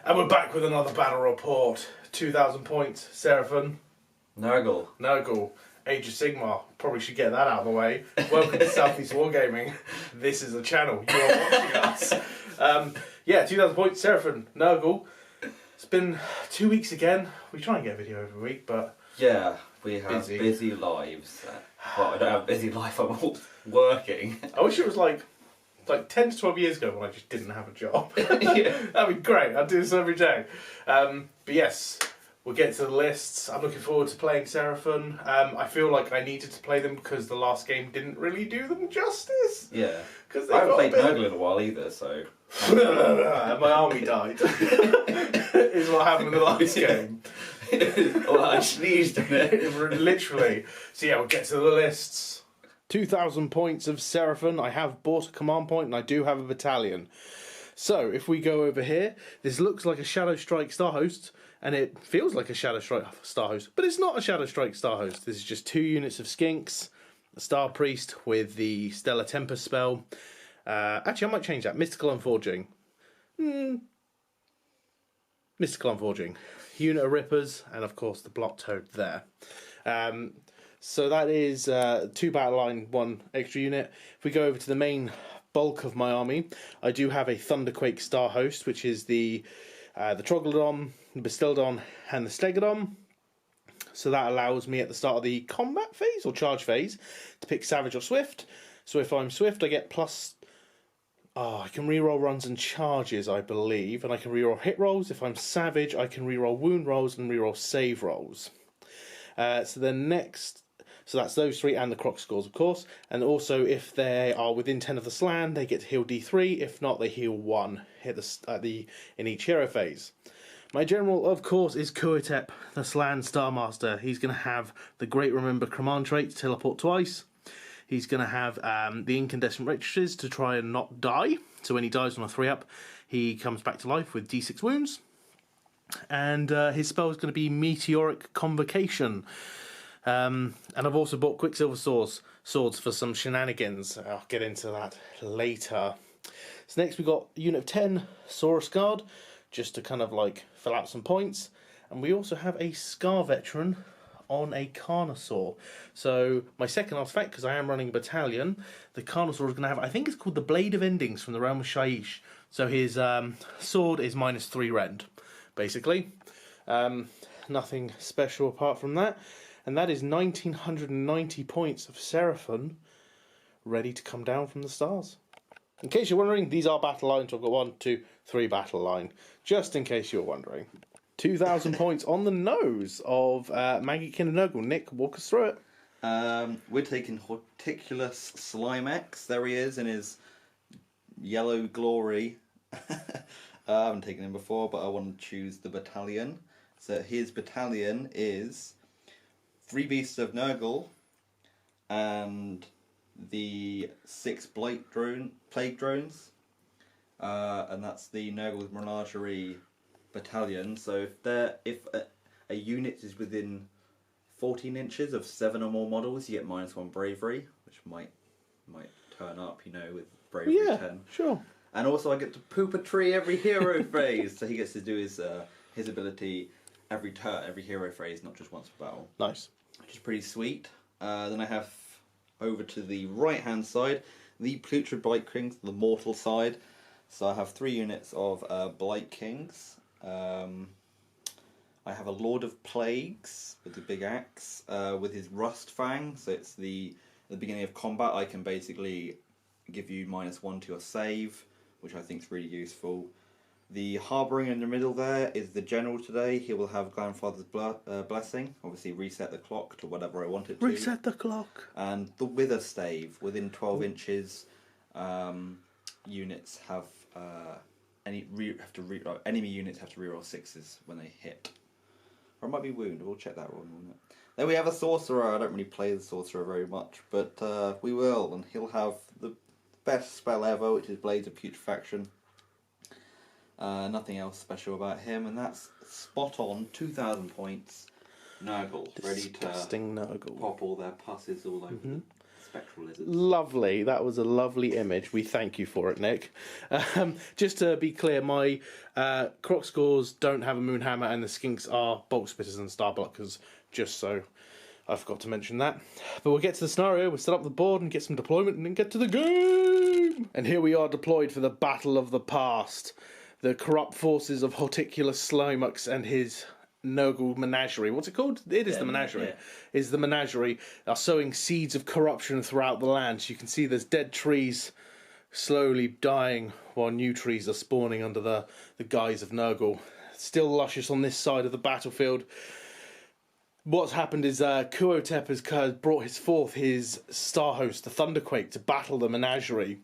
And we're back with another battle report. 2,000 points, Seraphim Nurgle, Age of Sigmar. Probably should get that out of the way. Welcome to Southeast Wargaming. This is the channel. You are watching us. 2,000 points, Seraphim Nurgle. It's been 2 weeks again. We try and get a video every week, but... Yeah, we have busy lives. Well, I don't have a busy life, I'm all working. I wish it was like 10 to 12 years ago when I just didn't have a job. Yeah. That'd be great. I'd do this every day. But yes, we'll get to the lists. I'm looking forward to playing Seraphon. I feel like I needed to play them because the last game didn't really do them justice. Yeah. I haven't played Nurgle in a while either, so... My army died. Is what happened in the last game. Well, I sneezed in it. Literally. So yeah, we'll get to the lists. 2,000 points of Seraphon. I have bought a command point and I do have a battalion. So if we go over here, this looks like a Shadow Strike Starhost and it feels like a Shadow Strike Starhost, but it's not a Shadow Strike Starhost. This is just 2 units of Skinks, a Star Priest with the Stellar Tempest spell. Actually, I might change that. Mystical Unforging. Mystical Unforging. Unit of Rippers, and of course the Block Toad there. So that is 2 battle line, 1 extra unit. If we go over to the main bulk of my army, I do have a Thunderquake Starhost, which is the Troglodon, the Bastildon, and the Stegodon. So that allows me at the start of the combat phase, or charge phase, to pick Savage or Swift. So if I'm Swift, I get plus... I can reroll runs and charges, I believe, and I can reroll hit rolls. If I'm Savage, I can reroll wound rolls and reroll save rolls. So that's those 3 and the Croc scores, of course. And also, if they are within 10 of the slann, they get to heal D3. If not, they heal 1 in each hero phase. My general, of course, is Kuo'tep, the Slann Starmaster. He's going to have the Great Remember command trait to teleport twice. He's going to have the Incandescent Riches to try and not die. So when he dies on a 3-up, he comes back to life with D6 wounds. And his spell is going to be Meteoric Convocation. And I've also bought Quicksilver swords for some shenanigans. I'll get into that later. So next we got a unit of 10 Saurus Guard, just to kind of like fill out some points. And we also have a Scar Veteran on a Carnosaur. So my second artifact, because I am running a battalion, the Carnosaur is going to have, I think it's called the Blade of Endings from the realm of Shaiish. So his sword is -3 rend, basically. Nothing special apart from that. And that is 1,990 points of Seraphon ready to come down from the stars. In case you're wondering, these are battle lines. I've got 1, 2, 3 battle line. Just in case you're wondering. 2,000 points on the nose of Maggotkin of Nurgle. Nick, walk us through it. We're taking Horticulous Slimex. There he is in his yellow glory. I haven't taken him before, but I want to choose the battalion. So his battalion is 3 Beasts of Nurgle and the 6 Blight Drone, Plague Drones. And that's the Nurgle's Menagerie battalion. So if a unit is within 14 inches of 7 or more models, you get -1 bravery, which might turn up, with bravery 10. Sure. And also I get to poop a tree every hero phase, so he gets to do his ability every turn, every hero phase, not just once per battle. Nice. Which is pretty sweet. Then I have over to the right hand side the Putrid Blight Kings, the mortal side. So I have 3 units of Blight Kings. I have a Lord of Plagues with the big axe, with his Rust Fang. So it's at the beginning of combat, I can basically give you -1 to your save, which I think is really useful. The Harbouring in the middle there is the General today. He will have Grandfather's Blessing, obviously reset the clock to whatever I want it to. Reset the clock. And the Wither Stave, within 12 inches, units have enemy units have to reroll 6s when they hit. Or it might be wound. We'll check that one. Then we have a Sorcerer. I don't really play the Sorcerer very much, but we will, and he'll have the best spell ever, which is Blades of Putrefaction. Nothing else special about him, and that's spot on. 2,000 points. Nurgle, ready to Nurgle. pop all their pusses all over the spectral lizards. Lovely. That was a lovely image. We thank you for it, Nick. Just to be clear, my croc scores don't have a moonhammer, and the skinks are bulk spitters and star blockers. Just so I forgot to mention that. But we'll get to the scenario. We'll set up the board and get some deployment, and then get to the game. And here we are deployed for the battle of the past. The corrupt forces of Horticulous Slimux and his Nurgle menagerie. What's it called? It is the menagerie. Yeah. Is the menagerie are sowing seeds of corruption throughout the land. So you can see there's dead trees slowly dying while new trees are spawning under the guise of Nurgle. Still luscious on this side of the battlefield. What's happened is Kuo'tep has brought forth his starhost, the Thunderquake, to battle the menagerie.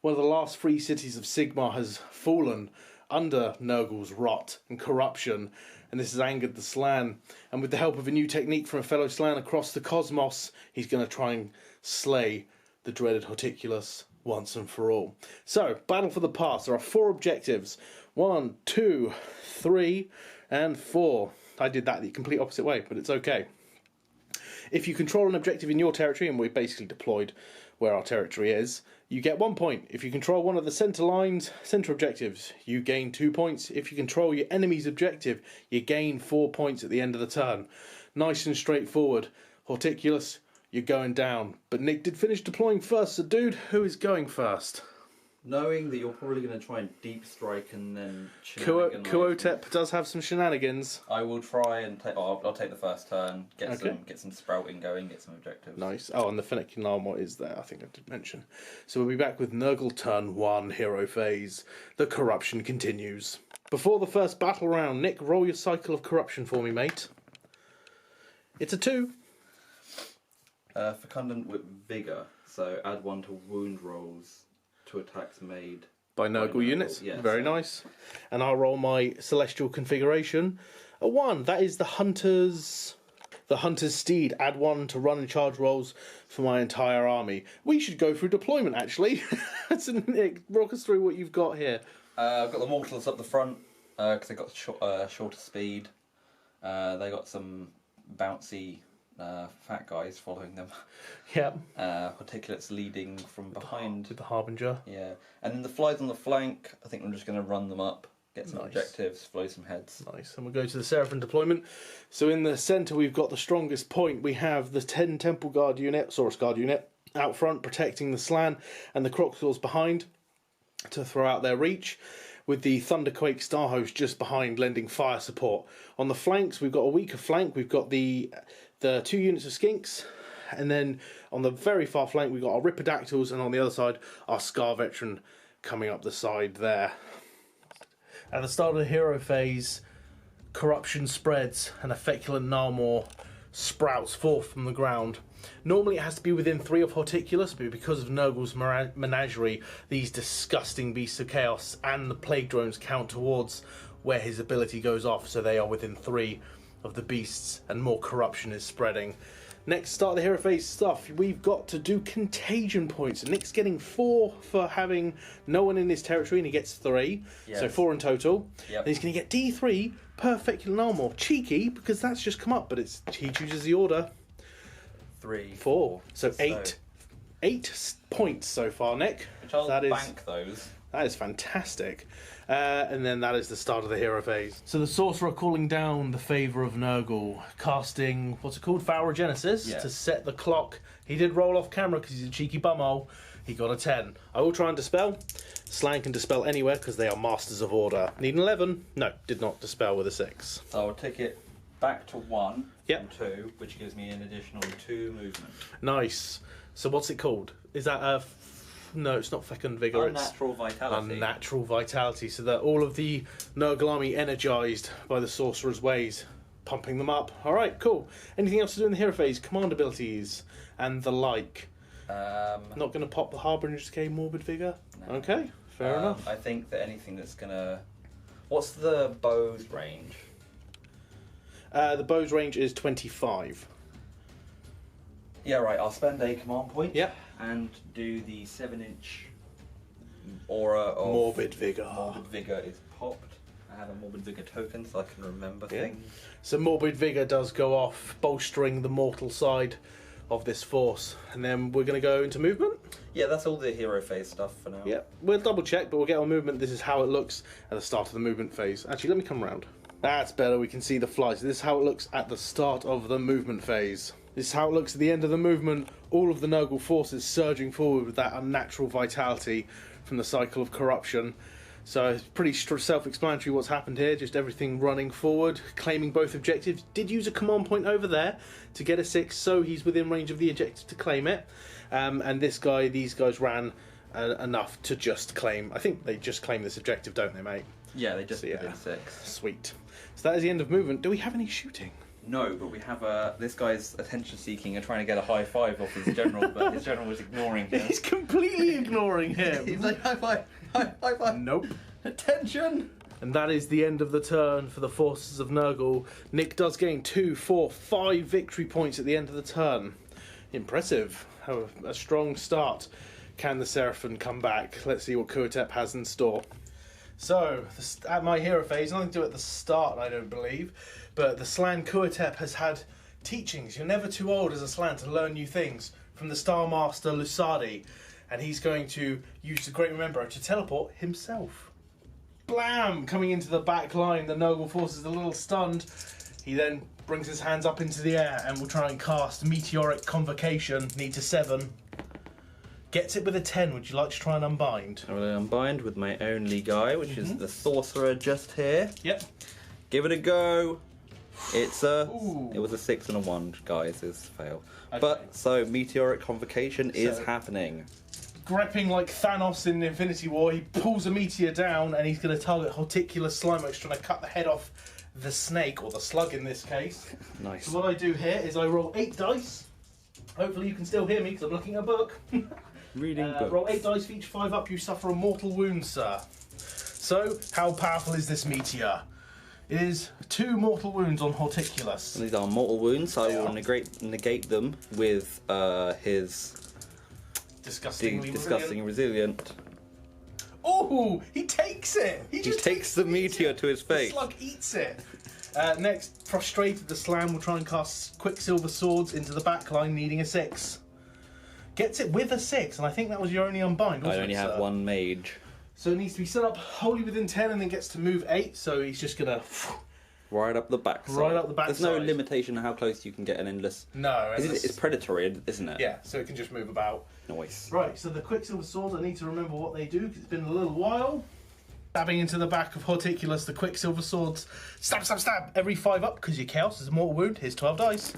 One of the last free cities of Sigmar has fallen under Nurgle's rot and corruption, and this has angered the slann. And with the help of a new technique from a fellow slann across the cosmos, he's going to try and slay the dreaded Horticulous once and for all. So, battle for the past. There are 4 objectives. 1, 2, 3, and 4. I did that the complete opposite way, but it's okay. If you control an objective in your territory, and we're basically deployed where our territory is, you get 1 point. If you control one of the centre objectives, you gain 2 points. If you control your enemy's objective, you gain 4 points at the end of the turn. Nice and straightforward. Horticulous, you're going down. But Nick did finish deploying first, so dude, who is going first? Knowing that you're probably going to try and deep strike and then Kuo'tep does have some shenanigans. I will try and take. I'll take the first turn. Get some sprouting going. Get some objectives. Nice. Oh, and the Fennekin armor is there. I think I did mention. So we'll be back with Nurgle turn 1 hero phase. The corruption continues. Before the first battle round, Nick, roll your cycle of corruption for me, mate. It's a 2. Fecundant with vigor. So add 1 to wound rolls to attacks made by Nurgle units. Yes. Very nice. And I'll roll my celestial configuration. A 1. That is the Hunter's Steed. Add 1 to run and charge rolls for my entire army. We should go through deployment, actually. So, Nick, walk us through what you've got here. I've got the Mortals up the front because they got shorter speed. They got some bouncy fat guys following them. Yep. Horticulous leading from behind. With the Harbinger. Yeah. And then the flies on the flank, I think I'm just going to run them up, get some objectives, flow some heads. Nice. And we'll go to the Seraphim Deployment. So in the centre we've got the strongest point. We have the 10 Temple Guard unit, Saurus Guard unit, out front protecting the slann, and the Croxals behind to throw out their reach, with the Thunderquake Starhost just behind lending fire support. On the flanks we've got a weaker flank. We've got the 2 units of Skinks, and then on the very far flank we've got our Ripperdactyls, and on the other side our Scar Veteran coming up the side there. At the start of the hero phase, corruption spreads and a feculent Gnarlmaw sprouts forth from the ground. Normally it has to be within 3 of Horticulous, but because of Nurgle's menagerie, these disgusting beasts of chaos and the plague drones count towards where his ability goes off, so they are within 3 of the beasts, and more corruption is spreading. Next, start the hero phase stuff. We've got to do contagion points. Nick's getting 4 for having no one in his territory, and he gets 3. Yes. So 4 in total. Yep. And he's going to get D3 per feculent Gnarlmaw. Cheeky, because that's just come up, but he chooses the order. 3, 4. So 8 points so far, Nick. Which I'll bank those. That is fantastic. And then that is the start of the hero phase. So the Sorcerer calling down the favour of Nurgle, casting, what's it called, Pharogenesis, to set the clock. He did roll off camera because he's a cheeky bumhole. He got a 10. I will try and dispel. Slann can dispel anywhere because they are masters of order. Need an 11? No, did not dispel with a 6. So I'll take it back to 1 from 2, which gives me an additional 2 movement. Nice. So what's it called? Is that a... No, it's not Fecund Vigour. Unnatural Vitality. Unnatural Vitality. So that all of the Nurgle army organised by the Sorcerer's ways, pumping them up. All right, cool. Anything else to do in the hero phase? Command abilities and the like. Not going to pop the Harbinger's Decay Morbid Vigour? No. Okay, fair enough. I think that anything that's going to... What's the bow's range? The bow's range is 25. Yeah, right. I'll spend a command point. Yep. And do the 7-inch aura of... Morbid Vigour. Morbid Vigour is popped. I have a Morbid Vigour token so I can remember things. So Morbid Vigour does go off, bolstering the mortal side of this force, and then we're going to go into movement. Yeah, that's all the hero phase stuff for now. Yep, we'll double check, but we'll get on movement. This is how it looks at the start of the movement phase. Actually, let me come around. That's better, we can see the flies. This is how it looks at the start of the movement phase. This is how it looks at the end of the movement. All of the Nurgle forces surging forward with that unnatural vitality from the cycle of corruption. So it's pretty self-explanatory what's happened here, just everything running forward, claiming both objectives. Did use a command point over there to get a 6, so he's within range of the objective to claim it. And these guys ran enough to just claim. I think they just claim this objective, don't they, mate? Yeah, they just So, did 6. Sweet. So that is the end of movement. Do we have any shooting? No, but we have this guy's attention seeking and trying to get a high five off his general, but his general was ignoring him. He's completely ignoring him. He's like, high five, high five. Nope. Attention! And that is the end of the turn for the forces of Nurgle. Nick does gain 2, 4, 5 victory points at the end of the turn. Impressive. Have a strong start. Can the Seraphim come back? Let's see what Kuo'tep has in store. So, at my hero phase, nothing to do at the start, I don't believe, but the slann Kuo'tep has had teachings. You're never too old as a slann to learn new things from the Star Master Lusadi, and he's going to use the Great Rememberer to teleport himself. Blam! Coming into the back line, the Nurgle force is a little stunned. He then brings his hands up into the air and will try and cast Meteoric Convocation, need to 7. Gets it with a 10. Would you like to try and unbind? I'm going to unbind with my only guy, which is the Sorcerer just here. Yep. Give it a go. It's a... Ooh. It was a 6 and a 1, guys. Is fail. Okay. But, so, Meteoric Convocation is happening. Grepping like Thanos in Infinity War, he pulls a meteor down and he's going to target Horticulous Slimex, trying to cut the head off the snake, or the slug in this case. Nice. So what I do here is I roll 8 dice. Hopefully you can still hear me because I'm looking at a book. Reading books. Roll 8 dice for each 5 up, you suffer a mortal wound, sir. So, how powerful is this meteor? It is 2 mortal wounds on Horticulous. These are mortal wounds, so I will negate them with his disgusting resilient. Oh, he takes it! He just takes the meteor to his face. The slug eats it. Next, frustrated, the slann will try and cast Quicksilver Swords into the back line, needing a 6. Gets it with a 6, and I think that was your only unbind, wasn't it, I only have 1 mage. So it needs to be set up wholly within 10 and then gets to move 8, so he's just going to... Right up the backside. Right up the backside. There's no limitation on how close you can get an endless... No. It's predatory, isn't it? Yeah, so it can just move about. Nice. Right, so the Quicksilver Swords, I need to remember what they do, because it's been a little while. Stabbing into the back of Horticulous, the Quicksilver Swords. Stab, stab, stab. Every 5 up, because your Chaos is a mortal wound. Here's 12 dice.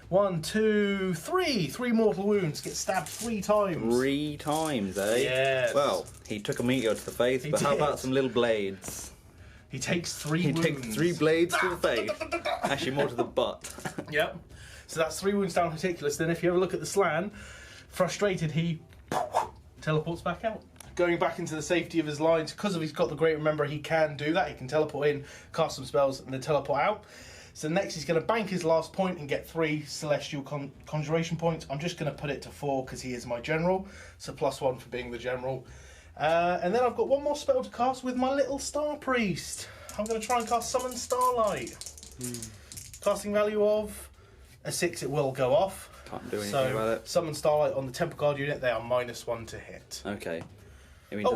1, 2, 3. 3 mortal wounds. Get stabbed 3 times. 3 times, eh? Yes. Well, he took a meteor to the face, but how about some little blades? He takes 3 wounds. He takes 3 blades to the face. Actually, more to the butt. Yep. So that's 3 wounds down Horticulous. Then if you ever look at the slann, frustrated, he teleports back out. Going back into the safety of his lines, because he's got the Great Remember, he can do that. He can teleport in, cast some spells, and then teleport out. So next he's going to bank his last point and get 3 Celestial Conjuration points. I'm just going to put it to 4 because he is my general. So +1 for being the general. And then I've got 1 more spell to cast with my little Star Priest. I'm going to try and cast Summon Starlight. Casting value of a 6, it will go off. Can't do anything about it. Summon Starlight on the Temple Guard unit, they are -1 to hit. Okay.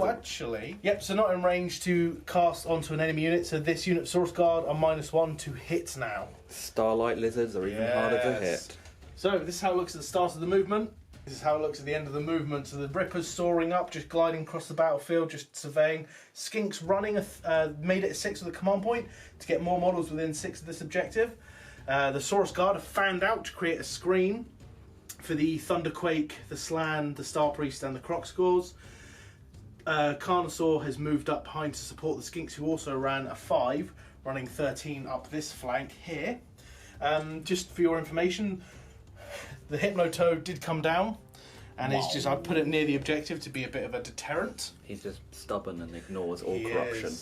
Actually, yep, so not in range to cast onto an enemy unit, so this unit of Source Guard are -1 to hit now. Starlight Lizards are even harder to hit. So this is how it looks at the start of the movement. This is how it looks at the end of the movement. So the Ripper's soaring up, just gliding across the battlefield, just surveying. Skink's running, made it a 6 with a command point to get more models within 6 of this objective. The Source Guard have fanned out to create a screen for the Thunderquake, the Slann, the Star Priest and the Croc Scores. Carnosaur has moved up behind to support the Skinks, who also ran a 5, running 13 up this flank here. Just for your information, the Hypnotoad did come down, and it's just I put it near the objective to be a bit of a deterrent. He's just stubborn and ignores all corruption.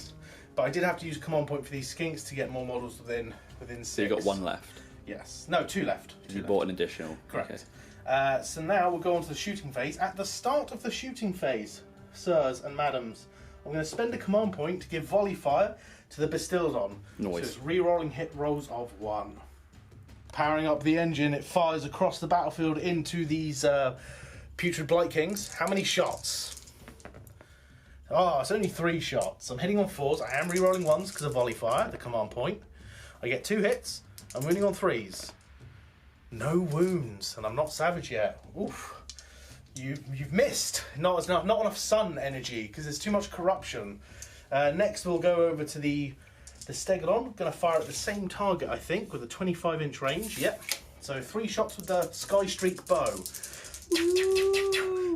But I did have to use a command point for these Skinks to get more models within 6. So you got 1 left. Yes. No, 2 left. You bought an additional. Correct. Okay. So now we'll go on to the shooting phase. At the start of the shooting phase, sirs and madams, I'm going to spend a command point to give volley fire to the Bastildon. Nice. So it's re-rolling hit rolls of 1. Powering up the engine, it fires across the battlefield into these putrid Blight Kings. How many shots? Oh, it's only 3 shots. I'm hitting on 4s. I am re-rolling 1s because of volley fire at the command point. I get 2 hits. I'm wounding on 3s. No wounds, and I'm not savage yet. Oof. You've missed. Not enough sun energy because there's too much corruption. Next, we'll go over to the Stegodon. Going to fire at the same target, I think, with a 25-inch range. Yep. So 3 shots with the Sky Streak bow.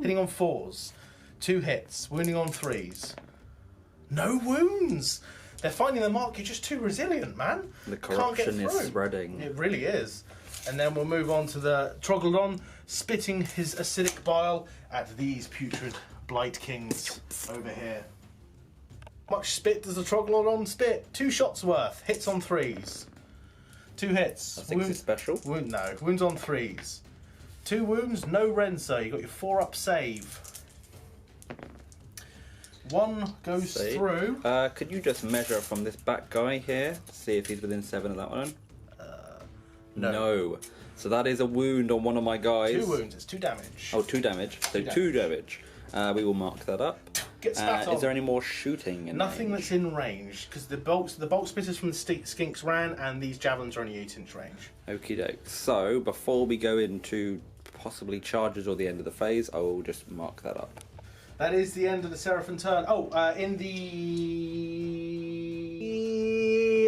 Hitting on 4s. 2 hits. Wounding on 3s. No wounds. They're finding the mark. You're just too resilient, man. The corruption is spreading. It really is. And then we'll move on to the Troglodon, spitting his acidic bile at these putrid Blight Kings over here. How much spit does the Troglodon spit? 2 shots worth. Hits on 3s. 2 hits. I think it's special. No. Wounds on 3s. 2 wounds, no Renser. You got your 4-up save. 1 goes through. Could you just measure from this back guy here? See if he's within 7 of that one. No. So that is a wound on one of my guys. 2 wounds, it's 2 damage. Oh, 2 damage. So 2 damage. We will mark that up. Get spat on. Is there any more shooting in Nothing range? that's in range, because the bolt spitters from the skinks ran, and these javelins are only 8-inch range. Okie doke. So before we go into possibly charges or the end of the phase, I will just mark that up. That is the end of the Seraphin Turn.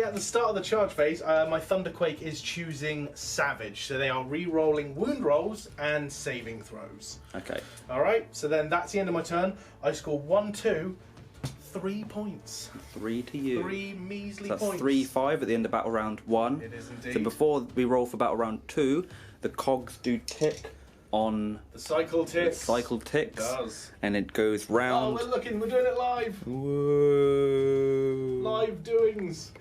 At the start of the charge phase, my Thunderquake is choosing Savage, so they are re-rolling wound rolls and saving throws. Okay. Alright, so then that's the end of my turn. I score 1, 2, 3 points. 3 to you. 3 measly So that's points. 3-5 at the end of battle round 1. It is indeed. So before we roll for battle round 2, the cogs do tick on The cycle ticks. the cycle ticks. It does. And it goes Oh, round. we're doing it live. Whoa. Live doings.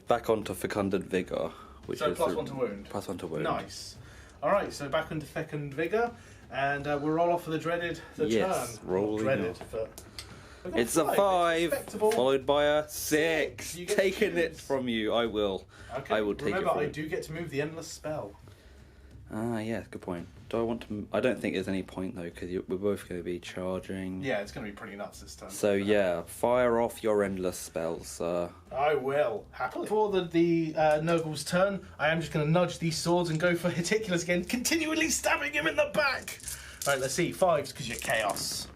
Back onto Fecundant Vigor. Which So is plus 1 to wound. Plus 1 to wound. Nice. Alright, so back into Fecund Vigor, and we'll roll off for the Yes, turn. rolling Dreaded, off. but we got It's a 5, It's respectable. followed by a 6. You get to Taking it choose. from you, I will. Okay, I will take remember, it from I you. do get to move the endless spell. Ah, yeah, good point. Do I want to... I don't think there's any point, though, because we're both going to be charging. Yeah, it's going to be pretty nuts this time. So, yeah, fire off your endless spells, sir. I will, happily. For the Nurgle's turn, I am just going to nudge these swords and go for Horticulous again, continually stabbing him in the back. Alright, let's see. 5s, because you're chaos.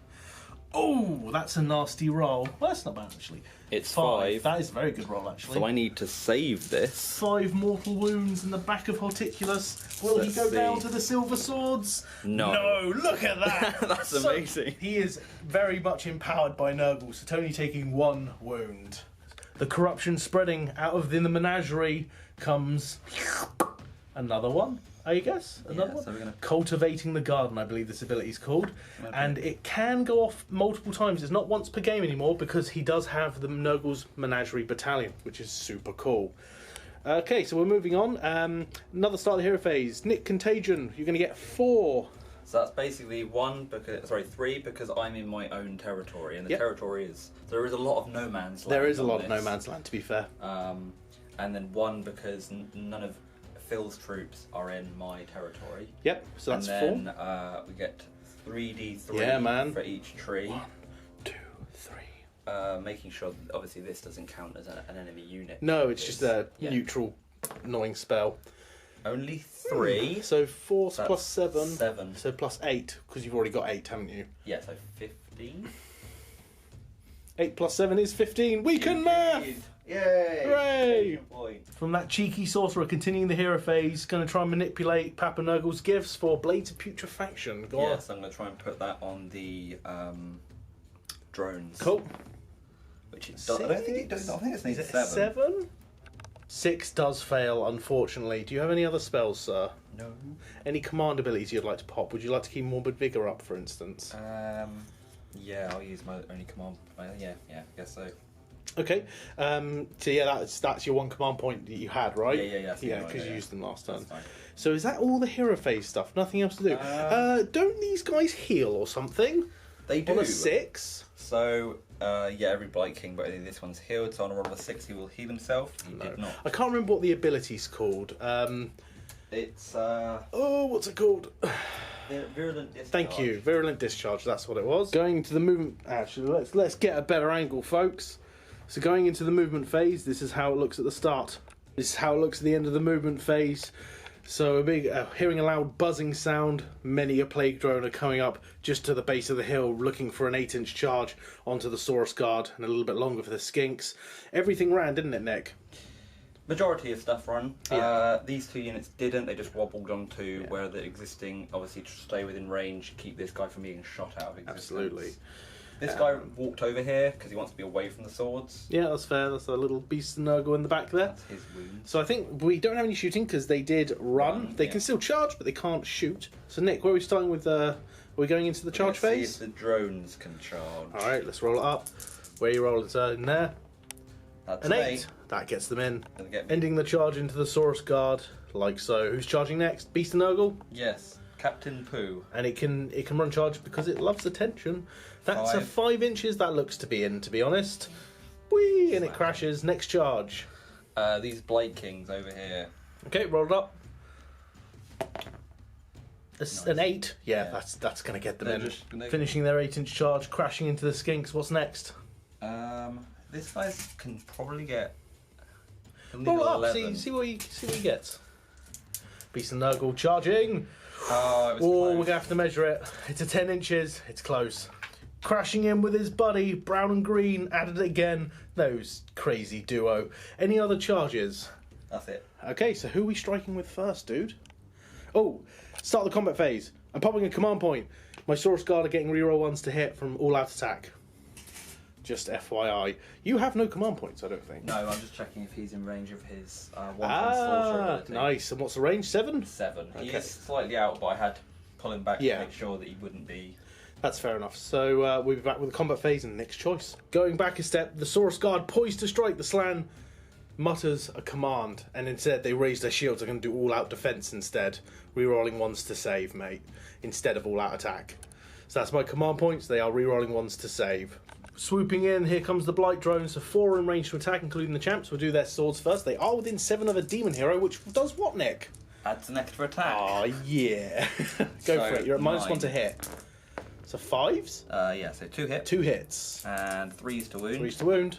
Oh, that's a nasty roll. Well, that's not bad, actually. It's 5. That is a very good roll, actually. So I need to save this. 5 mortal wounds in the back of Horticulous. Will he go down to the silver swords? No. No, look at that. That's amazing. He is very much empowered by Nurgle, so Tony taking 1 wound. The corruption spreading out of the menagerie comes another one, I guess. Another one. So we're gonna... Cultivating the Garden, I believe this ability is called. Okay. And it can go off multiple times. It's not once per game anymore because he does have the Nurgle's Menagerie Battalion, which is super cool. Okay, so we're moving on. Another start of the hero phase. Nick Contagion, you're going to get 4. So that's basically 3 because I'm in my own territory, and the territory is... There is a lot of no man's land. There is a lot on of no this. man's land, to be fair. And then 1 because none of Phil's troops are in my territory. Yep, so that's 4. And then we get 3d3 for each tree. 1, 2, 3. Making sure, obviously, this doesn't count as an enemy unit. No, it's just a neutral, annoying spell. Only 3. So 4 So plus 7. 7. So plus 8, because you've already got 8, haven't you? Yeah, so 15. 8 plus 7 is 15. We can math! Yay! Hooray! Point. From that cheeky sorcerer continuing the hero phase, going to try and manipulate Papa Nurgle's gifts for Blades of Putrefaction. Go on. Yes, I'm going to try and put that on the drones. Cool. Which it does. I don't think it does. I think it's Is it 7. 7? 6 does fail, unfortunately. Do you have any other spells, sir? No. Any command abilities you'd like to pop? Would you like to keep Morbid Vigour up, for instance? Yeah, I'll use my only command. Yeah, I guess so. Okay. So yeah, that's your 1 command point that you had, right? Yeah. Yeah, because you used them last turn. That's fine. So is that all the hero phase stuff? Nothing else to do? Don't these guys heal or something? They do. On a 6? So, every Blight King, but only this one's healed. So on a roll of a 6, he will heal himself. He did not. I can't remember what the ability's called. It's Oh, what's it called? Virulent Discharge. Thank you, Virulent Discharge, that's what it was. Going into the movement... Actually, let's get a better angle, folks. So going into the movement phase, this is how it looks at the start. This is how it looks at the end of the movement phase. So a big, hearing a loud buzzing sound, many a Plague Drone are coming up just to the base of the hill, looking for an 8-inch charge onto the Saurus Guard, and a little bit longer for the Skinks. Everything ran, didn't it, Nick? Majority of stuff run. Yeah. These 2 units didn't. They just wobbled onto where the existing, obviously, to stay within range, keep this guy from being shot out of existence. Absolutely. This guy walked over here because he wants to be away from the swords. Yeah, that's fair. That's a little beast of Nurgle in the back there. That's his wound. So I think we don't have any shooting because they did run. They can still charge, but they can't shoot. So Nick, where are we starting with? Are we going into the charge phase? See if the drones can charge. All right, let's roll it up. Where are you rolling? So in there. That's An 8. That gets them in. Gonna get me. Ending the charge into the Saurus Guard, like so. Who's charging next? Beast of Nurgle? Yes, Captain Pooh. And it can run charge because it loves attention. That's a 5 inches. That looks to be in, to be honest. Whee! And it crashes. Next charge. These Blight Kings over here. Okay, roll it up. Nice. An 8. Yeah, Yeah. that's going to get them They're in. just- they- Finishing their 8-inch charge, crashing into the Skinks. What's next? This guy can probably get. He'll need Roll it up. 11. See what he gets. Beast of Nurgle charging. Oh, it was Oh, close. we're going to have to measure it. It's a 10 inches. It's close. Crashing in with his buddy, brown and green, added it again. Those crazy duo. Any other charges? That's it. Okay, so who are we striking with first, dude? Oh, start the combat phase. I'm popping a command point. My Saurus Guard are getting reroll 1s to hit from all-out attack. Just FYI. You have no command points, I don't think. No, I'm just checking if he's in range of his one sorcerer ability. Nice. And what's the range? 7? 7. He Okay. is slightly out, but I had to pull him back Yeah. to make sure that he wouldn't be. That's fair enough. So we'll be back with the combat phase and next choice. Going back a step, the Saurus Guard poised to strike. The Slann mutters a command, and instead they raise their shields. They're going to do all-out defense instead, rerolling 1s to save, mate, instead of all-out attack. So that's my command points. They are rerolling 1s to save. Swooping in, here comes the Blight Drone. So 4 are in range to attack, including the champs. We'll do their swords first. They are within 7 of a demon hero, which does what, Nick? Adds an extra attack. Oh, yeah. Go for it. You're at -1 to hit. So 5s? Yeah, so 2 hits. 2 hits. And 3s to wound. 3s to wound.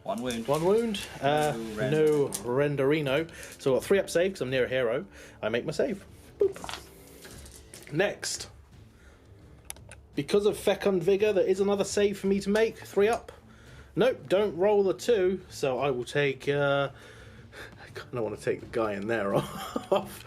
1 wound. 1 wound. No No renderino. So I've got 3 up save because I'm near a hero. I make my save. Boop. Next. Because of Fecund Vigor, there is another save for me to make. 3 up. Nope, don't roll the 2. So I will take... I kind of want to take the guy in there off.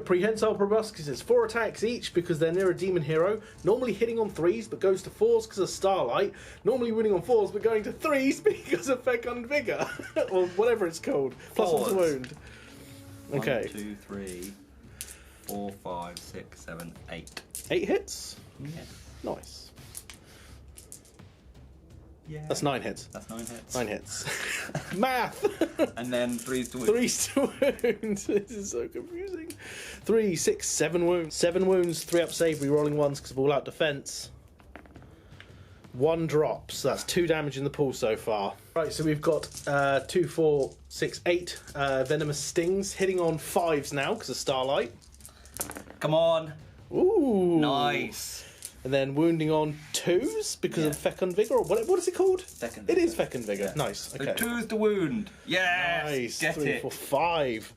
Prehensile Proboscis is 4 attacks each because they're near a demon hero. Normally hitting on 3s but goes to 4s because of Starlight. Normally winning on 4s but going to 3s because of Fecund Vigor. Or whatever it's called. Plus 1 to wound. Okay. 1, 2, 3, 4, 5, 6, 7, 8. 8 hits. Yeah. Nice. Yeah. That's 9 hits. That's 9 hits. 9 hits. Math! And then 3s to wound. 3s to wound. This is so confusing. 3, 6, 7 wounds. 7 wounds, 3 up save, rerolling 1s because of all out defense. 1 drops. That's 2 damage in the pool so far. Right, so we've got 2, 4, 6, 8 venomous stings hitting on 5s now because of Starlight. Come on. Ooh. Nice. And then wounding on 2s because of Fecund Vigor. Or what is it called? Fecund It is Vigor. Fecund Vigor. Yeah. Nice. So Okay. 2's to wound. Yes. Nice. Get 3, it. 4, 5.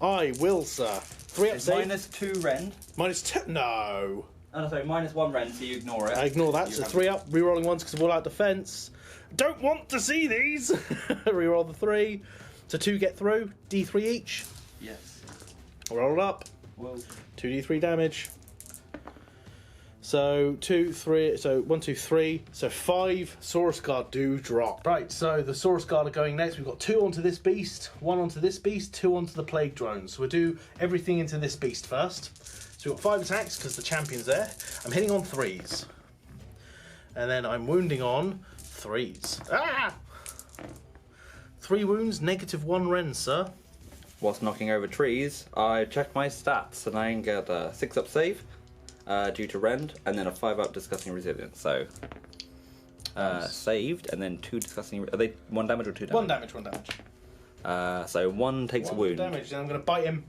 I will, sir. 3 up It's save. -2 rend. -2. No. Oh, no, sorry, -1 rend, so you ignore it. I ignore that. You So have- 3 up, rerolling 1s because of all out defense. Don't want to see these. Reroll the 3. So 2 get through. D3 each. Yes. Roll it up. Well, 2d3 damage. So 2, 3, so 1, 2, 3, so 5 Saurus Guard do drop. Right, so the Saurus Guard are going next. We've got 2 onto this beast, 1 onto this beast, 2 onto the Plague Drone. So we'll do everything into this beast first. So we've got 5 attacks because the champion's there. I'm hitting on 3s. And then I'm wounding on 3s. Ah! 3 wounds, -1 rend, sir. whilst knocking over trees, I check my stats and I get a 6 up save due to rend, and then a 5 up disgusting resilience. So saved, and then 2 disgusting. Are they 1 damage or 2 damage? 1 damage, 1 damage. So 1 takes a 1 wound. damage, then I'm going to bite him.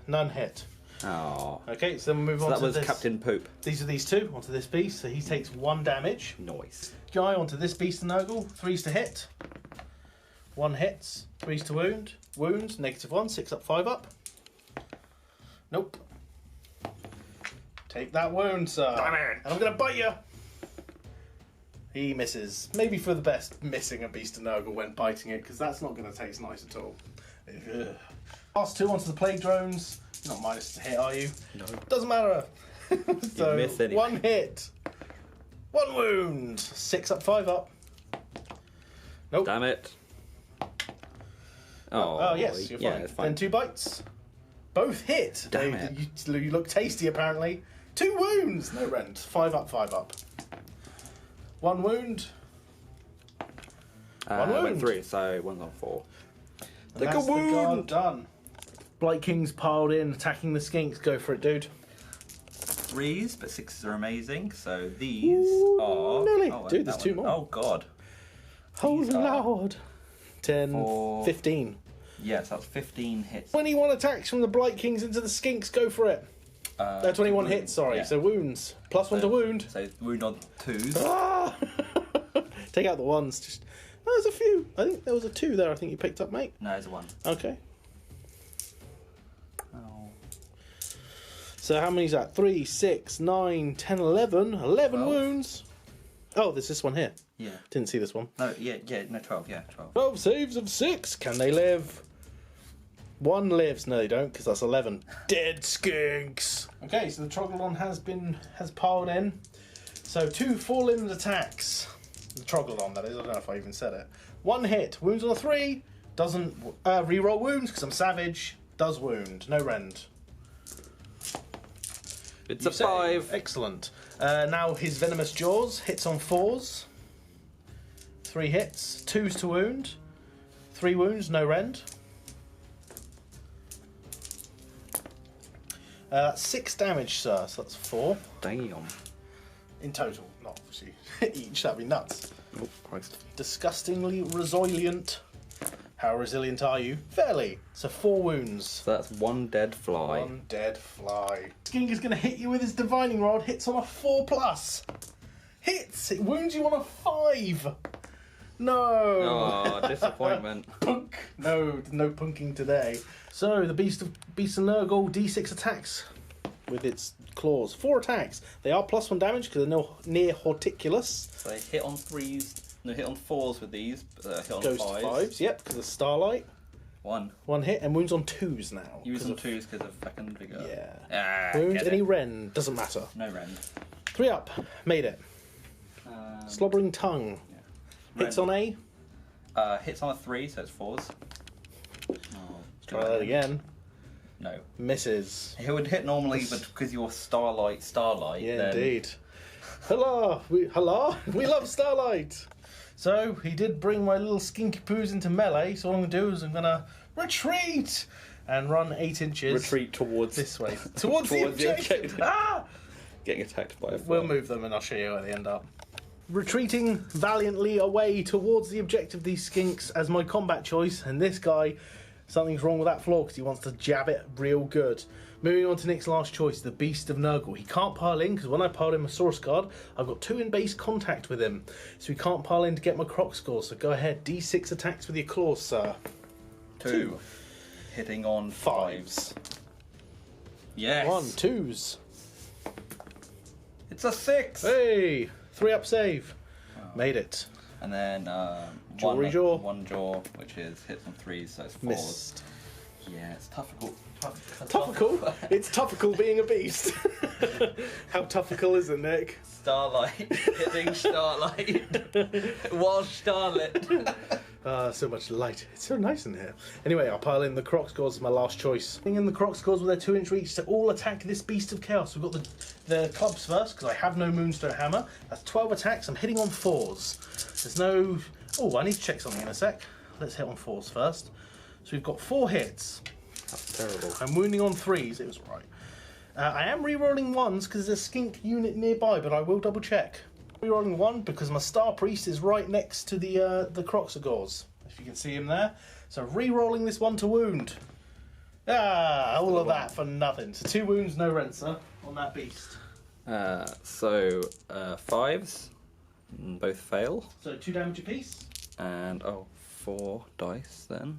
None hit. Oh. Okay, so then we'll move on That to was this. Captain Poop. These are these two onto this beast, so he takes 1 damage. Nice. Guy onto this beast of Nurgle, 3s to hit. 1 hits, 3s to wound. Wounds, -1, 6 up, 5 up. Nope. Take that wound, sir. Damn it. And I'm going to bite you. He misses. Maybe for the best, missing a beast of Nurgle when biting it, because that's not going to taste nice at all. Ugh. Last 2 onto the Plague Drones. You're not minus to hit, are you? No. Doesn't matter. So, miss anyway. 1 hit. 1 wound. 6 up, 5 up. Nope. Damn it. Oh, yes, you're fine. Yeah, it's fine. Then 2 bites. Both hit. Damn it. You look tasty, apparently. 2 wounds. No rent. 5 up, 5 up. 1 wound. 1 wound. Went 3, so 1's on 4. And Take a that's the guard wound. done. Blight King's piled in, attacking the skinks. Go for it, dude. 3s, but 6s are amazing. So these Ooh, are... nearly. Oh, Dude, that there's 2 one. more. Oh, God. Oh, These are- Lord. 10, 4. 15. Yes, that's 15 hits. 21 attacks from the Blight Kings into the skinks. Go for it. 21 hits, sorry. Yeah. So wounds. +1 to wound. So wound on 2s. Ah! Take out the 1s. Just... No, there's a few. I think there was a 2 there I think you picked up, mate. No, it's 1. Okay. Oh. So how many's that? 3, 6, 9, 10, 11. 11 12. wounds. Oh, there's this one here. Yeah. Didn't see this one. No, no, 12, yeah, 12. 12 saves of 6. Can they live? 1 lives. No, they don't, because that's 11. Dead skinks. Okay, so the Troglodon has piled in. So 2 4-limbed attacks. The Troglodon, that is. I don't know if I even said it. 1 hit. Wounds on a 3. Doesn't reroll wounds because I'm savage. Does wound. No rend. It's You a save. 5. Excellent. Now his Venomous Jaws hits on 4s. 3 hits. 2s to wound. 3 wounds, no rend. 6 damage, sir. So that's 4 Damn. in total. Not obviously each. That'd be nuts. Oh, Christ. Disgustingly resilient. How resilient are you? Fairly. So 4 wounds. So that's 1 dead fly. 1 dead fly. Skink is going to hit you with his Divining Rod. Hits on a 4+. Hits! It wounds you on a 5. No. Oh, disappointment. Punk. No punking today. So the Beast of Nurgle, D6 attacks with its claws. 4 attacks. They are +1 damage because they're near Horticulous. So they hit on 3s. No, hit on 4s with these. But hit on Goes 5s. to 5s. Yep, because of Starlight. 1. 1 hit and wounds on 2s now. Use 'cause on of- 2s because of fucking vigor. Yeah. Ah, Wound get any it. Ren doesn't matter. No rend. 3 up. Made it. Slobbering Tongue. Yeah. Hits on A. Hits on a 3, so it's 4s. Oh, Try that again. No. Misses. It would hit normally, but because you're Starlight, Yeah, then... indeed. Hello! We love Starlight! So, he did bring my little skinky poos into melee, so what I'm going to do is I'm going to retreat! And run 8 inches. Retreat towards... This way. Towards the objective! Ah! Getting attacked by a fly. We'll move them and I'll show you where they end up. Retreating valiantly away towards the objective, these skinks, as my combat choice, and this guy, something's wrong with that floor because he wants to jab it real good. Moving on to Nick's last choice, the Beast of Nurgle. He can't pile in because when I piled in my Source Guard, I've got 2 in base contact with him, so he can't pile in to get my Croc score. So go ahead, D6 attacks with your claws, sir. 2. Hitting on 5s. Yes. 1, 2s. It's a 6. Hey, 3 up save. Made it. And then Jawry jaw. 1 jaw, which is hits on 3s, so it's 4s. Missed. Yeah, it's toughical. Topical? It's topical being a beast. How topical is it, Nick? Starlight. Hitting Starlight. While Starlit. So much light. It's so nice in here. Anyway, I'll pile in the Croc scores as my last choice. Putting in the Croc scores with their 2-inch reach to all attack this Beast of Chaos. We've got the clubs first, because I have no Moonstone Hammer. That's 12 attacks. I'm hitting on 4s. There's no... Oh, I need to check something in a sec. Let's hit on 4s first. So we've got 4 hits. That's terrible. I'm wounding on 3s. It was right. I am re-rolling 1s because there's a skink unit nearby, but I will double check. Re-rolling 1 because my Star Priest is right next to the Croxagores, if you can see him there. So re-rolling this 1 to wound. Ah, all of that for nothing. So 2 wounds, no Renser on that beast. So 5s, both fail. So 2 damage apiece. And 4 dice then.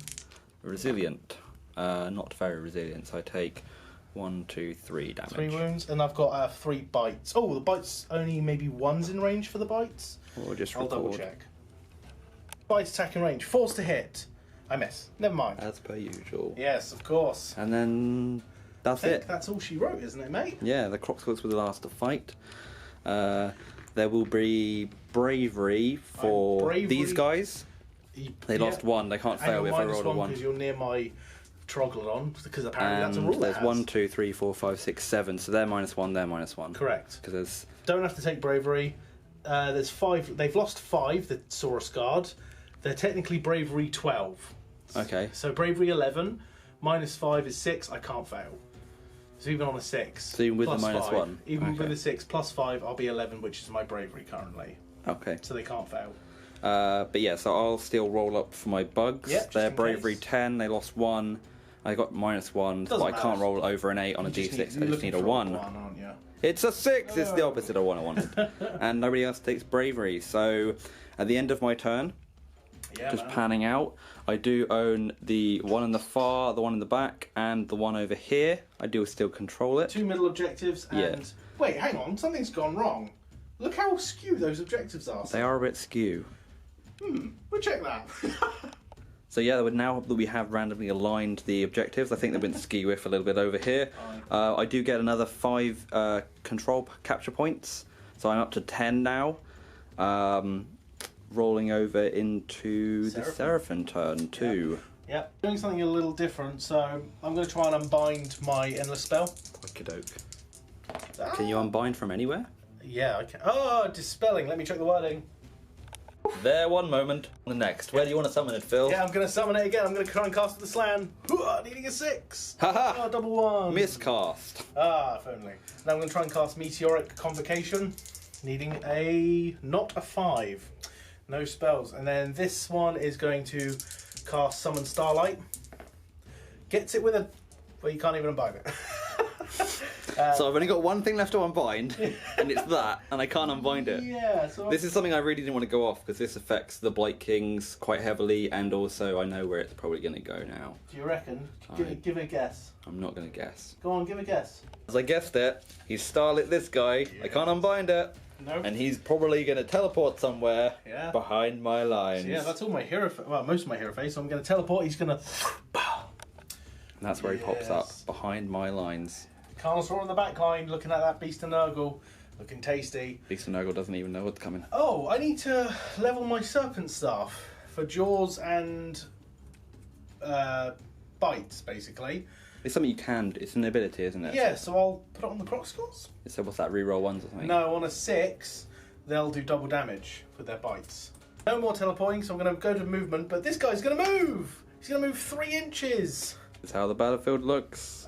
Resilient, not very resilient. So I take 1, 2, 3 damage. 3 wounds, and I've got 3 bites. Oh, the bites only maybe 1's in range for the bites. Or just I'll record. double check. Bite attack in range, 4's to hit. I miss. Never mind. As per usual. Yes, of course. And then that's I think it. that's all she wrote, isn't it, mate? Yeah, the Crocswords were the last to fight. There will be bravery for these guys. They lost 1. They can't fail if I roll a 1. Because you're near my Troglodon, because apparently that's a And rule. there's 1, 2, 3, 4, 5, 6, 7. So they're -1. They're -1. Correct. Because there's Don't have to take bravery. There's 5. They've lost 5. The Saurus Guard. They're technically bravery 12. okay. So bravery 11 -5 is 6. I can't fail. So even on a 6. So even with the plus -1. 5, even Okay. with a 6 plus 5, I'll be 11, which is my bravery currently. Okay. So they can't fail. But yeah, so I'll still roll up for my bugs. Yeah, just They're in bravery case. 10. They lost 1. I got -1, but Doesn't I can't matter. roll over an 8 on a You just D6. need- I you're just need looking a for 1. aren't you? It's a 6! It's the opposite of what I wanted. And nobody else takes bravery. So at the end of my turn, Yeah, just man. panning out, I do own the one in the far, the one in the back, and the one over here. I do still control it. 2 middle objectives and... Yeah. Wait, hang on. Something's gone wrong. Look how skew those objectives are. They are a bit skew. We'll check that. So yeah, now that we have randomly aligned the objectives, I think they've been skew-if a little bit over here. I do get another 5 control capture points, so I'm up to 10 now. Rolling over into the Seraphin Turn Two. Yep. Doing something a little different, so I'm going to try and unbind my endless spell. Okey-doke. Can you unbind from anywhere? Yeah, I can. Oh, dispelling. Let me check the wording. There, one moment. The next. Where do you want to summon it, Phil? Yeah, I'm going to summon it again. I'm going to try and cast the slann. Needing a 6. Haha! Oh, double 1. Miscast. Ah, if only. Now I'm going to try and cast Meteoric Convocation. Needing not a 5. No spells. And then this one is going to cast Summon Starlight. Gets it with a... Well, you can't even unbind it. So I've only got one thing left to unbind, and it's that, and I can't unbind it. Yeah, so... This is something I really didn't want to go off, because this affects the Blight Kings quite heavily, and also I know where it's probably going to go now. Do you reckon? Give it a guess. I'm not going to guess. Go on, give a guess. As I guessed it, he's Starlit this guy. I can't unbind it. No. And he's probably going to teleport somewhere behind my lines. So yeah, that's all my hero... Well, most of my hero phase. So I'm going to teleport. He's going to... And that's where he pops up, behind my lines. Carnosaur on the back line, looking at that Beast of Nurgle. Looking tasty. Beast of Nurgle doesn't even know what's coming. Oh, I need to level my Serpent Staff for Jaws and Bites, basically. It's something you can... It's an ability, isn't it? Yeah, so I'll put it on the Croc Skulls. So what's that, reroll ones or something? No, on a 6, they'll do double damage with their bites. No more teleporting, so I'm going to go to movement, but this guy's going to move! He's going to move 3 inches! That's how the battlefield looks.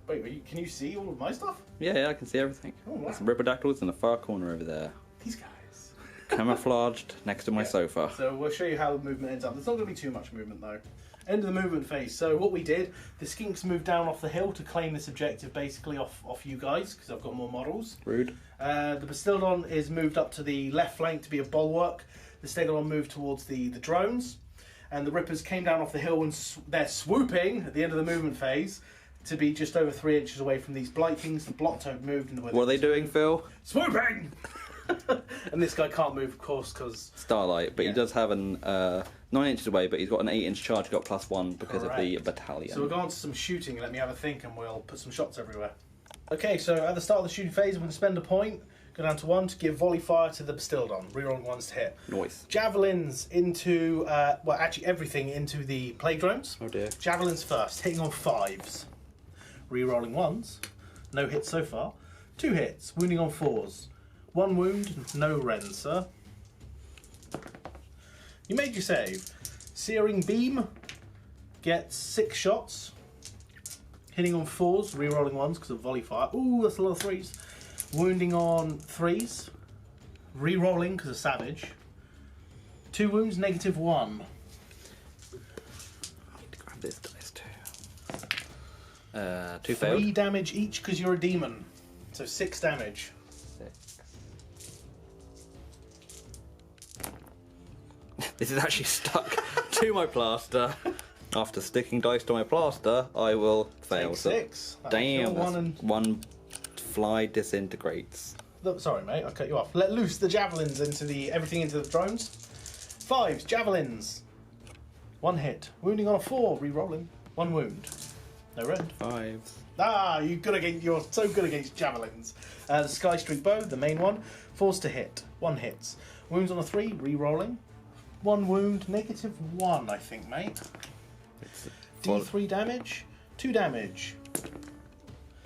Wait, can you see all of my stuff? Yeah, I can see everything. Oh, wow. There's some Ripidactyls in the far corner over there. These guys. Camouflaged next to my sofa. So we'll show you how the movement ends up. There's not going to be too much movement though. End of the movement phase. So what we did, the skinks moved down off the hill to claim this objective basically off you guys, because I've got more models. Rude. The Bastildon is moved up to the left flank to be a bulwark. The Stegodon moved towards the drones. And the Rippers came down off the hill and they're swooping at the end of the movement phase to be just over 3 inches away from these Blight Kings. The Blotto moved in the way. What are they doing, Phil? Swooping! And this guy can't move, of course, because... Starlight, but he does have an 9 inches away, but he's got an 8-inch charge, got +1 because of the battalion. So we'll go on to some shooting. Let me have a think and we'll put some shots everywhere. Okay, so at the start of the shooting phase, I'm going to spend a point, go down to 1 to give volley fire to the Bastildon. Rerolling 1s to hit. Nice. Javelins into, well, actually everything into the Plague Drones. Oh dear. Javelins first, hitting on 5s. Rerolling 1s. No hits so far. 2 hits, wounding on 4s. 1 wound, no Renser. You made your save. Searing Beam gets 6 shots. Hitting on 4s, rerolling 1s because of volley fire. Ooh, that's a lot of 3s. Wounding on 3s. Rerolling because of Savage. 2 wounds, -1. I need to grab this dice too. 2 failed. 3 damage each because you're a demon. So 6 damage. 6. This is actually stuck to my plaster. After sticking dice to my plaster, I will fail. Take 6. Damn, one fly disintegrates. Look, sorry, mate, I cut you off. Let loose the javelins into everything into the drones. 5 javelins. 1 hit. Wounding on a 4. Re-rolling. 1 wound. No rend. 5. Ah, you're so good against javelins. The Sky Streak Bow, the main one. 4's to hit. 1 hits. Wounds on a 3. Re-rolling. 1 wound. -1, I think, mate. D3 damage. 2 damage.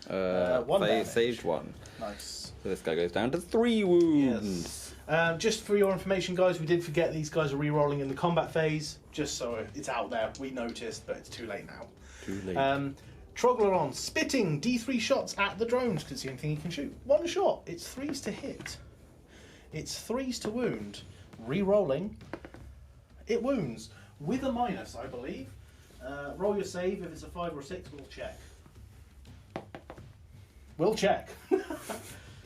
1 damage. Saved 1. Nice. So this guy goes down to 3 wounds. Yes. Just for your information, guys, we did forget these guys are re-rolling in the combat phase. Just so it's out there. We noticed, but it's too late now. Too late. Trogloron spitting D3 shots at the drones because it's the only thing he can shoot. 1 shot. It's 3s to hit. It's 3s to wound. Re-rolling. It wounds with a minus, I believe. Roll your save. If it's a 5 or a 6, we'll check. We'll check.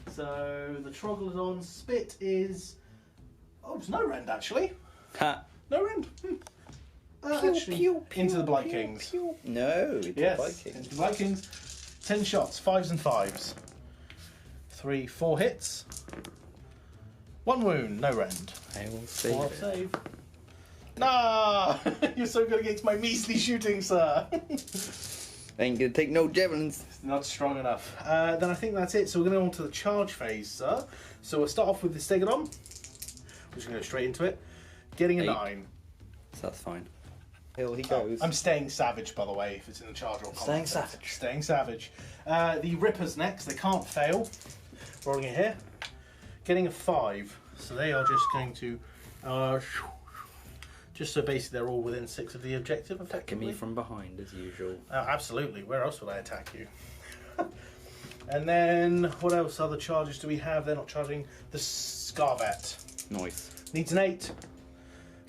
So the Troglodon spit is... Oh, it's no rend, actually. Ha! No rend. Actually, into the Blight Kings. No, into the Blight Kings. Into the Blight Kings. 10 shots, 5s and 5s. 3, 4 hits. 1 wound, no rend. I will save it. Save. Nah! You're so good against my measly shooting, sir. Ain't gonna take no javelins. It's not strong enough. Then I think that's it. So we're going to go on to the charge phase, sir. So we'll start off with the Stegodon. We're just going to go straight into it. Getting a 9. So that's fine. Hill he goes. I'm staying savage, by the way, if it's in the charge or combat. Staying savage. Staying savage. The Rippers next. They can't fail. Rolling it here. Getting a 5. So they are just going to... just so basically they're all within 6 of the objective, Attacking me from behind, as usual. Absolutely. Where else would I attack you? And then, what else? Other charges do we have? They're not charging. The Scarvet. Nice. Needs an 8.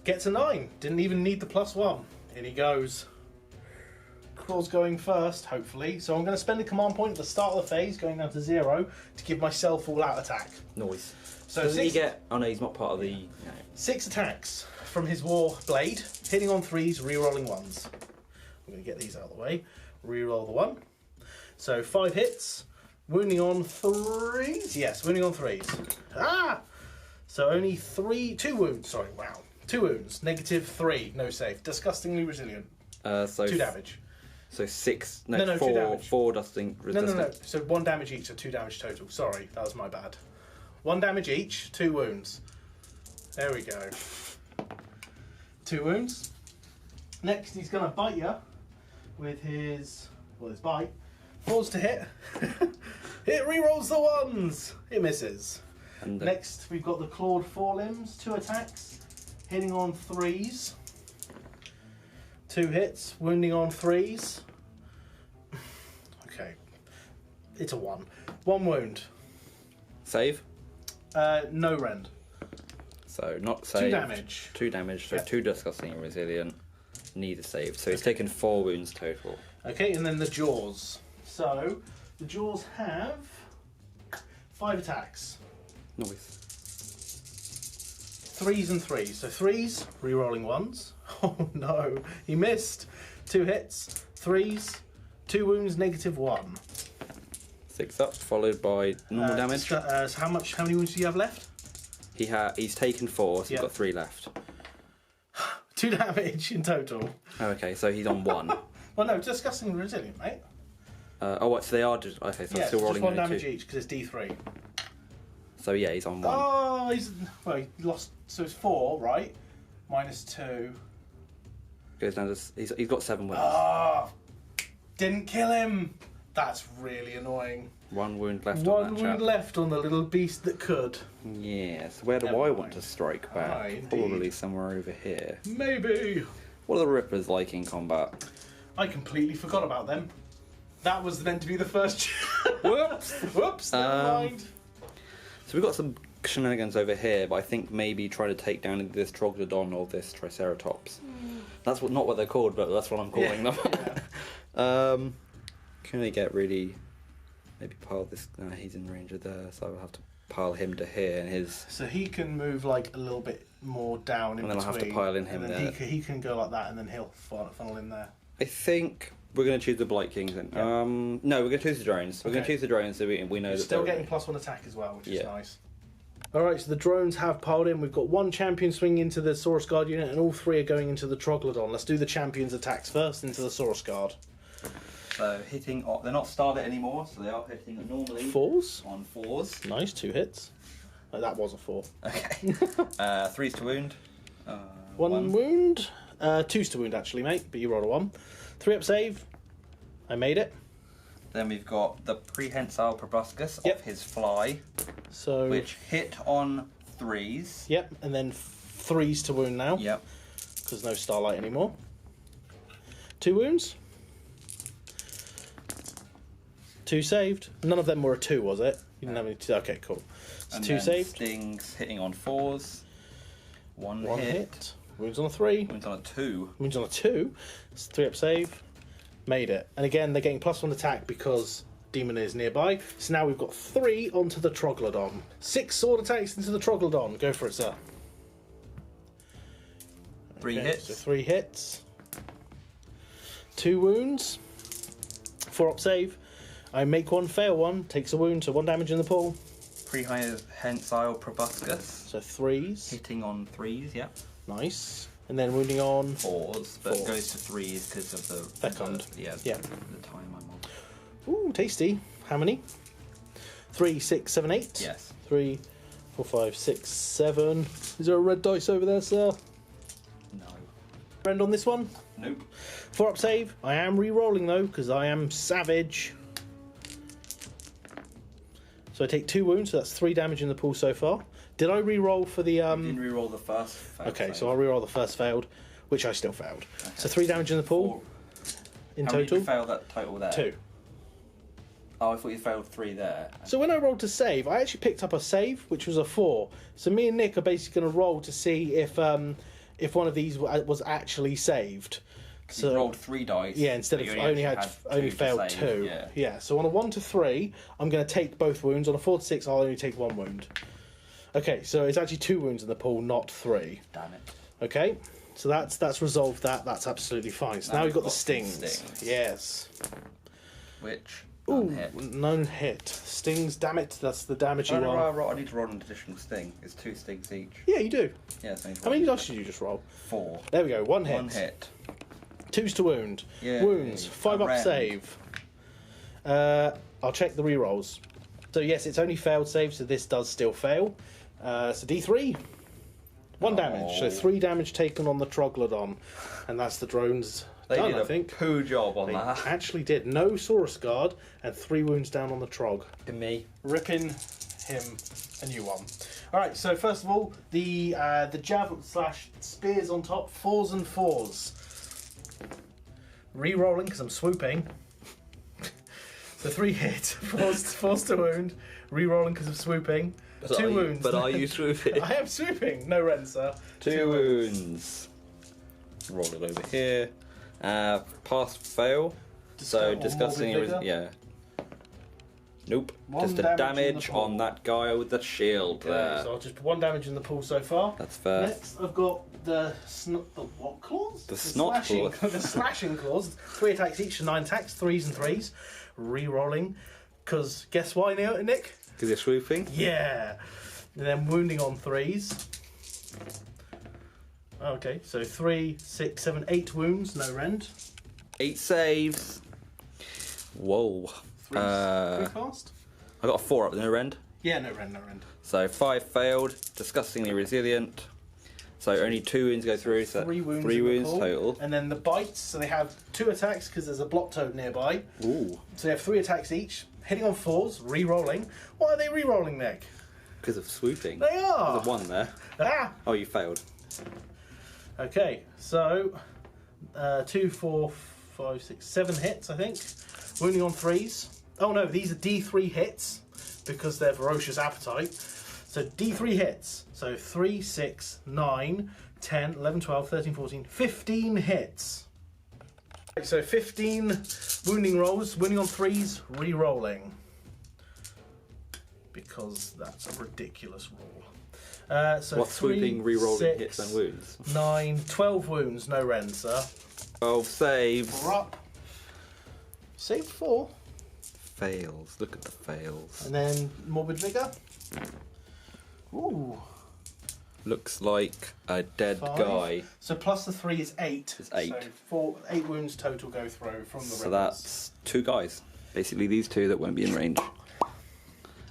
Gets a 9. Didn't even need the +1. In he goes. Claw's going first, hopefully. So I'm going to spend a command point at the start of the phase, going down to 0, to give myself all-out attack. Nice. So doesn't he get... Oh no, he's not part of the... No. 6 attacks from his War Blade, hitting on 3s, re-rolling 1s. I'm going to get these out of the way. Re-roll the 1. So 5 hits, wounding on 3s. Yes, wounding on 3s. Ah! So only 2 wounds. Sorry, wow. 2 wounds, -3, no save. Disgustingly resilient. So 2 damage. So 6... No, No, 4, 2 damage. 4 dusting... No. So 1 damage each, so 2 damage total. Sorry, that was my bad. 1 damage each, 2 wounds. There we go. 2 wounds. Next, he's going to bite you with his bite. 4's to hit. It re-rolls the 1s. It misses. And Next, we've got the clawed forelimbs. 2 attacks, hitting on 3s. 2 hits, wounding on 3s. Okay, it's a 1. 1 wound. Save? No rend. So not saved. 2 damage. 2 damage, so Yep. 2 disgusting and resilient. Neither saved. So he's taken 4 wounds total. Okay, and then the jaws. So the jaws have 5 attacks. Nice. 3s and 3s. So 3s, re-rolling 1s. Oh no, he missed. 2 hits, 3s, 2 wounds, -1. 6 up, followed by normal damage. So how many wounds do you have left? He's taken 4, so he's Yep. got 3 left. 2 damage in total. Oh, okay, so he's on 1. Well, no, disgustingly resilient, mate. What? So they are just okay. So Yeah, I'm still it's rolling just 1 only damage 2. each because it's D3. So yeah, he's on 1. Oh, he lost. So it's 4, right? -2. Goes down to he's got 7 wounds. Ah, didn't kill him. That's really annoying. 1 wound left on 1 that wound chap. left on the little beast that could. Yes. Where do Never I mind. want to strike back? Ah, indeed. Probably somewhere over here. Maybe. What are the Rippers like in combat? I completely forgot about them. That was meant to be the first. Whoops. Whoops. Never mind. So we've got some shenanigans over here, but I think maybe trying to take down either this Troglodon or this Triceratops. That's not what they're called, but that's what I'm calling them. Yeah. Can only get really... Maybe pile this... No, he's in range of there, so I'll have to pile him to here, and his... So he can move like a little bit more down in between. And then I'll have to pile in him and there. He can go like that, and then he'll funnel in there. I think we're going to choose the Blight Kings then. Yeah. No, we're going to choose the drones. We're going to choose the drones so we know You're that still they're... getting +1 attack as well, which is Yeah. nice. Alright, so the drones have piled in. We've got one champion swinging into the Saurus Guard unit, and all 3 are going into the Troglodon. Let's do the champions' attacks first into the Saurus Guard. So hitting... They're not started anymore, so they are hitting normally... 4s. On 4s. Nice, 2 hits. Oh, that was a 4. Okay. 3s to wound. 1 wound. 2s to wound, actually, mate, but you rolled a 1. 3 up save. I made it. Then we've got the Prehensile Proboscis Yep. of his fly, So which hit on 3s. Yep, and then 3s to wound now. Yep. Because no Starlight anymore. 2 wounds. 2 saved. None of them were a 2, was it? You didn't have any 2. Okay, cool. So And 2 then saved. Stings hitting on 4s. 1 1 hit. hit. Wounds on a 3. Wounds on a 2. Wounds on a 2. It's 3 up save. Made it. And again, they're getting +1 attack because Demon is nearby. So now we've got 3 onto the Troglodon. 6 sword attacks into the Troglodon. Go for it, sir. 3 Okay, hits. So 3 hits. 2 wounds. 4 up save. I make 1, fail 1. Takes a wound, so 1 damage in the pool. Prehensile Proboscis. So 3s. Hitting on 3s, yep. Nice. And then wounding on 4s, but 4s. goes to 3s because of the... Second. Yeah, Yeah. the time I'm on. Ooh, tasty. How many? 3, 6, 7, 8. Yes. 3, 4, 5, 6, 7. Is there a red dice over there, sir? No. Friend on this one? Nope. 4 up save. I am re-rolling though, because I am savage. So I take 2 wounds, so that's 3 damage in the pool so far. Did I re-roll for the... You didn't re-roll the first fail Okay, save. so I'll re-roll the first failed, which I still failed. Okay. So 3 damage in the pool in How many total. did you fail that total there? 2. Oh, I thought you failed 3 there. So when I rolled to save, I actually picked up a save, which was a 4. So me and Nick are basically going to roll to see if one of these was actually saved. So you rolled 3 dice. Yeah, instead but of you only actually failed to save. 2. Yeah. So on a 1 to 3, I'm going to take both wounds. On a 4 to 6, I'll only take 1 wound. Okay, so it's actually 2 wounds in the pool, not 3. Damn it. Okay, so that's resolved that. That's absolutely fine. So now we've got the stings. Yes. Which? Ooh, Hit. none hit. Stings, damn it. That's the damage you want. I need to roll an additional sting. It's 2 stings each. Yeah, you do. Yeah, so How many dice did you just roll? 4. There we go. 1 hit. 1 hit. 2's to wound. Yay. Wounds. 5 up Around. save. I'll check the rerolls. So yes, it's only failed save, so this does still fail. So D3. 1 damage. So 3 damage taken on the Troglodon. And that's the drones They done, did I a think. poo job on They that. actually did. No Saurus Guard and 3 wounds down on the Trog. To me. Ripping him a new one. Alright, so first of all, the javelin / spears on top, 4s and 4s. Re-rolling because I'm swooping. So 3 hits, 4s to wound. Re-rolling because of swooping. 2 wounds. But are you swooping? I am swooping. No rent, sir. 2 wounds. Roll it over here. Pass fail. So discussing morbid vigor? yeah. Nope. 1 Just a damage in damage the pool. on that guy with the shield Okay, there. so I'll just put 1 damage in the pool so far. That's fair. Next, I've got the what claws? The snot slashing, claw. the slashing claws. 3 attacks each, 9 attacks, 3s and 3s. Re-rolling, because guess why, Nick? Because you're swooping. Yeah. And then wounding on 3s. Okay, so 3, 6, 7, 8 wounds, no rend. 8 saves. Whoa. 3 fast? I got a 4 up, no rend. Yeah, no rend. So 5 failed. Disgustingly resilient. So only 2 wounds go through. So 3 wounds. 3 in the wounds pool. total. And then the bites, so they have 2 attacks because there's a block toad nearby. Ooh. So they have 3 attacks each, hitting on 4s, re-rolling. Why are they re-rolling, Nick? Because of swooping. They are! There's a 1 there. Ah! Oh, you failed. Okay, so 2, 4, 5, 6, 7 hits, I think. Wounding on 3s. Oh no, these are D3 hits because they're Ferocious Appetite. So D3 hits. So 3, 6, 9, 10, 11, 12, 13, 14, 15 hits. So 15 wounding rolls, wounding on 3s, re-rolling. Because that's a ridiculous roll. So What's 3, swooping, re-rolling 6, hits and wounds? 9, 12 wounds, no rend, sir. 12 saves. 4 up. Save 4. Fails. Look at the fails. And then Morbid Vigour. Ooh. Looks like a dead 5. guy. So plus the 3 is 8. It's 8. So 8 wounds total go through from the So rebels. that's 2 guys. Basically these 2 that won't be in range.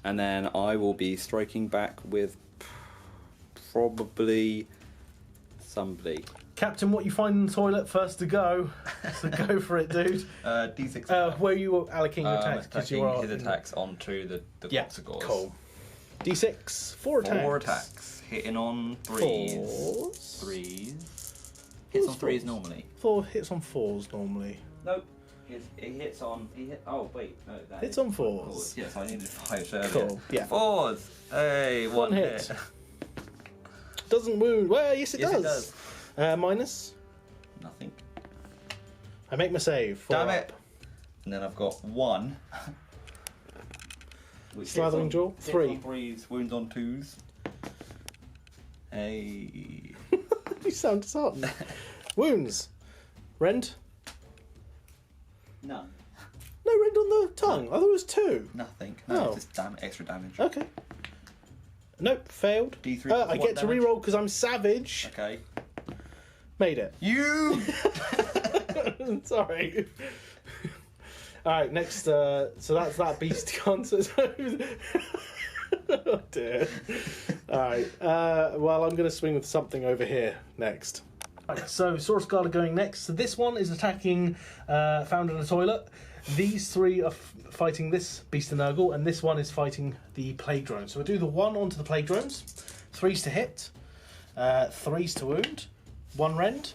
And then I will be striking back with probably somebody. Captain, what you find in the toilet first to go. So go for it, dude. D6. Where are you allocating your attacks? 'Cause you are his attacks onto the yeah, Corticores. cool. D6, 4 attacks. 4 attacks. Hitting on 3s. 4s. 3s. Hits on 3s normally. 4 hits on 4s normally. Nope. He hits on. Oh wait, no. That Hits is on 4s. Yes, I needed 5 earlier. Cool. Yeah. 4s. Hey, one hit. hit. Doesn't wound. Well, yes, it Yes, does. it does. Minus. Nothing. I make my save. 4 Damn up. it. And then I've got 1. Slathering jaw. 3. On 3s, wounds on 2s. Hey. You sound disheartened. Wounds. Rend. None. No rend on the tongue. I thought it was 2. Nothing. No, Oh. just extra damage. Okay. Nope, failed. D3 I for get what to damage? reroll because I'm savage. Okay. Made it. You. Sorry. Alright, next, so that's that beast gone. So oh dear. Alright, well, I'm going to swing with something over here next. Right, so Source Guard are going next. So this one is attacking Found in a Toilet. These 3 are fighting this Beast of Nurgle, and this one is fighting the Plague Drone. So we'll do the 1 onto the Plague Drones. 3s to hit. 3s to wound. 1 rend.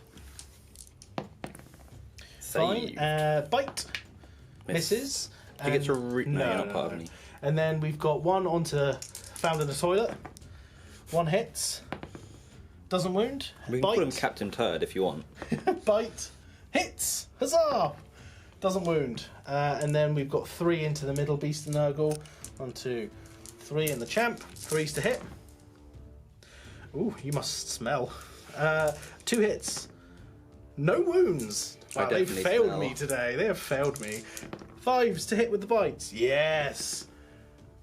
Save. Fine. Bite. Misses. You get to no, you're not no, part no. of me. And then we've got 1 onto Found in the Toilet. 1 hits. Doesn't wound. We can Bite. call him Captain Turd if you want. Bite. Hits. Huzzah! Doesn't wound. And then we've got 3 into the middle Beast of Nurgle. 1, 2, 3 in the champ. 3s to hit. Ooh, you must smell. 2 hits. No wounds. Wow, they've definitely failed smell. me today. They have failed me. 5s to hit with the bites. Yes.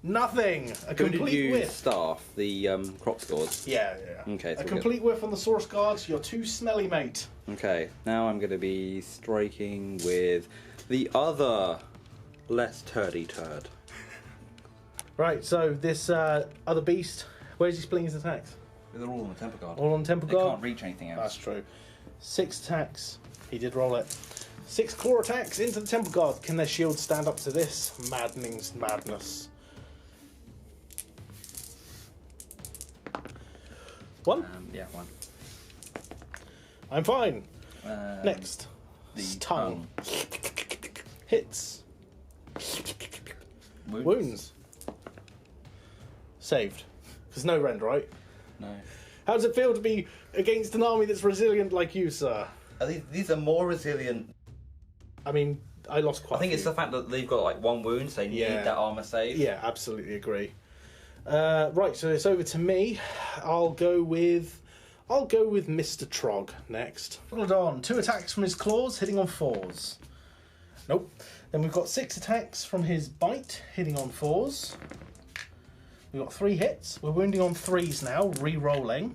Nothing. A Who did complete you whiff. staff? The Croc scores? Yeah. Okay, A so complete whiff on the Source Guards. You're too smelly, mate. Okay, now I'm going to be striking with the other less turdy turd. Right, so this other beast, where's he splitting his attacks? They're all on the temper guard. All on Temple They Guard? can't reach anything else. That's true. 6 attacks. He did roll it. 6 claw attacks into the Temple Guard. Can their shields stand up to this maddening madness? 1. Yeah, 1. I'm fine. Next. The Tongue. Hits. Wounds. Saved. There's no rend, right? No. How does it feel to be against an army that's resilient like you, sir? These are more resilient. I mean, I lost quite I think a it's few. the fact that they've got like 1 wound, so they need Yeah. that armor save. Yeah, absolutely agree. Right, so it's over to me. I'll go with Mr. Trog next. Hold on, 2 attacks from his claws, hitting on 4s. Nope. Then we've got 6 attacks from his bite, hitting on 4s. We've got 3 hits. We're wounding on 3s now, re-rolling.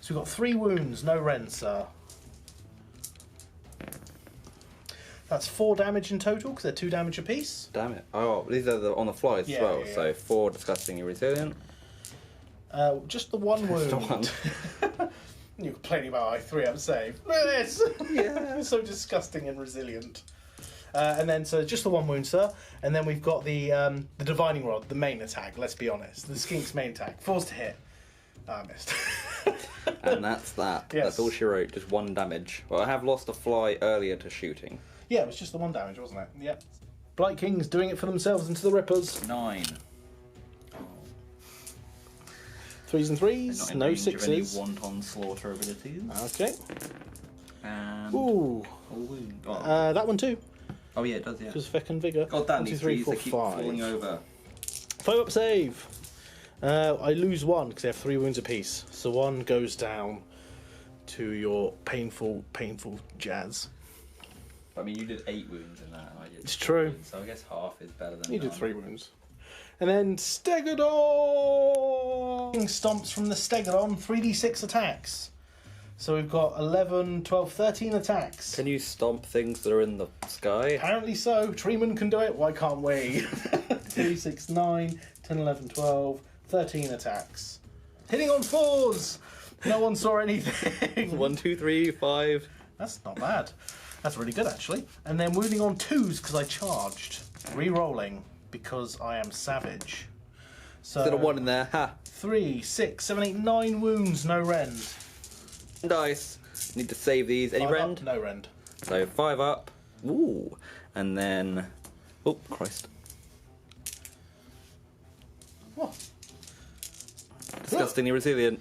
So we've got 3 wounds, no rend, sir. That's 4 damage in total, because they're 2 damage apiece. Damn it. Oh, these are on the fly as Yeah, well. yeah. So 4 disgustingly resilient. Just the 1 wound. The 1. You're complaining about my 3-up save. Look at this! Yeah. So disgusting and resilient. And then, so just the 1 wound, sir. And then we've got the Divining Rod, the main attack, let's be honest. The Skink's main attack. 4s to hit. I missed. And that's that. Yes. That's all she wrote, just 1 damage. Well, I have lost a fly earlier to shooting. Yeah, it was just the 1 damage, wasn't it? Yep. Blight Kings doing it for themselves into the Rippers. 9. 3s and 3s, Not in no range of any 6s. wanton slaughter abilities. Okay. And Ooh. all wound. Oh. That one too. Oh yeah, it does. Yeah. Because Feck and Vigor. God damn, 1, 2, these 3, trees 4, they keep 5. falling over. 5 up save. I lose 1 because they have 3 wounds apiece. So 1 goes down to your painful jazz. I mean, you did 8 wounds in that, and I did. It's true. Wounds, so I guess half is better than. You did none. 3 wounds. And then Stegodon stomps from the Stegodon, 3d6 attacks. So we've got 11, 12, 13 attacks. Can you stomp things that are in the sky? Apparently so. Treeman can do it. Why can't we? 3, 6, 9, 10, 11, 12, 13 attacks. Hitting on 4s. No one saw anything. 1, 2, 3, 5. That's not bad. That's really good, actually. And then wounding on 2s because I charged. Re-rolling because I am savage. So Is there a 1 in there? Ha! 3, 6, 7, 8, 9 wounds, no rend. Dice. Need to save these. Any 5 up, rend? no rend. So 5 up. Ooh. And then. Oh, Christ. Oh, Disgustingly resilient.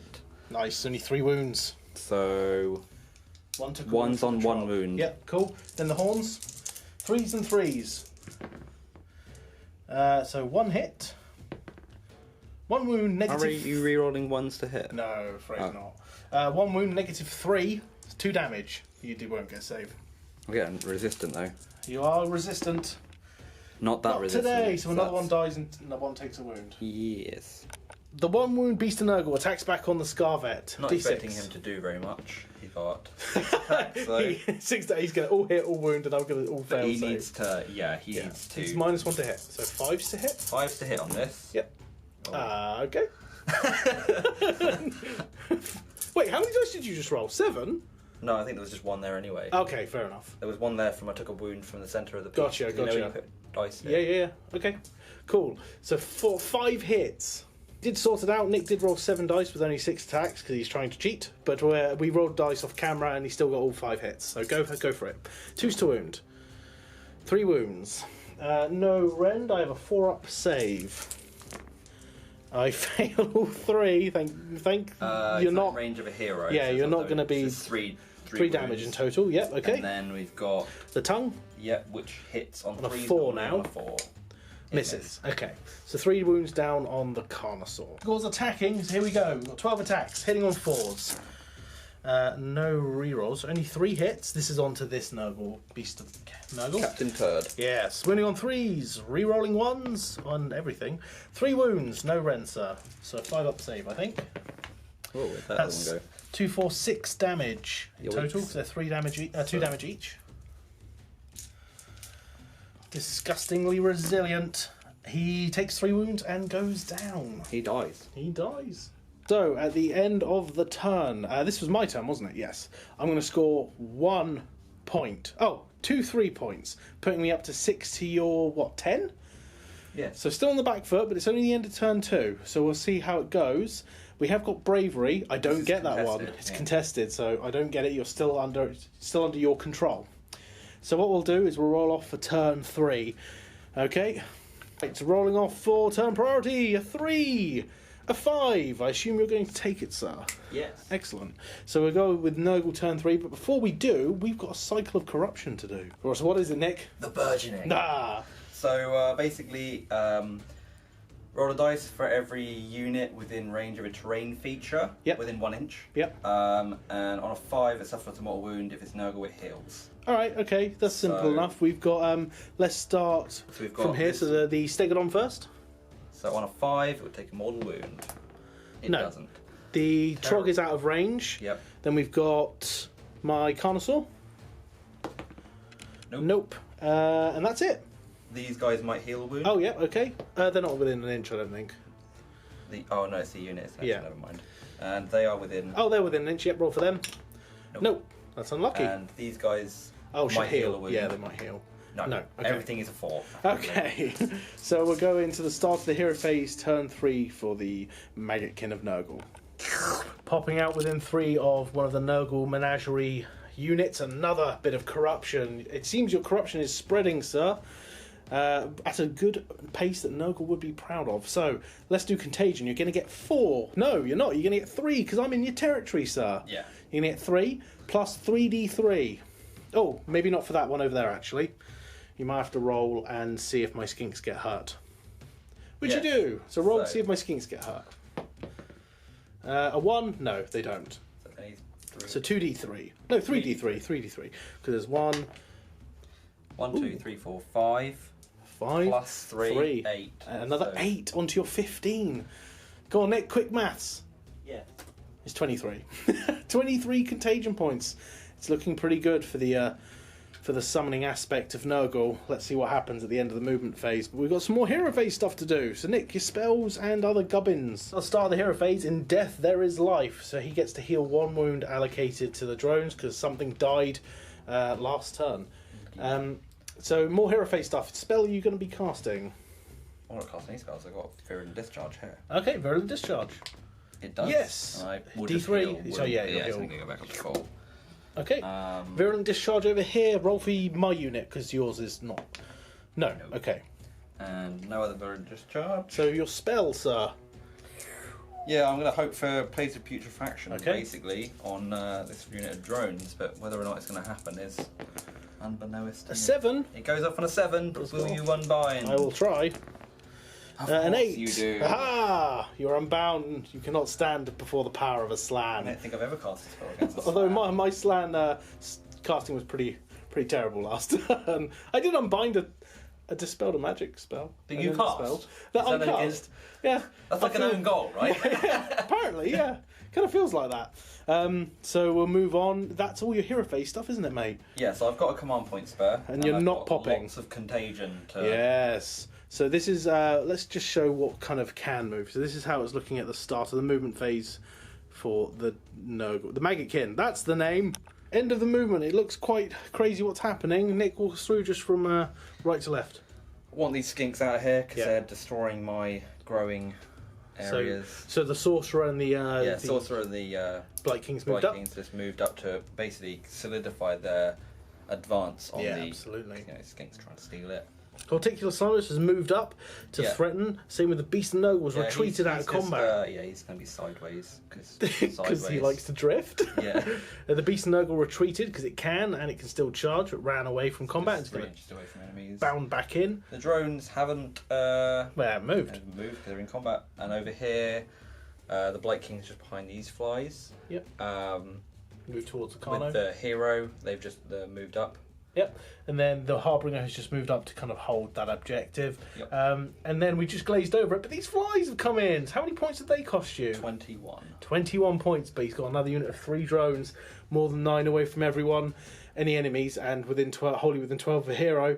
nice, only 3 wounds. So. One took a One's wound on from 1 Troll. wound. Yep, cool. Then the horns. 3s and 3s. So 1 hit. 1 wound, Are negative... you re-rolling 1s to hit? No, afraid Oh. not. 1 wound, negative 3. 2 damage. You won't get a save. I'm getting resistant though. You are resistant. Not that Not resistant. today, so another That's- one dies and another one takes a wound. Yes. The 1 wound Beast of Nurgle attacks back on the Scarvet. Not D6. expecting him to do very much. He got 6 attacks, so. He's going to all hit, all wound, and I'm going to all fail. But he save. needs to. Yeah, he needs It's to. -1 to hit. So 5s to hit? 5s to hit on this. Yep. Oh. Okay. Wait, how many dice did you just roll? 7? No, I think there was just 1 there anyway. Okay, fair enough. There was 1 there from I took a wound from the centre of the piece. Gotcha, You know when gotcha. you put dice in? Yeah. Okay, cool. So 5 hits. Did sort it out. Nick did roll 7 dice with only 6 attacks because he's trying to cheat. But we rolled dice off camera and he still got all 5 hits. So go for it. 2s to wound. 3 wounds. No rend. I have a 4 up save. I fail all 3. Thank You're you're not not. range of a hero. Yeah, so you're not so going to be it's 3 damage in total. Yep. Okay. And then we've got The tongue which hits on a 3 4 now. On a 4. It misses. Okay. So 3 wounds down on the Carnosaur. Scores attacking. So here we go. We've got 12 attacks, hitting on 4s. No rerolls. Only 3 hits. This is onto this Nurgle, Beast of Nurgle. Captain Turd. Yes. Winning on 3s. Rerolling 1s on everything. 3 wounds. No rend, sir. So 5 up save, I think. Oh, where'd that That's one go? 2, 4, 6 damage in Yoinks. total. So 3 damage, 2 damage each. Disgustingly resilient. He takes 3 wounds and goes down. He dies. He dies. So, at the end of the turn, this was my turn, wasn't it? Yes. I'm going to score 1 point. Oh, 2 3 points, putting me up to 6 to your, 10? Yes. So, still on the back foot, but it's only the end of turn 2. So, we'll see how it goes. We have got bravery. I don't get that one. It's contested, so I don't get it. You're still under your control. So, what we'll do is we'll roll off for turn 3. Okay? It's rolling off for turn priority. A 3. A 5. I assume you're going to take it, sir. Yes. Excellent. So we'll go with Nurgle turn 3, but before we do, we've got a cycle of corruption to do. So what is it, Nick? The burgeoning. Nah. So basically, roll a dice for every unit within range of a terrain feature. Yep. Within 1 inch. Yep. And on a 5, it suffers a mortal wound. If it's Nurgle, it heals. All right. Okay. That's simple So- enough. We've got. Let's start So we've got from here. this- So the Stegodon first. So on a 5, it would take a mortal wound. It No. doesn't. The Trog is out of range. Yep. Then we've got my Carnosaur. Nope. And that's it. These guys might heal a wound. Oh yeah. Okay. They're not within an inch, I don't think. Oh no, it's the units. Actually, Yeah. Never mind. And they are within. Oh, they're within an inch. Yep. Roll for them. Nope. That's unlucky. And these guys Oh, should might heal a heal. wound. Yeah, they might heal. No. No, okay. Everything is a 4. Okay, so we'll go into the start of the hero phase, turn 3 for the Maggotkin of Nurgle. Popping out within 3 of one of the Nurgle menagerie units, another bit of corruption. It seems your corruption is spreading, sir, at a good pace that Nurgle would be proud of. So, let's do Contagion. You're going to get 4. No, you're not. You're going to get 3, because I'm in your territory, sir. Yeah. You're You can get 3 plus 3d3. Oh, maybe not for that one over there, actually. You might have to roll and see if my skinks get hurt. Which you do. So roll to see if my skinks get hurt. A 1? No, they don't. So 2d3. No, 3d3. 3d3. Because there's 1... 1, 2, 3, 4, 5. 5 plus 3, 8. And another 8 onto your 15. Go on, Nick, quick maths. Yeah. It's 23. 23 contagion points. It's looking pretty good for the summoning aspect of Nurgle. Let's see what happens at the end of the movement phase. But we've got some more hero phase stuff to do. So Nick, your spells and other gubbins. I'll start the hero phase. In death there is life. So he gets to heal 1 wound allocated to the drones because something died last turn. So more hero phase stuff. Spell you going to be casting? I'm not casting any spells. I've got Virulent Discharge here. Okay, Virulent Discharge. It does. Yes. I will D3. Just So yeah, it's you'll going to go back up to 4. Okay. Virulent Discharge over here. Roll for my unit because yours is not. No. Okay. And no other Virulent Discharge. So your spell, sir. Yeah, I'm going to hope for Plays of Putrefaction, basically, on this unit of drones, but whether or not it's going to happen is unbeknownst to A me. 7. It goes off on a 7. Will you unbind? I will try. An 8. You do. Aha! You're unbound. You cannot stand before the power of a I slann. don't think I've ever cast a spell against a Although slann. my slann casting was pretty terrible last turn. I did unbind a dispelled a magic spell. That you cast? That Is I that cast. against- Yeah. That's like an own goal, right? Apparently, yeah. Kind of feels like that. So we'll move on. That's all your hero phase stuff, isn't it, mate? Yeah, so I've got a command point spare. And you're I've not got popping. Lots of contagion to... Yes. So this is, let's just show what kind of can move. So this is how it's looking at the start of the movement phase for the Nurgle. The Maggotkin, that's the name. End of the movement. It looks quite crazy what's happening. Nick walks through just from right to left. I want these skinks out of here because they're destroying my growing areas. So the Sorcerer and the... the Sorcerer and the... Blight Kings moved up. Kings just moved up to basically solidify their advance on the... absolutely. You know, skinks trying to steal it. Horticulous has moved up to threaten. Same with the Beast of Nurgle, retreated out of combat. He's going to be sideways. Because he likes to drift. Yeah. The Beast of Nurgle retreated because it can, and it can still charge, but ran away from combat. Just 3 inches away from enemies. Bound back in. The drones haven't moved. moved because they're in combat. And over here, the Blight King's just behind these flies. Yep. Moved towards the With the hero, they've just moved up. Yep, and then the Harbinger has just moved up to kind of hold that objective. Yep. And then we just glazed over it, but these flies have come in. How many points did they cost you? 21. 21 points, but he's got another unit of 3 drones, more than 9 away from everyone, any enemies, and wholly within 12 of a hero.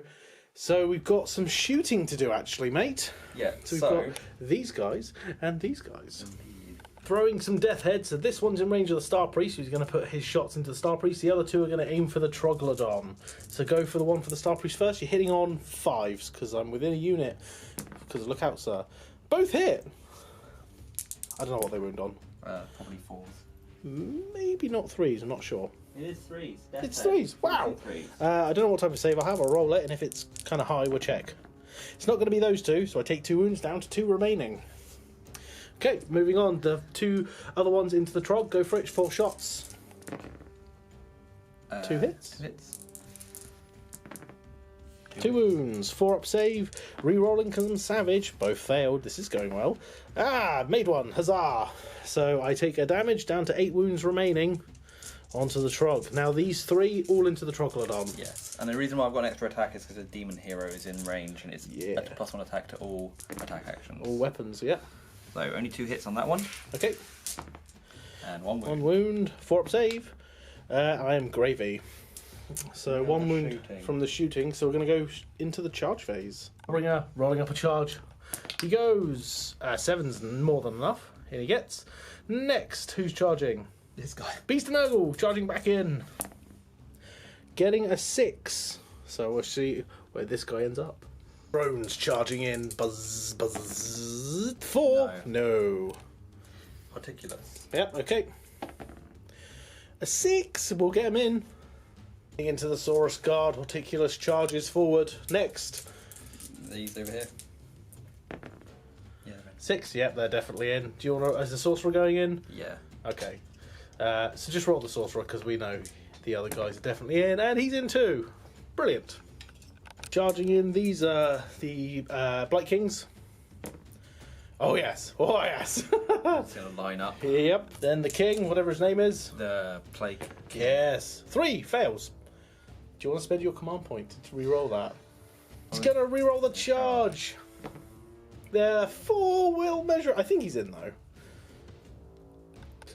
So we've got some shooting to do, actually, mate. Yeah, So we've got these guys and these guys. Throwing some death heads. So this one's in range of the Star Priest, who's going to put his shots into the Star Priest. The other 2 are going to aim for the Troglodon. So go for the one for the Star Priest first. You're hitting on 5s, because I'm within a unit. Because look out, sir. Both hit. I don't know what they wound on. Probably 4s. Maybe not 3s, I'm not sure. It is 3s. It's 3s, wow! I don't know what type of save I have. I'll roll it, and if it's kind of high, we'll check. It's not going to be those 2, so I take 2 wounds down to 2 remaining. Okay, moving on. The 2 other ones into the Trog. Go for it. 4 shots. 2 hits. 2 hits. 2 wounds. 4 up save. Rerolling because I'm savage. Both failed. This is going well. Made one. Huzzah. So I take a damage down to 8 wounds remaining onto the Trog. Now these 3 all into the Troglodon. Yes, and the reason why I've got an extra attack is because the demon hero is in range and it's a +1 attack to all attack actions. All weapons, yeah. So only 2 hits on that one. Okay. And 1 wound. 1 wound, 4 up save. I am gravy. So 1 wound shooting. from the shooting. So we're going to go into the charge phase. Bringer rolling up a charge. He goes. 7's more than enough. Here he gets. Next, who's charging? This guy. Beast of Nurgle charging back in. Getting a 6. So we'll see where this guy ends up. Drones charging in. Buzz, buzz. 4. No. Horticulous. Yep, okay. A 6. We'll get him in. Into the Saurus Guard. Horticulous charges forward. Next. These over here. Yeah. 6. Yep, they're definitely in. Do you want to... Is the Sorcerer going in? Yeah. Okay. So just roll the Sorcerer, because we know the other guys are definitely in, and he's in too. Brilliant. Charging in, these are the Blight Kings. Oh yes, oh yes. It's going to line up. Yep, then the King, whatever his name is. The Plague King. Yes, 3 fails. Do you want to spend your command point to re-roll that? He's going to re-roll the charge. The 4 will measure. I think he's in though.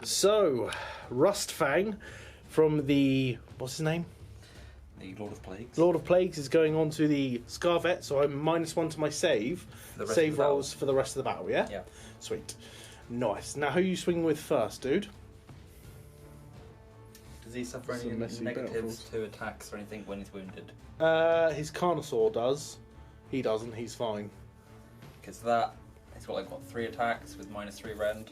So, Rustfang from the, what's his name? The Lord of Plagues. Lord of Plagues is going on to the Scarvet, so I'm -1 to my save. Save rolls for the rest of the battle, yeah? Yeah. Sweet. Nice. Now, who are you swinging with first, dude? Does he suffer any Some messy negatives battlefields. to attacks or anything when he's wounded? His Carnosaur does. He doesn't, he's fine. Because that, he's got like, what, 3 attacks with -3 rend?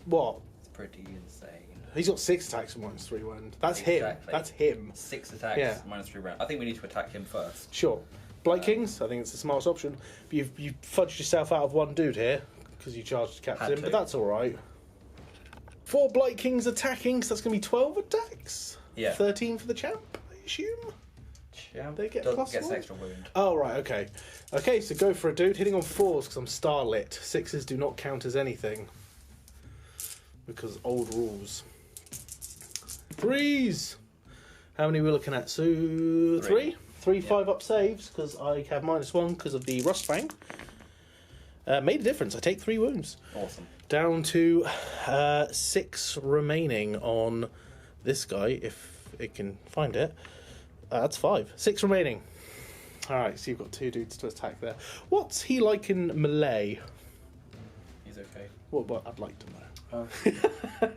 What? It's pretty insane. He's got 6 attacks with -3 rend. That's him. Exactly. That's him. 6 attacks, Yeah. -3 rend. I think we need to attack him first. Sure. Blight Kings, I think it's the smartest option. But you've fudged yourself out of 1 dude here, because you charged Captain, Had to. but that's alright. 4 Blight Kings attacking, so that's going to be 12 attacks? Yeah. 13 for the champ, I assume? Champ They get gets +1? extra wound. Oh, right, okay. Okay, so go for it, dude. Hitting on 4s, because I'm starlit. 6s do not count as anything. Because old rules. 3s! How many are we looking at? So, 3? 3 5-up saves, because I have -1 because of the Rustfang. Made a difference. I take 3 wounds. Awesome. Down to 6 remaining on this guy, if it can find it. That's 5. 6 remaining. Alright, so you've got 2 dudes to attack there. What's he like in melee? He's okay. Well, I'd like to know.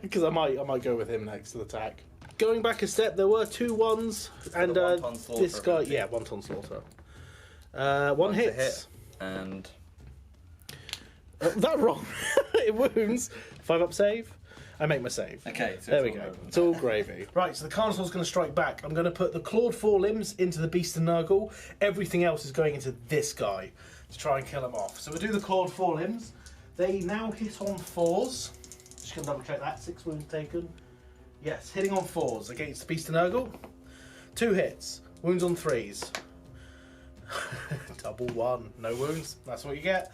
Because I might go with him next to the attack. Going back a step, there were 2 1s, and the 1 ton slaughter, this guy, ability. yeah, 1 ton slaughter. 1 One's a hits. hit, and That wrong. It wounds. 5-up save. I make my save. okay, so There it's we all go. over. It's all gravy. Right, so the Carnosaur's going to strike back. I'm going to put the clawed forelimbs into the Beast of Nurgle. Everything else is going into this guy to try and kill him off. So we'll do the clawed forelimbs. They now hit on 4s. Just going to double check that. 6 wounds taken. Yes, hitting on 4s against the Beast of Nurgle. 2 hits. Wounds on 3s. Double 1. No wounds. That's what you get.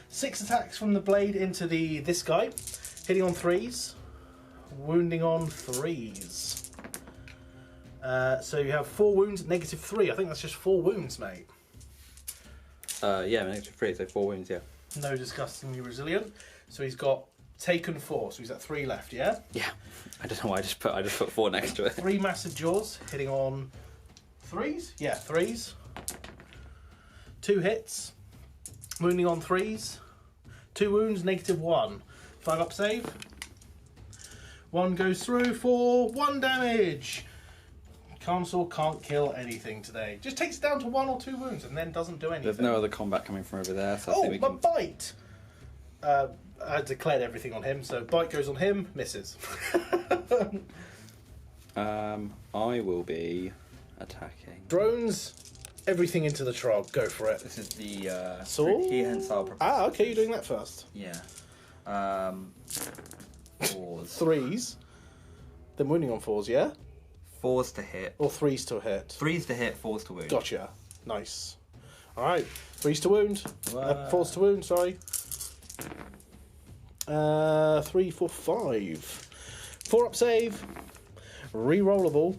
6 attacks from the blade into this guy. Hitting on 3s. Wounding on 3s. So you have 4 wounds, -3. I think that's just 4 wounds, mate. Yeah, -3, so 4 wounds, yeah. No disgustingly resilient. So he's got taken 4, so he's at 3 left, yeah? Yeah. I don't know why I just put 4 next to it. 3 massive jaws, hitting on 3s? Yeah, 3s. 2 hits. Wounding on 3s. 2 wounds, -1. 5-up save. 1 goes through for 1 damage. Carnosaur can't kill anything today. Just takes it down to 1 or 2 wounds and then doesn't do anything. There's no other combat coming from over there, so I Oh, think we my can... bite! I declared everything on him, so bite goes on him, misses. I will be attacking. Drones, everything into the trog. Go for it. This is the Sword? prehensile. Ah, okay, you're doing that first. Yeah. 4s. 3s. Then wounding on 4s, yeah? 4s to hit. Or 3s to hit. 3s to hit, 4s to wound. Gotcha. Nice. Alright, 3s to wound. Wow. 4s to wound, sorry. 3, 4, 5. 4-up save. Rerollable.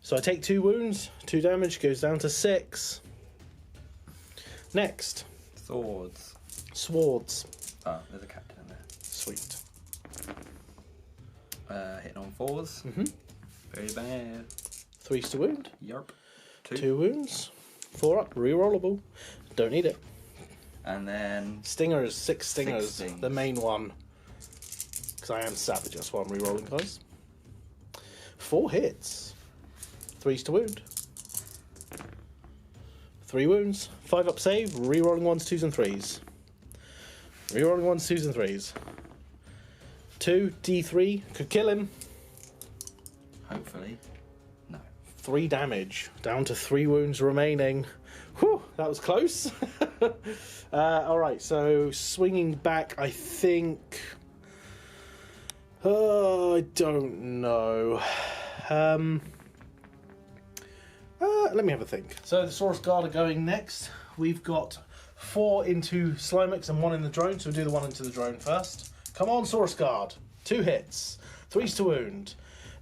So I take 2 wounds. 2 damage goes down to 6. Next. Swords. Swords. Oh, there's a captain in there. Sweet. Hitting on 4s. Mm-hmm. Very bad. 3s to wound. Yarp. 2 wounds. 4-up. Rerollable. Don't need it. And then... Stingers. 6 stingers. 6 stings. The main one. Because I am savage. That's why I'm rerolling, guys. 4 hits. 3s to wound. 3 wounds. 5-up save. Rerolling 1s, 2s, and 3s. Rerolling 1s, 2s, and 3s. 2, D3. Could kill him. Hopefully. No. 3 damage. Down to 3 wounds remaining. Whew, that was close. Alright, so swinging back, I think... I don't know. Let me have a think. So the Saurus Guard are going next. We've got 4 into Slimex and 1 in the drone, so we'll do the 1 into the drone first. Come on, Saurus Guard. 2 hits. 3's to wound.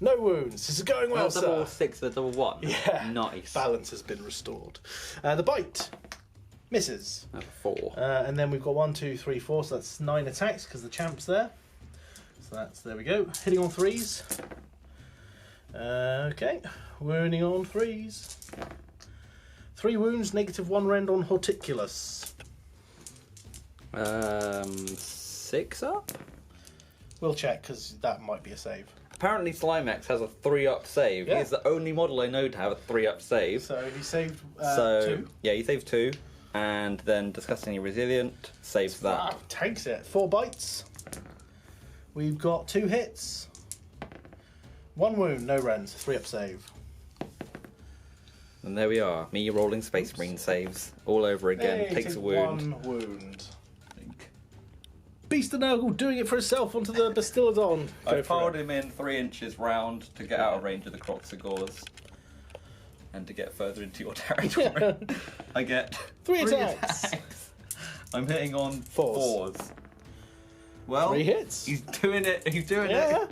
No wounds. This is going well, sir. Double 6 with double 1. Yeah. Nice. Balance has been restored. The bite. Misses. 4. And then we've got 1, 2, 3, 4, so that's 9 attacks because the champ's there. So that's, there we go. Hitting on 3s. Okay. Wounding on 3s. 3 wounds, -1 rend on Horticulous. 6 up? We'll check because that might be a save. Apparently Slimex has a 3-up save. Yeah. He's the only model I know to have a 3-up save. So he saved 2. Yeah, he saved 2. And then Disgustingly Resilient saves that. Wow, takes it. 4 bites. We've got 2 hits. 1 wound, no rends, 3-up save. And there we are. Me rolling Space Marine saves all over again. Hey, Takes a wound. 1 wound. Beast of Nurgle doing it for himself onto the Bastiladon. I piled him in 3 inches round to get out of range of the Croxagores. And to get further into your territory. I get 3 attacks. I'm hitting on 4s. 4s. Well, 3 hits. He's doing it. He's doing Yeah. it.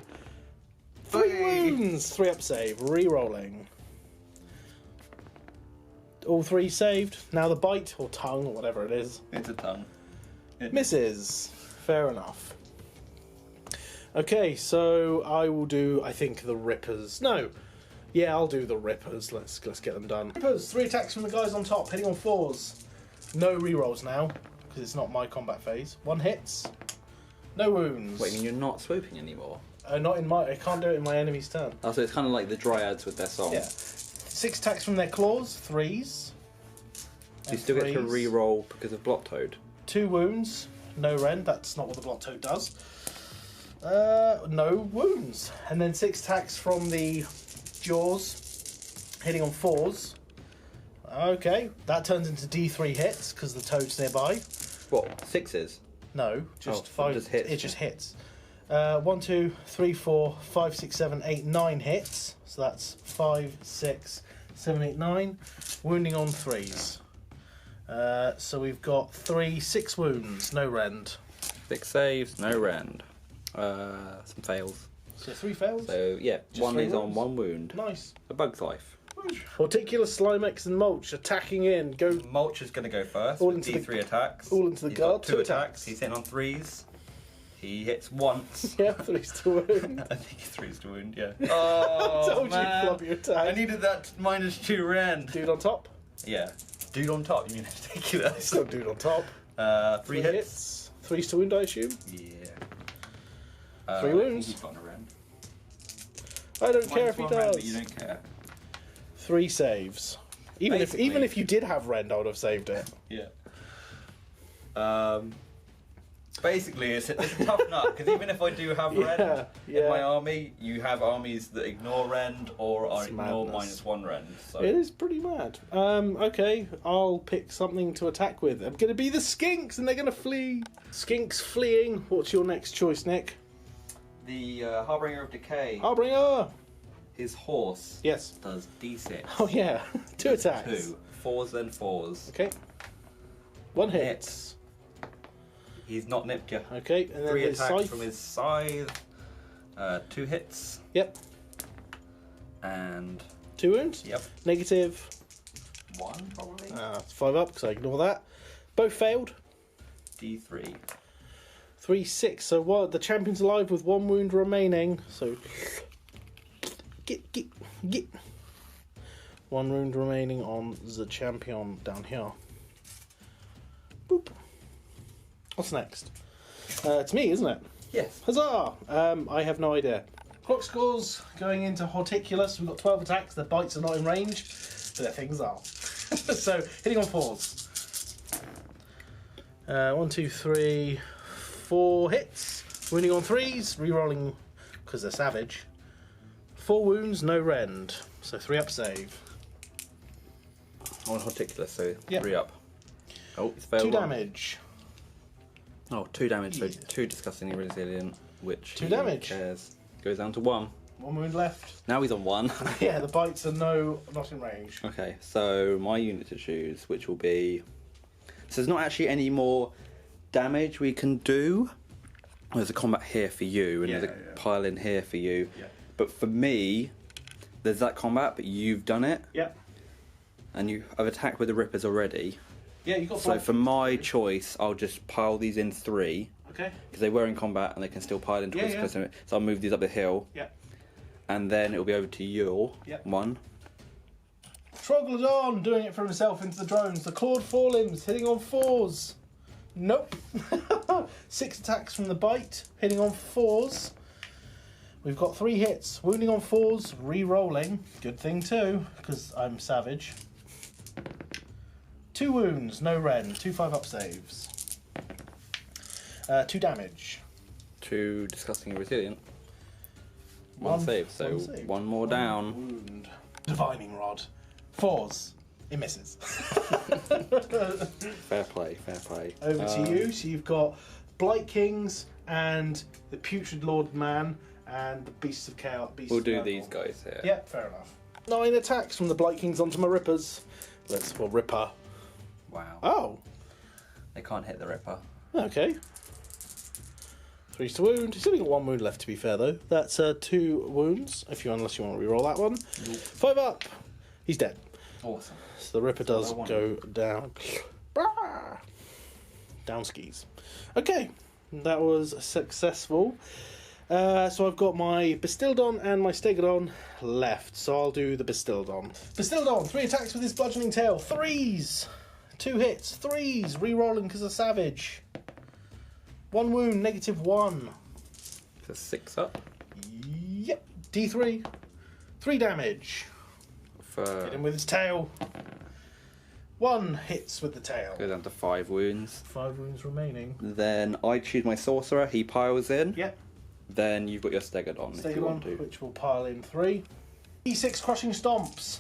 3 wounds. 3-up save. Re-rolling. All 3 saved. Now the bite or tongue or whatever it is. It's a tongue. Misses. Fair enough. Okay, so I will do, I think, the Rippers. No. Yeah, I'll do the Rippers. Let's get them done. Rippers, 3 attacks from the guys on top, hitting on 4s. No rerolls now, because it's not my combat phase. 1 hits. No wounds. Wait, I mean you're not swooping anymore? Not in my. I can't do it in my enemy's turn. Oh, so it's kind of like the Dryads with their song. Yeah. 6 attacks from their claws, 3s. So you still get to re-roll because of Block Toad. 2 wounds, no rend. That's not what the Block Toad does. No wounds. And then 6 attacks from the jaws, hitting on 4s. Okay, that turns into D3 hits because the toad's nearby. What? 6s? No, just Oh, 5. just hits. It just hits. 1, 2, 3, 4, 5, 6, 7, 8, 9 hits. So that's 5, 6, 7, 8, 9. Wounding on 3s. So we've got 6 wounds, no rend. 6 saves, no rend. Some fails. So 3 fails. So yeah, Just 1 3 is on wounds. 1 wound. Nice. A bug's life. Horticulous, Slimex, and Mulch attacking in. Go Mulch is going to go first. All With into D3 attacks. all into the He's guard. got 2 attacks. He's hitting on 3s. He hits once. Yeah, 3's to wound. I think 3's to wound. Yeah. I Oh told man! you, flub your attack. I needed that -2 rend. Dude on top. Yeah. Dude on top. You mean ridiculous? Still dude on top. 3 hits. 3's to wound, I assume. Yeah. 3 wounds. He's got a rend. I don't care if he -1 rend, does. but you don't care. 3 saves. Even Basically. if you did have rend, I would have saved it. Yeah. Basically, it's a tough nut because even if I do have rend Yeah. in my army, you have armies that ignore rend or It's ignore madness. -1 rend. So It is pretty mad. Okay, I'll pick something to attack with. I'm going to be the Skinks, and they're going to flee. Skinks fleeing. What's your next choice, Nick? the Harbinger of Decay, Harbinger. his horse Yes. does D6. Oh yeah, 2 attacks. 2 4s, then 4s. Okay. 1 hit. Hits. He's not nipped yet. Okay, and then 3 his attacks scythe. from his scythe. 2 hits. Yep. And 2 wounds. yep, Negative. 1 probably. 5 up because I ignore that. Both failed. D3. 3, 6. So what? The champion's alive with 1 wound remaining. So get. 1 wound remaining on the champion down here. Boop. What's next? It's me, isn't it? Yes. Huzzah! I have no idea. Clock scores going into Horticulous. We've got 12 attacks. Their bites are not in range, but their things are. So hitting on 4s. 1, 2, 3, 4 hits. Wounding on 3s. Rerolling because they're savage. 4 wounds, no rend. So 3-up save. On Horticulous, so Yep. 3 up. Oh, it's failed. 2 1. damage. Oh, 2 damage, so Yeah. 2 disgustingly resilient. which 2 he damage. cares. Goes down to 1. 1 wound left. Now he's on 1. Yeah, the bites are not in range. Okay, so my unit to choose, which will be... So there's not actually any more damage we can do. There's a combat here for you, and there's a pile in here for you. Yeah. But for me, there's that combat, but you've done it. Yep. And I've attacked with the Rippers already. Yeah, you got. So for my choice, I'll just pile these in 3. Okay. Because they were in combat and they can still pile into Yeah, So I'll move these up the hill. Yeah. And then it'll be over to your 1. Troglodon doing it for himself into the drones. The clawed forelimbs hitting on 4s. Nope. 6 attacks from the bite, hitting on 4s. We've got 3 hits, wounding on 4s, re-rolling. Good thing too, because I'm savage. 2 wounds, no rend, 2 5-up saves. 2 damage. 2 disgusting and resilient. 1 save, so 1 more down. Wound. Divining rod. 4s. It misses. Fair play, fair play. Over to you. So you've got Blight Kings and the Putrid Lord Man and the Beasts of Chaos. We'll do these guys here. Yeah, fair enough. 9 attacks from the Blight Kings onto my Rippers. Ripper. Wow. Oh, They can't hit the Ripper. okay. 3's to wound. He's only got 1 wound left, to be fair, though. That's 2 wounds, unless you want to reroll that one. 5 up. He's dead. Awesome. So the Ripper does go down. Down skis. Okay, that was successful. So I've got my Bastildon and my Stegodon left, so I'll do the Bastildon. Bastildon, 3 attacks with his bludgeoning tail. 3s! 2 hits. 3s! Rerolling because of Savage. 1 wound, -1. So 6 up. Yep. D3. 3 damage. Hit him with his tail. 1 hits with the tail. Goes down to 5 wounds. 5 wounds remaining. Then I choose my Sorcerer, he piles in. Yep. Then you've got your Stegodon if you want to. Which will pile in 3. E6 crushing stomps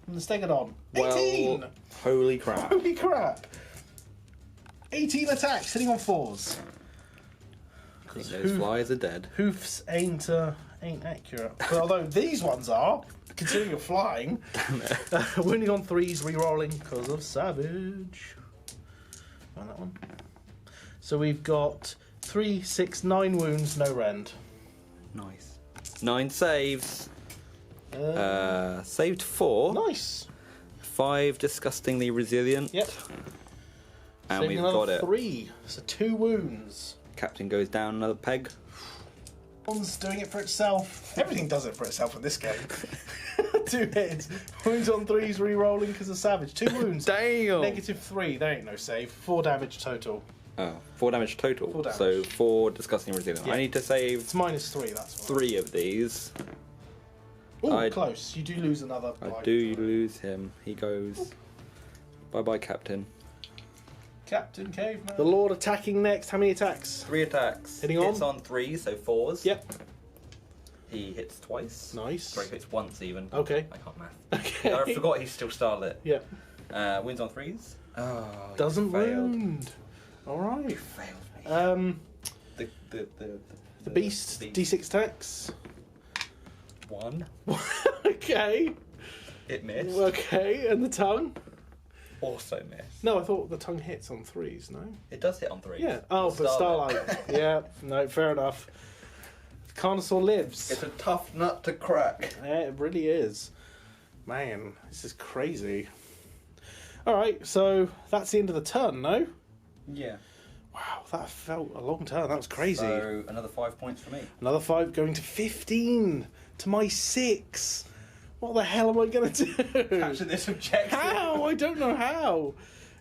from the Stegodon. 18! Well, holy crap. Holy crap! 18 attacks, hitting on 4s. Those flies are dead. Hoofs ain't accurate. But although these ones are, considering you're flying. Damn it. Wounding on 3s, re-rolling because of Savage. On that one. So we've got 3, 6, 9 wounds, no rend. Nice. 9 saves. Saved 4. Nice. 5 disgustingly resilient. Yep. And Saving we've another got it. 3, so 2 wounds. Captain goes down another peg. One's doing it for itself. Everything does it for itself in this game. 2 hits. Wounds on 3s, re-rolling because of Savage. 2 wounds. Damn! -3. There ain't no save. 4 damage total. Oh, 4 damage total. 4 damage. So 4 disgusting resilient. Yeah. I need to save It's -3, that's why. 3 of these. Oh, close. You do lose another. I do lose him. He goes. Bye bye, Captain. Captain Caveman. The Lord attacking next. How many attacks? 3 attacks. Hitting hits on? on 3, so 4s. Yep. He hits twice. Nice. Sorry, hits once even. Okay. I can't math. Okay. I forgot he's still starlit. Yep. Wins on 3s. Oh, Doesn't failed. wound. All right. Failed me. The beast. D6 attacks. 1. Okay. It missed. Okay, and the tongue. Also missed. No, I thought the tongue hits on 3s. No. It does hit on 3s. Yeah. Oh, but Starlight. Yeah. No, fair enough. Carnosaur lives. It's a tough nut to crack. Yeah, it really is. Man, this is crazy. All right, so that's the end of the turn, no? Yeah. Wow, that felt a long turn. That was crazy. So another 5 points for me. Another 5 going to 15 to my 6. What the hell am I going to do? Capture this objective. How? I don't know how.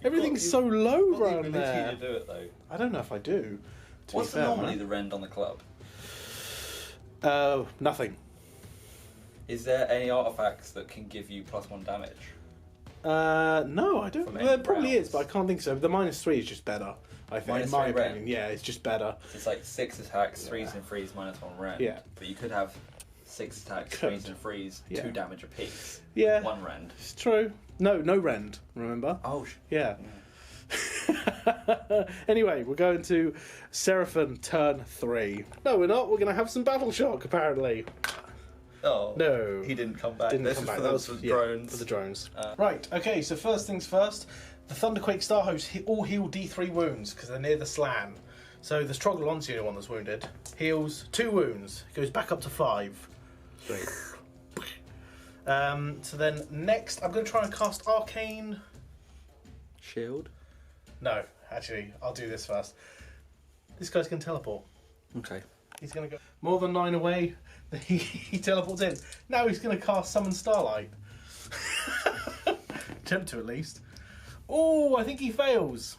Everything's so low around there. To do it though. I don't know if I do. What's normally the rend on the club? Nothing. Is there any artifacts that can give you +1 damage? No, I don't. From There any probably rounds? is, but I can't think so. The -3 is just better. I think, in my -3 rend. opinion, yeah, it's just better. It's like 6 attacks, 3s and 3s, -1 rend. Yeah. But you could have 6 attacks, Could. 3s and 3s, Yeah. 2 damage apiece. Yeah. 1 rend. It's true. No rend. Remember? Oh, Yeah. Anyway, we're going to Seraphin Turn 3. No, we're not. We're going to have some Battle Shock, apparently. Oh. No. He didn't come back. Didn't come back. That was for the drones. For the drones. Right, okay, so first things first. The Thunderquake starhost all heal D3 wounds because they're near the slann. So the Troglon's the only one that's wounded. Heals 2 wounds. Goes back up to 5. Sweet. So then next, I'm going to try and cast Arcane... Shield? No, actually, I'll do this first. This guy's going to teleport. Okay. He's going to go more than 9 away. He teleports in. Now he's going to cast Summon Starlight. Attempt to, at least. Oh, I think he fails.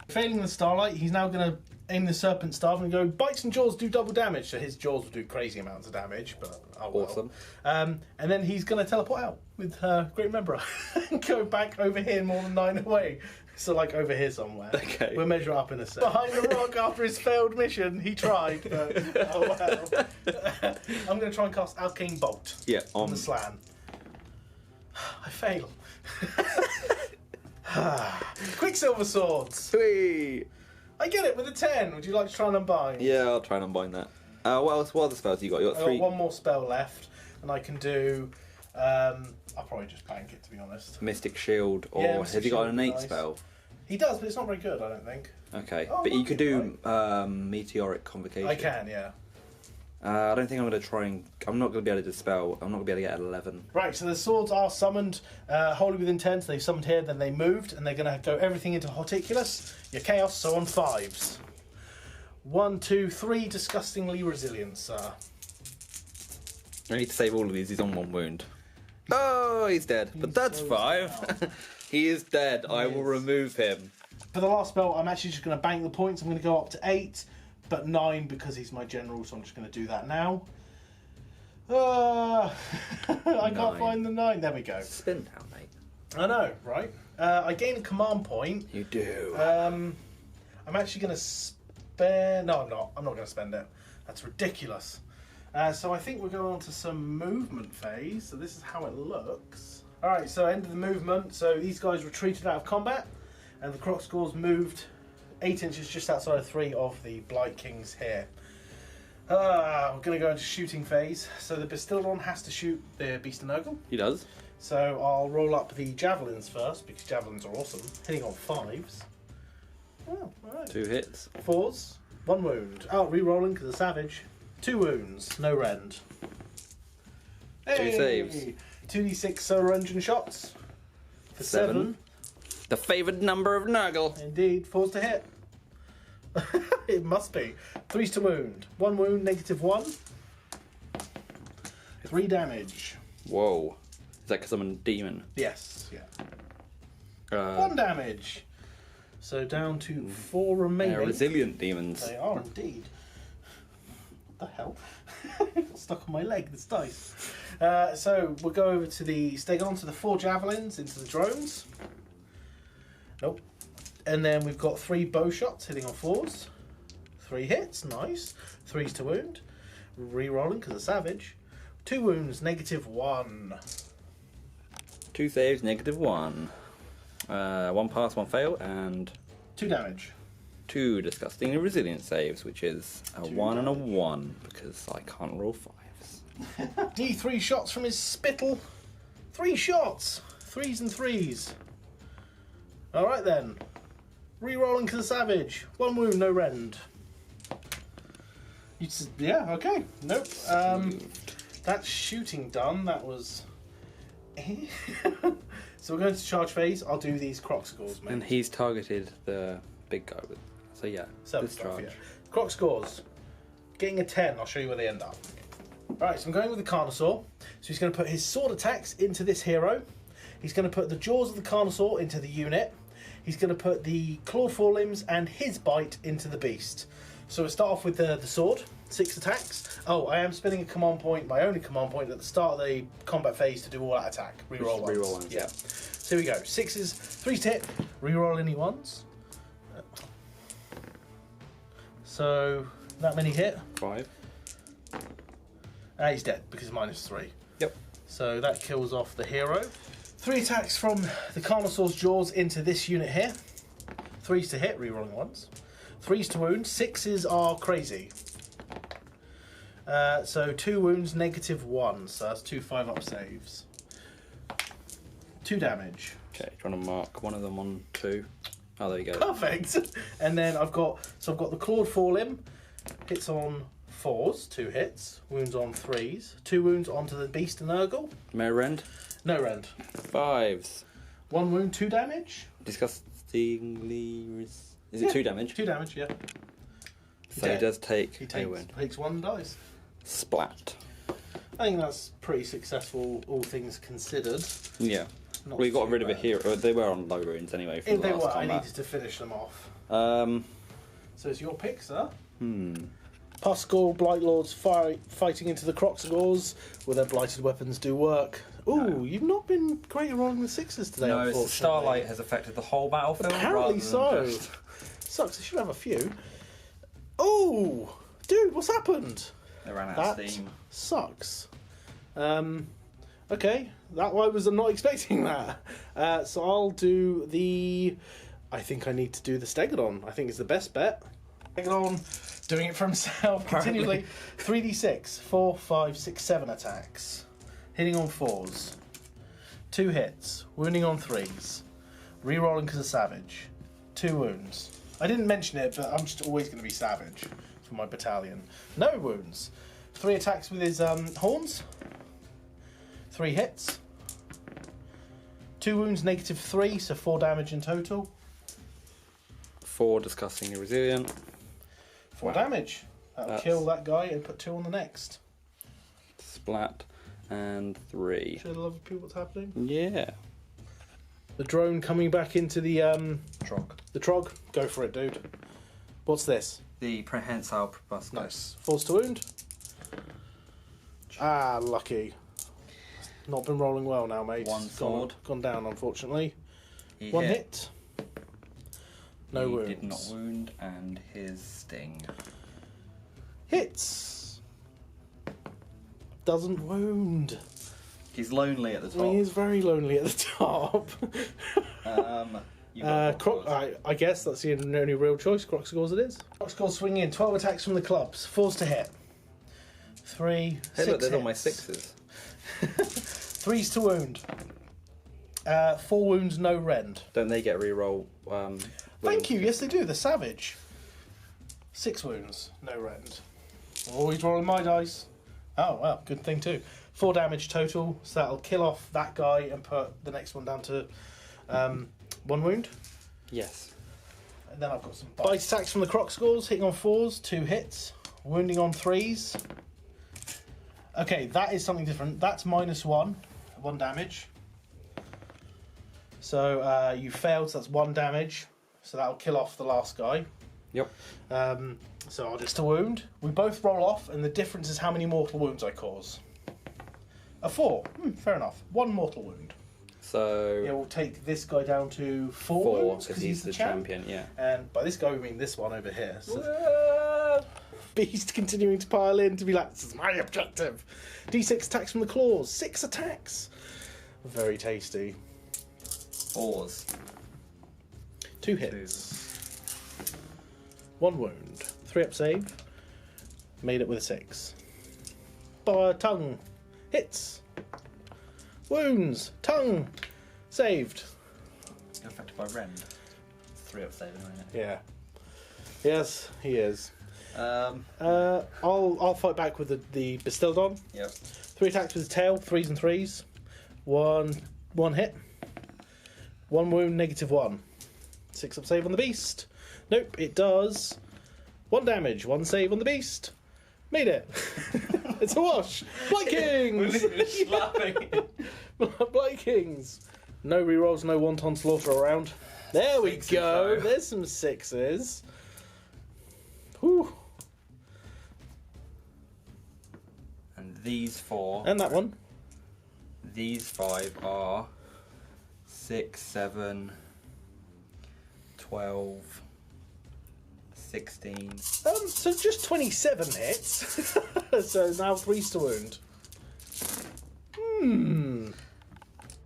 Failing the Starlight, he's now going to aim the Serpent Staff and go, bites and jaws do double damage. So his jaws will do crazy amounts of damage, but oh well. Awesome. And then he's going to teleport out with Great Rememberer and go back over here more than 9 away. So, like, over here somewhere. Okay. We'll measure up in a sec. Behind the rock after his failed mission, he tried, but oh well. I'm going to try and cast Arcane Bolt on the slann. I fail. Quicksilver Swords. Sweet. I get it with a 10. Would you like to try and unbind? Yeah, I'll try and unbind that. What other spells you got? You got 3. I've got 1 more spell left, and I can do... I'll probably just bank it, to be honest. Mystic Shield, or Yeah, has Mystic he got Shield an would be 8 nice. spell? He does, but it's not very good, I don't think. Okay, Oh, but you might could be do Meteoric Convocation. I can, yeah. I don't think I'm going to try and... I'm not going to be able to dispel. I'm not going to be able to get an 11. Right, so the swords are summoned wholly with intent. So they've summoned here, then they moved, and they're going to go everything into Horticulous. Your Chaos, so on 5s. 1, 2, 3, disgustingly resilient, sir. I need to save all of these. He's on 1 wound. Oh, he's dead. But that's so 5. He is dead. I will remove him. For the last spell, I'm actually just going to bank the points. I'm going to go up to 8, but 9 because he's my general, so I'm just going to do that now. I can't find the 9. There we go. Spin down, mate. I know, right? I gain a command point. You do. I'm actually going to spend... No, I'm not. I'm not going to spend it. That's ridiculous. So I think we're going on to some movement phase. So this is how it looks. Alright, so end of the movement. So these guys retreated out of combat, and the Croc Scores moved 8 inches just outside of 3 of the Blight Kings here. We're going to go into shooting phase. So the Bastildon has to shoot the Beast of Nurgle. He does. So I'll roll up the Javelins first, because Javelins are awesome. Hitting on 5s. Oh, alright. 2 hits. 4s. 1 wound. Oh, re-rolling because of Savage. 2 wounds. No rend. 2 saves. 2d6 solar engine shots. For 7. The favoured number of Nurgle. Indeed. 4s to hit. It must be. 3s to wound. 1 wound, -1. 3 damage. Whoa. Is that because I'm a demon? Yes, yeah. 1 damage. So down to 4 remaining. They're resilient demons. They are indeed. What the hell? Stuck on my leg, this dice. So we'll go over to the Stegon, to the 4 javelins into the drones. Nope. And then we've got 3 bow shots hitting on 4s. 3 hits, nice. 3s to wound. Re-rolling because of Savage. 2 wounds, -1. 2 saves, -1. 1 pass, 1 fail, and 2 damage. 2 disgustingly resilient saves, which is a 1 and a 1, because I can't roll 5s. Need 3 shots from his spittle. 3 shots! 3s and 3s. Alright then. Re-rolling to the Savage. 1 wound, no rend. Yeah, okay. Nope. That's shooting done. That was... So we're going to charge phase. I'll do these Croc Scores, mate. And he's targeted the big guy with... So yeah, discharge. Yeah. Croc Scores. Getting a 10. I'll show you where they end up. Right, so I'm going with the Carnosaur. So he's going to put his sword attacks into this hero. He's going to put the jaws of the Carnosaur into the unit. He's going to put the claw forelimbs and his bite into the beast. So we'll start off with the sword. 6 attacks. Oh, I am spending a command point, my only command point, at the start of the combat phase to do all that attack. Reroll ones. Reroll ones. Yeah. So here we go. 6s, 3s to hit. Reroll any ones. So that many hit. 5. He's dead because -3. Yep. So that kills off the hero. 3 attacks from the Carnosaur's jaws into this unit here. 3s to hit, rerolling 1s. 3s to wound. 6s are crazy. So 2 wounds, -1. So that's 2 5-up saves. 2 damage. Okay, do you want to mark one of them on 2? Oh, there you go. Perfect. And then I've got the clawed forelimb. Hits on 4s, 2 hits. Wounds on 3s. 2 wounds onto the beast of Nurgle. No rend? No rend. 5s. 1 wound, 2 damage. Disgustingly... Is it 2 damage? 2 damage, yeah. So he does take He a wound. takes 1 dice. Splat. I think that's pretty successful, all things considered. Yeah. Not We got too rid of a bad. hero. They were on low runes anyway. From If the they last were, I combat. needed to finish them off. Um. So it's your pick, sir. Hmm. Pascal, Blight Lords fighting into the Croxagors with their blighted weapons do work. Ooh, No. you've not been great at rolling the 6s today, No, unfortunately. it's the starlight has affected the whole battlefield. Apparently rather so. than just... Sucks, I should have a few. Oh, dude, what's happened? They ran out of That steam. sucks. Okay, I was not expecting that. So I'll do the... I think I need to do the Stegodon. I think it's the best bet. Stegodon, doing it for himself continually. 3d6, 4, 5, 6, 7 attacks. Hitting on 4s. 2 hits. Wounding on 3s. Rerolling because of Savage. 2 wounds. I didn't mention it, but I'm just always going to be Savage for my battalion. No wounds. 3 attacks with his horns. 3 hits. 2 wounds, -3, so 4 damage in total. 4 disgustingly resilient. 4 damage. That'll kill that guy and put 2 on the next. Splat. And 3. Should I love people what's happening? Yeah. The drone coming back into the Trog. the trog. Go for it, dude. What's this? The prehensile proboscis. Nice. Force to wound. Ah, lucky. Not been rolling well now, mate. One sword. Gone down, unfortunately. He 1 hit. No he wounds. did not wound, and his sting. Hits. Doesn't wound. He's lonely at the top. Well, he is very lonely at the top. You got I guess that's the only real choice. Croxagors it is. Croxagors swing in. 12 attacks from the clubs. 4s to hit. 3, Hey, 6 look, there's all my hits. 6s. 3s to wound. 4 wounds, no rend. Don't they get reroll? Thank you. Yes, they do. The savage. 6 wounds, no rend. Always rolling my dice. Oh well, good thing too. 4 damage total, so that'll kill off that guy and put the next one down to 1 wound. Yes. And then I've got some bite attacks from the Croxagors, hitting on 4s, 2 hits, wounding on 3s. Okay, that is something different. That's -1 damage. So you failed, so that's 1 damage. So that'll kill off the last guy. Yep. So I'll just a wound. We both roll off, and the difference is how many mortal wounds I cause. A 4. Fair enough. 1 mortal wound. So It will take this guy down to 4 4 wounds because he's the champion. Yeah. And by this guy we mean this one over here. So Beast continuing to pile in to be like, this is my objective. D6 attacks from the claws. 6 attacks. Very tasty. 4s. 2 hits. 1 wound. 3 up save. Made it with a 6. Tongue. Hits. Wounds. Tongue. Saved. You're affected by rend. 3 up saving, isn't it? Yeah. Yes, he is. Um, I'll fight back with the Bastildon. Yep. 3 attacks with his tail, 3s and 3s. 1 hit. 1 wound, -1. 6 up save on the beast. Nope, it does 1 damage, 1 save on the beast. Made it. It's a wash. Blight Kings! slapping. Blight Kings. No rerolls, no wanton slaughter around. There we 6s go. though. There's some 6s. Whew. And these 4. And that one. These 5 are 6, 7, 12, 16. So just 27 hits. So now 3s to wound.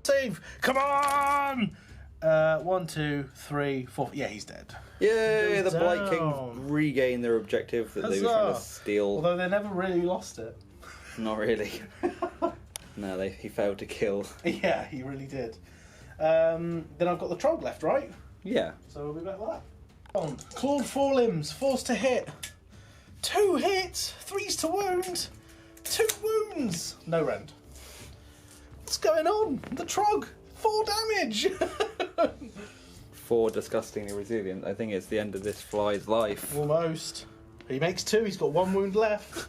Save. Come on! 1, 2, 3, 4. Yeah, he's dead. Yay! The Goes Blight down. Kings regain their objective that they were trying to Huzzah. steal. Although they never really lost it. Not really. No, he failed to kill. Yeah, he really did. Then I've got the Trog left, right? Yeah. So we'll be back with that. On. Clawed forelimbs, forced to hit. 2 hits, 3s to wound. 2 wounds. No rend. What's going on? The Trog, 4 damage. 4 disgustingly resilient. I think it's the end of this fly's life. Almost. He makes 2, he's got 1 wound left.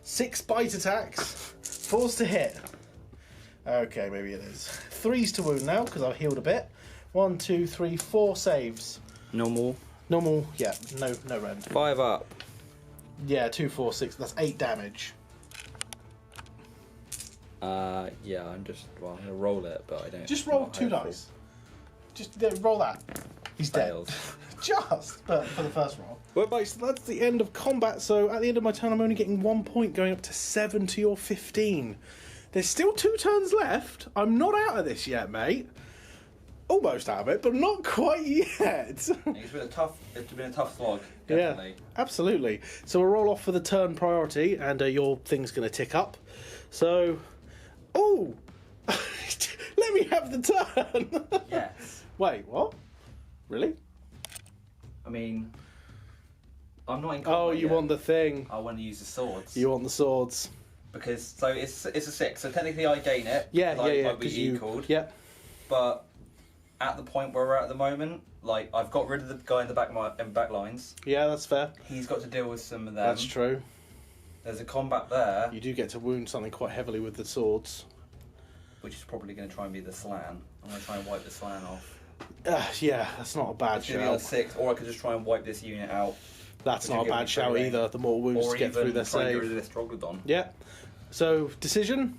6 bite attacks, 4s to hit. Okay, maybe it is. 3s to wound now, because I've healed a bit. 1, 2, 3, 4 saves. Normal. Normal, yeah, no rend. 5 up. Yeah, 2, 4, 6, that's 8 damage. Yeah, I'm going to roll it, but I don't. Just roll not 2 hopeful. dice. Just roll that. He's Failed. dead. Just, but for the first roll. Well, mate, so that's the end of combat. So at the end of my turn, I'm only getting 1 point, going up to 7 to your 15. There's still 2 turns left. I'm not out of this yet, mate. Almost out of it, but not quite yet. It's been a tough slog, definitely. Yeah, absolutely. So we'll roll off for the turn priority, and your thing's going to tick up. So, oh, let me have the turn. Yes. Wait, what? Really? I mean, I'm not in combat Oh, you yet. want the thing. I want to use the swords. You want the swords. Because, so it's a 6, so technically I gain it. Yeah, like, yeah. Like we equaled. Yeah. But at the point where we're at the moment, like, I've got rid of the guy in the back lines. Yeah, that's fair. He's got to deal with some of them. That's true. There's a combat there, You do get to wound something quite heavily with the swords. which is probably going to try and be the slann. I'm going to try and wipe the slann off. Yeah, that's not a bad It's going to be on shout. 6, or I could just try and wipe this unit out. That's which not will a give me bad shout free either. The more wounds Or to get even through their try and get rid save. of this Troglodon. Yeah. So, decision?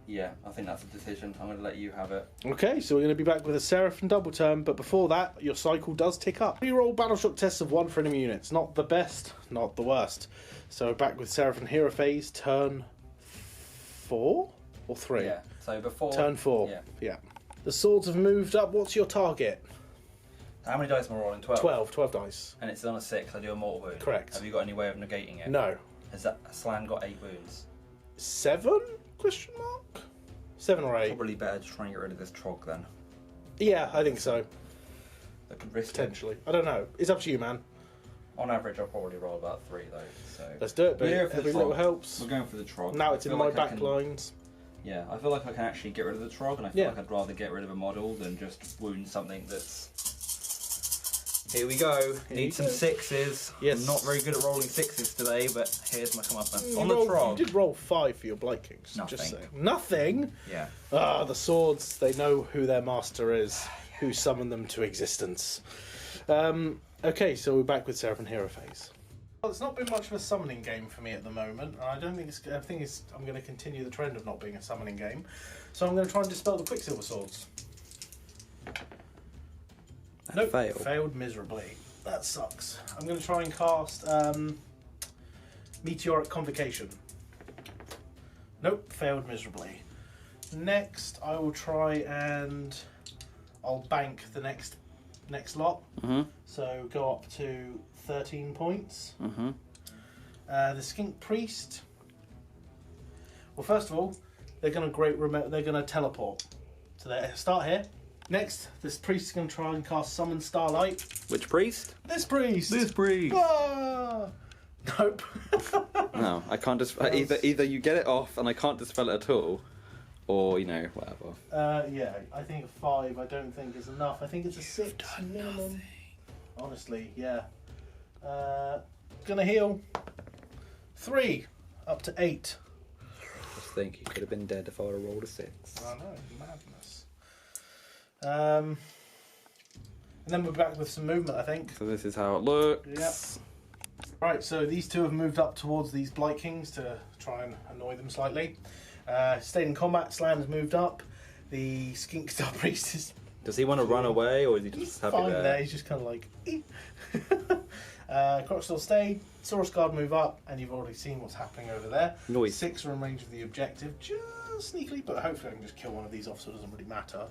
Yeah, I think that's a decision. I'm going to let you have it. Okay, so we're going to be back with a Seraphim double turn, but before that, your cycle does tick up. Reroll battle shock tests of 1 for enemy units. Not the best, not the worst. So back with Seraphim Hero Phase, turn 4 or 3? Yeah, so before... Turn 4. Yeah. The swords have moved up. What's your target? How many dice am I rolling? 12? 12 dice. And it's on a 6, I do a mortal wound. Correct. Have you got any way of negating it? No. Has that slann got 8 wounds? 7? Question mark? 7 or 8? Probably better to try and get rid of this Trog then. Yeah, I think so. That could risk it. Potentially. I don't know. It's up to you, man. On average, I'll probably roll about 3 though. So Let's do it, but We're for the every little Trog. helps. We're going for the Trog. Now I it's in feel my like I back can- lines. Yeah, I feel like I can actually get rid of the Trog, and I feel Yeah. like I'd rather get rid of a model than just wound something that's. Here we go. Here you Need some go. 6s. Yes. I'm not very good at rolling 6s today, but here's my comeuppance. You On the rolled- You Trog. did roll 5 for your Blight Kings. Nothing. Just saying. Nothing? Yeah. Ah, the swords. They know who their master is, who summoned them to existence. Okay, so we're back with Seraphim Hero Phase. Well, it's not been much of a summoning game for me at the moment, and I don't think it's. I think it's. I'm going to continue the trend of not being a summoning game, so I'm going to try and dispel the Quicksilver swords. Nope, Failed. failed miserably. That sucks. I'm going to try and cast Meteoric Convocation. Nope, failed miserably. Next, I will try and I'll bank the next lot. Mm-hmm. So go up to 13 points. Mm-hmm. The Skink Priest. Well, first of all, they're going to teleport. So they start here. Next, this priest is going to try and cast Summon Starlight. Which priest? This priest. priest. Ah! Nope. No, I can't dispel. Either you get it off and I can't dispel it at all, or whatever. Yeah, I think a 5 I don't think is enough. I think it's a 6 minimum. Nothing. Honestly, yeah. Gonna heal. 3 up to 8. Just think he could have been dead if I would have rolled a 6. I know, madness. And then we're back with some movement, I think. So this is how it looks. Yep. Right, so these two have moved up towards these Blight Kings to try and annoy them slightly. Stayed in combat, Slann has moved up. The Skink Star Priest is Does he want to run away, or is he he's just happy fine there? there. He's just kind of like... Crocodile stay. Saurus Guard move up, and you've already seen what's happening over there. Noise. 6 are in range of the objective, just sneakily, but hopefully I can just kill one of these off, so it doesn't really matter.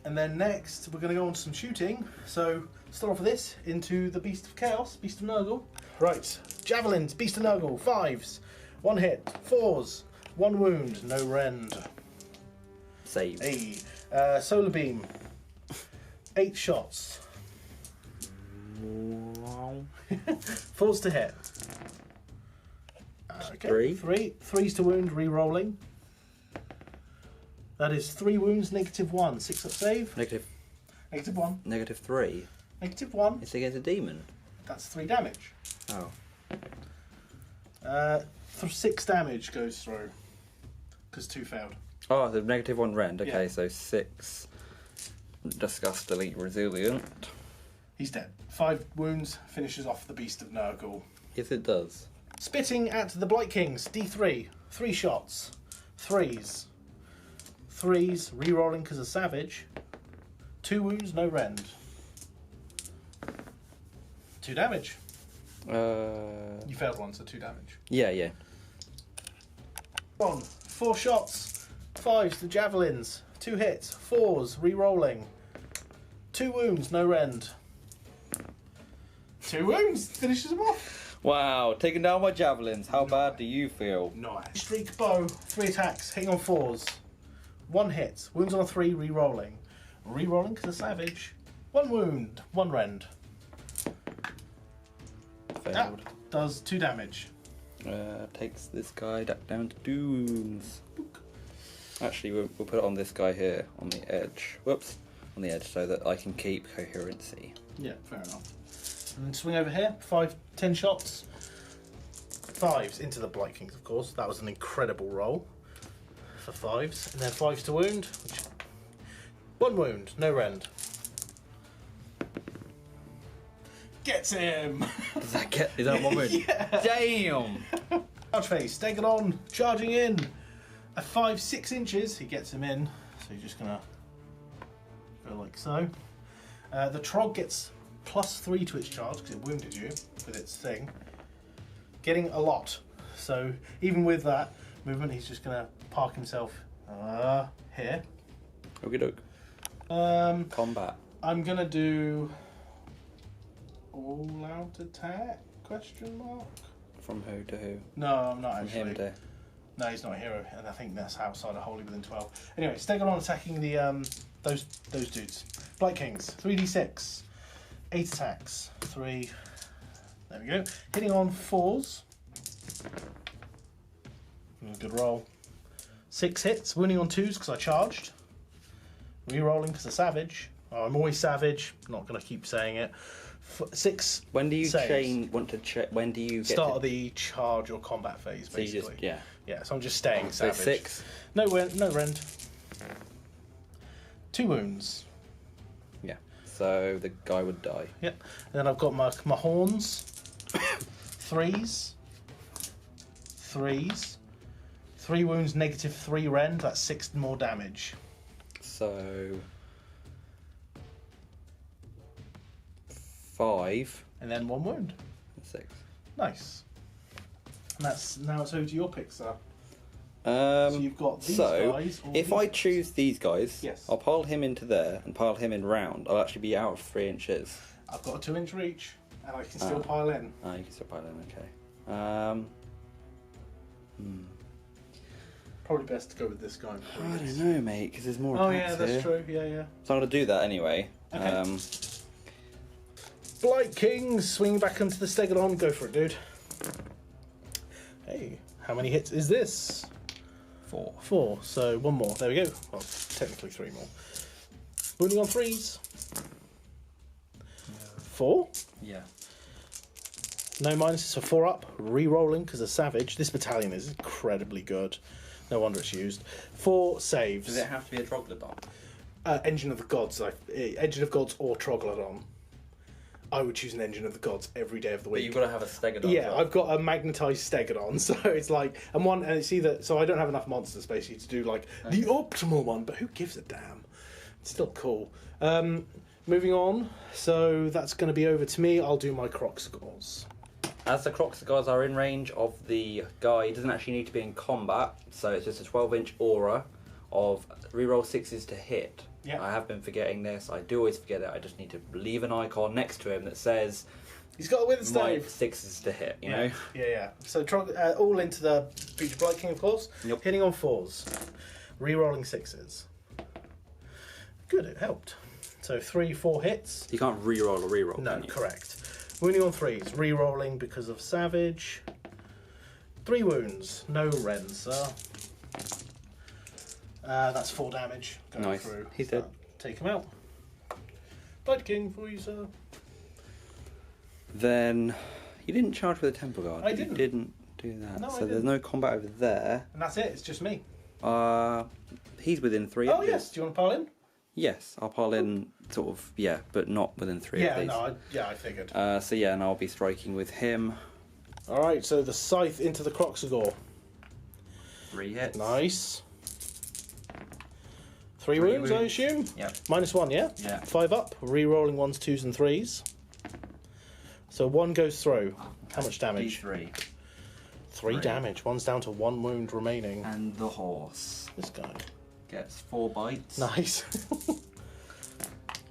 And then next, we're going to go on to some shooting. So, start off with this, into the Beast of Chaos, Beast of Nurgle. Right, Javelins, Beast of Nurgle, 5s, 1 hit, 4s, 1 wound, no rend. Save. Hey, Solar Beam, 8 shots. 4s to hit. Okay, 3s to wound, re-rolling. That is 3 wounds, -1. 6 up save. Negative. -1. -3. -1. It's against a demon. That's 3 damage. Oh. 6 damage goes through. Because 2 failed. Oh, the -1 rend. Okay, Yeah. so 6. Disgust, delete, resilient. He's dead. 5 wounds, finishes off the Beast of Nurgle. Yes, it does. Spitting at the Blight Kings, D3. 3 shots. 3s. 3s, re-rolling because of Savage. 2 wounds, no rend. 2 damage. You failed 1, so 2 damage. Yeah. 1, 4 shots. 5s, the Javelins. 2 hits. 4s, re-rolling. 2 wounds, no rend. 2 wounds, finishes them off. Wow, taking down my javelins. How bad do you feel? Nice. Streak bow, 3 attacks, hitting on 4s. 1 hit, wounds on a 3, re-rolling. Re-rolling because of Savage. 1 wound, 1 rend. Failed. That does 2 damage. Takes this guy down to dooms. Actually, we'll put it on this guy here, on the edge. Whoops. On the edge, so that I can keep coherency. Yeah, fair enough. And then swing over here, 10 shots. 5s into the Blight Kings, of course. That was an incredible roll for 5s. And then 5s to wound. 1 wound, no rend. Gets him! Does that get... Is that 1 wound? Yeah. Damn! Charge phase, Stegodon, charging in. At 5-6 inches, he gets him in. So you're just gonna go like so. The Trog gets +3 to its charge because it wounded you with its thing. Getting a lot. So even with that movement, he's just gonna park himself here. Okie doke. Combat. I'm gonna do all-out attack? Question mark. From who to who? No, I'm not From actually. him to... No, he's not a hero, and I think that's outside of Wholly Within 12. Anyway, Stegodon attacking the those dudes. Blight Kings, 3d6, 8 attacks, 3. There we go. Hitting on 4s. Good roll. 6 hits, wounding on 2s because I charged. Re-rolling because of Savage. Oh, I'm always Savage. Not going to keep saying it. 6. When do you saves. When do you get Start to... of the charge or combat phase, So you basically. just... Yeah. Yeah, so I'm just staying So Savage. 6. No rend. 2 wounds. Yeah. So the guy would die. Yep. And then I've got my horns. 3s. 3s. 3 wounds, -3 rend. That's 6 more damage. So... 5. And then 1 wound. 6. Nice. And that's now it's over to your pick, sir. So you've got these guys. Or if these I guys. choose these guys, Yes. I'll pile him into there and pile him in round. I'll actually be out of 3 inches. I've got a 2-inch reach, and I can still pile in. Oh, you can still pile in, okay. Probably best to go with this guy. I don't know, mate, because there's more Oh attacks yeah, that's here. true. Yeah. So I'm going to do that anyway. Okay. Blight Kings, swing back into the Stegodon. Go for it, dude. Hey, how many hits is this? 4. 4, so 1 more. There we go. Well, technically 3 more. Wounding on 3s. 4. Yeah. No minuses, so 4 up. Re-rolling because of Savage. This battalion is incredibly good. No wonder it's used. 4 saves. Does it have to be a Troglodon? Engine of the Gods. Engine of Gods or Troglodon. I would choose an Engine of the Gods every day of the But week. you've got to have a Stegodon. Yeah, as well. I've got a magnetized Stegodon, so it's like, and it's either, so I don't have enough monsters basically to do like the optimal one, but who gives a damn? It's still cool. Moving on, so that's going to be over to me. I'll do my croc scores. As the croc cigars are in range of the guy, it doesn't actually need to be in combat, so it's just a 12-inch aura of reroll 6s to hit. Yeah. I have been forgetting this. I do always forget it. I just need to leave an icon next to him that says He's got a wither my stave. 6s to hit, you know? Yeah. So all into the Future Blight King, of course. Yep. Hitting on 4s. Rerolling 6s. Good, it helped. So 3, 4 hits. You can't reroll a reroll, No, can you? correct. Wounding on 3s. Rerolling because of Savage. 3 wounds. No rends, sir. That's 4 damage going Nice. through. He's dead. Take him out. Blight King for you, sir. Then you didn't charge with a Temple Guard. I didn't. You didn't do that. No, I so didn't. there's no combat over there. And that's it. It's just me. He's within 3 Oh, of yes. these. Do you want to pile in? Yes, I'll pile in sort of, yeah, but not within 3 of Yeah, these. no, I figured. So yeah, and I'll be striking with him. Alright, so the scythe into the Croxagore. 3 hits. Nice. 3 Three wounds, I wounds. assume? Yep. -1, yeah? Yeah. 5 up. Re-rolling 1s, 2s and 3s. So 1 goes through. How much damage? D3. 3 damage. 1's down to 1 wound remaining. And the horse This guy. gets 4 bites. Nice.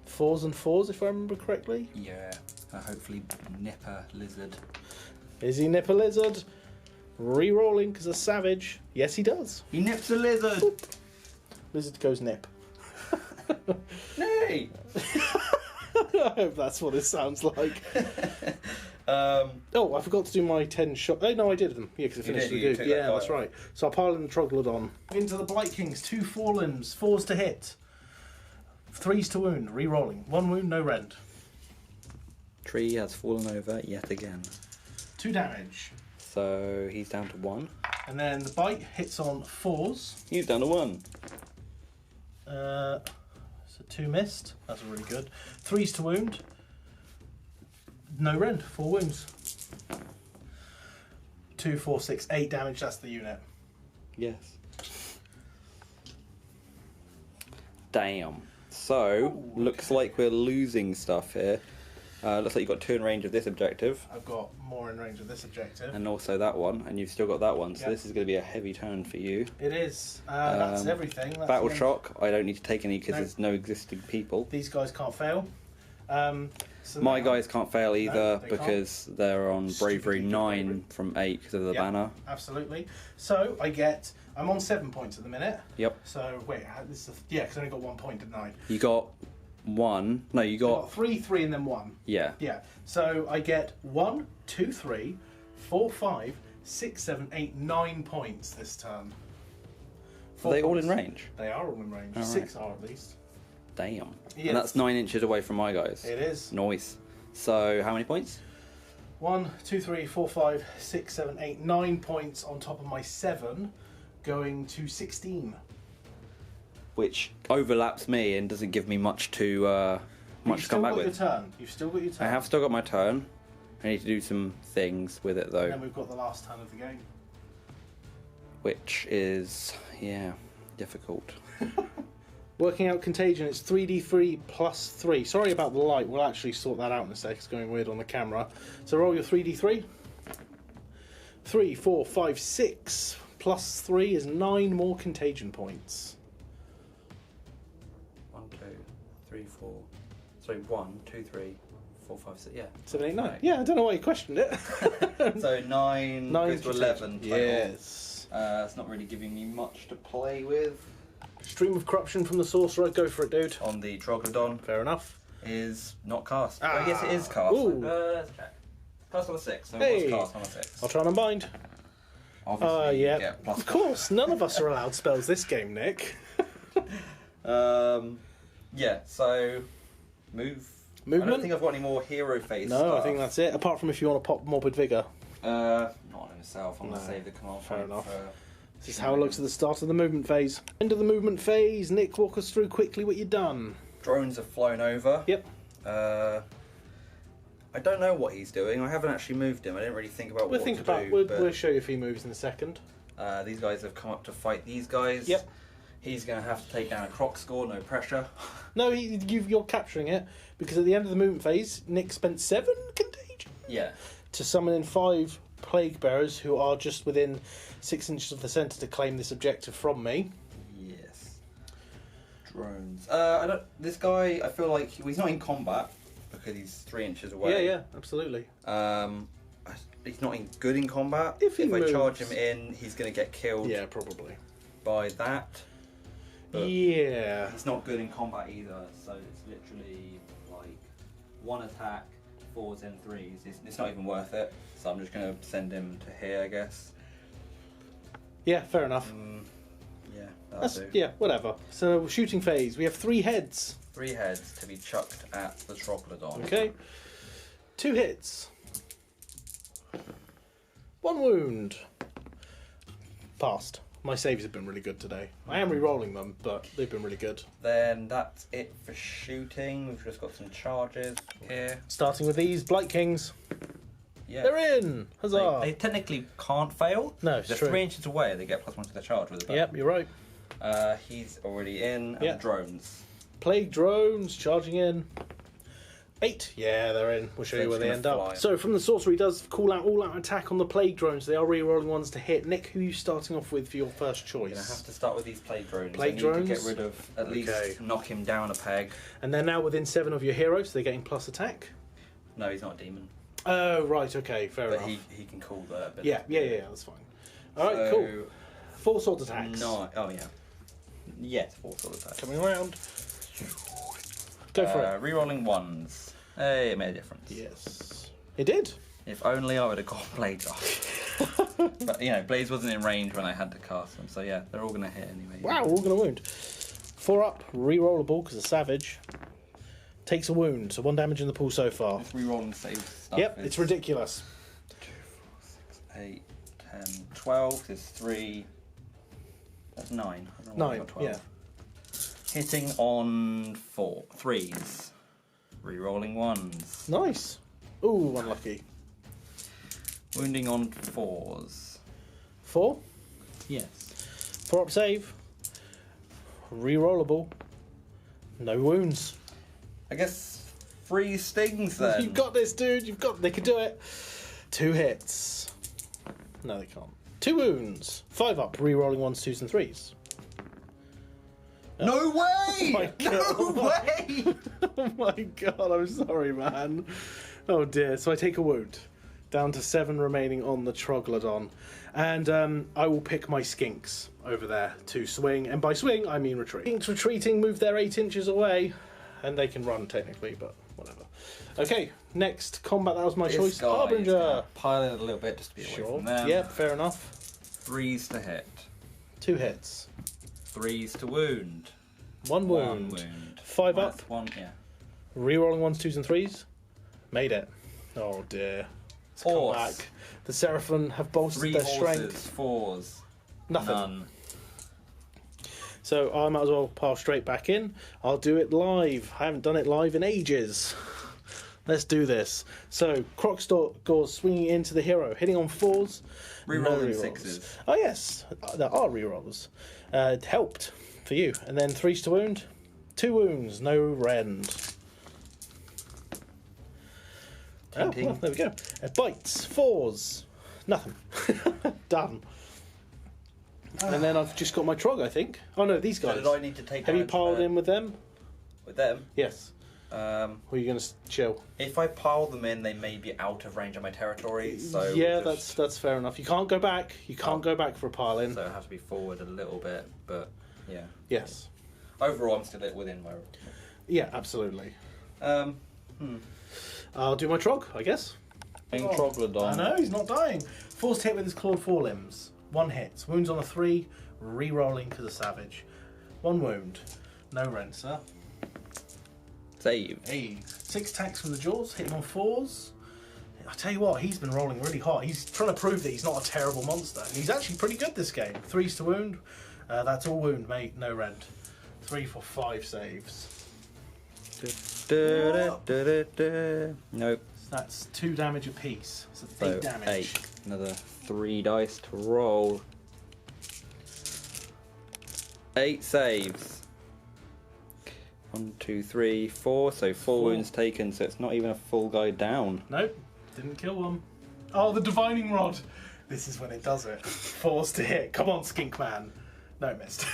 4s and 4s, if I remember correctly. Yeah. Hopefully nip a lizard. Is he nip a lizard? Re-rolling because of savage. Yes, he does. He nips a lizard! Lizard goes nip. Nay! I hope that's what it sounds like. Oh, I forgot to do my 10 shot. Oh, no, I did them. Yeah, because I finished did, the you dude. took Yeah, that that's fire. right. So I'll pile in the Troglodon. Into the Blight Kings, 2 Fallens, 4s to hit. 3s to wound, re-rolling. 1 wound, no rend. Tree has fallen over yet again. 2 damage. So he's down to 1. And then the bite hits on 4s. He's down to 1. So 2 missed. That's really good. 3s to wound. No rend, 4 wounds. 2, 4, 6, 8 damage, that's the unit. Yes. Damn. So, looks like we're losing stuff here. Looks like you've got 2 in range of this objective, I've got more in range of this objective. and also that one, and you've still got that one, so Yep. this is going to be a heavy turn for you. It is. That's everything. That's Battle the end. shock, I don't need to take any because No. there's no existing people. These guys can't fail. So My now- guys can't fail either they can't. because they're on Bravery Stupidly good 9 bravery. from 8 because of the Yeah. banner. Absolutely. So I'm on 7 points at the minute. Yep. So wait, this is because I only got 1 point, didn't I? You got 1. No, you I got got. 3, 3, and then 1. Yeah. Yeah. So I get 1, 2, 3, 4, 5, 6, 7, 8, 9 points this turn. Are they all points. in range? They are all in range. All 6 are at least. Damn. Yes. And that's 9 inches away from my guys. It is. Nice. So, how many points? 1, 2, 3, 4, 5, 6, 7, 8, 9 points on top of my 7, going to 16. Which overlaps me and doesn't give me much to You've come still back got your with. turn. You've still got your turn. I have still got my turn. I need to do some things with it And though, then we've got the last turn of the game. which is difficult. Working out contagion, it's 3d3 plus 3. Sorry about the light, we'll actually sort that out in a sec. It's going weird on the camera. So roll your 3d3. 3, 4, 5, 6 plus 3 is 9 more contagion points. 1, 2, 3, 4. Sorry, 1, 2, 3, 4, 5, 6. Yeah. 7, 8, 9. Right. Yeah, I don't know why you questioned it. So 9 goes to 11. total. Yes. It's not really giving me much to play with. Stream of corruption from the sorcerer. Go for it, dude. On the Troglodon Fair enough. is not cast. Ah. Oh, yes, it is cast. Ooh. Let's check. Cast on a 6, so Hey. it was cast on a 6. I'll try and unbind. Obviously, you Yeah. get plus Of course, none of us are allowed spells this game, Nick. Yeah, so move. I Movement? don't think I've got any more hero face No, stuff. I think that's it. Apart from if you want to pop Morbid Vigor. Not on himself. I'm going No, to save the command fair point enough. for... This is how it looks at the start of the movement phase. End of the movement phase. Nick, walk us through quickly what you've done. Drones have flown over. Yep. I don't know what he's doing. I haven't actually moved him. I didn't really think about We'll what think to about. do. We'll but, show you if he moves in a second. these guys have come up to fight these guys. Yep. He's going to have to take down a croc score, no pressure. No, you're capturing it, because at the end of the movement phase, Nick spent 7 contagion Yeah. to summon in 5 plague bearers who are just within 6 inches of the centre to claim this objective from me. Yes. Drones. This guy, I feel like he's not in combat because he's 3 inches away. Yeah, absolutely. He's not good in combat. If he I charge moves. him in, he's going to get killed Yeah, probably. by that. But Yeah. he's not good in combat either, so it's literally like 1 attack, 4s and 3s. It's not even worth it, so I'm just going to send him to here, I guess. Yeah, fair enough. Yeah, that'll do. Yeah, whatever. So, shooting phase. We have 3 heads. 3 heads to be chucked at the Troglodon. Okay. 2 hits. 1 wound. Passed. My saves have been really good today. I am re-rolling them, but they've been really good. Then that's it for shooting. We've just got some charges here. Starting with these Blight Kings. Yeah. They're in! Huzzah! They technically can't fail. No, it's They're true. 3 inches away. They get +1 to their charge with a bow. Yep, you're right. He's already in. And Yeah. drones. Plague drones charging in. 8. Yeah, they're in. We'll show So you where it's they gonna end up. fly. So from the sorcery, does call out all-out attack on the plague drones. They are re-rolling ones to hit. Nick, who are you starting off with for your first You're going to choice? have to start with these plague drones. Plague I need drones? to get rid of, at least Okay. knock him down a peg. And they're now within 7 of your heroes, so they're getting plus attack. No, he's not a demon. Oh, right, okay, fair But enough. he can call the ability. Yeah, that's fine. Alright, cool. 4 sword attacks. No, oh yeah. Yes, 4 sword attacks. Coming around. Go for it. Rerolling 1s. Hey, it made a difference. Yes. It did. If only I would have got Blades off. But, you know, Blades wasn't in range when I had to cast them, so yeah, they're all going to hit anyway. Wow, we're all going to wound. 4 up, re-rollable because a savage. Takes a wound, so 1 damage in the pool so far. This rerolling save stuff Yep, is it's ridiculous. 2, 4, 6, 8, 10, 12. There's 3. That's 9. I don't know why I 9, got 12. yeah. Hitting on 3s. Rerolling 1s. Nice. Ooh, unlucky. Wounding on 4s. 4. Yes. 4 up save. Re-rollable. No wounds. I guess 3 stings then. You've got this, dude. They can do it. 2 hits. No, they can't. 2 wounds. 5 up. Re-rolling 1s, 2s, and 3s. No way! Oh my God. No way! Oh my god, I'm sorry, man. Oh dear. So I take a wound. Down to 7 remaining on the Troglodon. And I will pick my skinks over there to swing. And by swing, I mean retreat. Skinks retreating, move their 8 inches away. And they can run technically, but whatever. Okay, next combat. That was my choice. Harbinger. Pile in a little bit just to be away Sure. from them. Yep, fair enough. 3s to hit. 2 hits. 3s to wound. 1 wound. 1 wound. 5 Minus up. 1, yeah. Rerolling 1s, 2s, and 3s. Made it. Oh dear. Let's come Horse. back. The Seraphim have bolstered 3 their horses, strength. 4s. Nothing. None. So I might as well pile straight back in. I'll do it live. I haven't done it live in ages. Let's do this. So Crocsgores swinging into the hero, hitting on 4s. Rerolling rerolls. 6s. Oh yes, there are rerolls. It helped for you. And then 3s to wound. 2 wounds, no rend. Oh, Ting, ting. well, there we go. Bites, 4s. Nothing. Done. And then I've just got my Trog, I think. Oh no, these So guys. did I need to take Have you damage piled there? in with them? With them? Yes. Or are you going to chill? If I pile them in, they may be out of range of my territory. So yeah, we'll just- that's fair enough. You can't go back. You can't Oh. go back for a pile in. So I have to be forward a little bit, but yeah. Yes. Overall, I'm still within my. Yeah, absolutely. Hmm. I'll do my Trog, I guess. Troglodon. I know, he's not dying. Forced hit with his clawed forelimbs. 1 hit. Wounds on a 3. Re-rolling because of savage. 1 wound. No rend, sir. Save. Hey, 6 attacks from the jaws. Hit him on 4s. I tell you what, he's been rolling really hot. He's trying to prove that he's not a terrible monster. And he's actually pretty good this game. 3s to wound. That's all wound, mate. No rend. 3 for 5 saves. Nope. That's 2 damage apiece. So 8 So damage. 8. Another 3 dice to roll. 8 saves. 1, 2, 3, 4. So 4 wounds taken. So it's not even a full guy down. Nope, didn't kill one. Oh, the divining rod. This is when it does it. Forced to hit. Come on, Skink Man. No, it missed.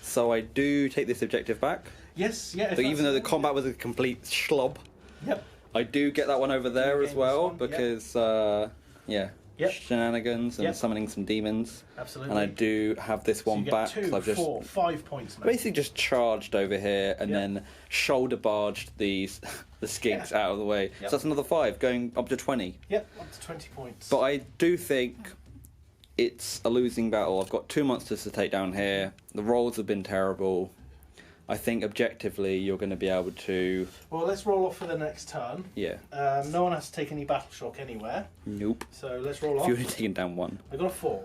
So I do take this objective back. Yes, yeah. So even though the combat was a complete schlob, Yep. I do get that one over there as gain well this one, because Yep. shenanigans and Yep. summoning some demons. Absolutely. And I do have this So one you get back. 2, 'Cause I've just 4, 5 points. Mate. basically just charged over here and Yep. then shoulder barged these the skinks Yeah. out of the way. Yep. So that's another 5, going up to 20. Yep, up to 20 points. But I do think it's a losing battle. I've got 2 monsters to take down here. The rolls have been terrible. I think objectively you're going to be able to... Well, let's roll off for the next turn. Yeah. No one has to take any battle shock anywhere. Nope. So let's roll If off. you've only taken down 1. I got a 4.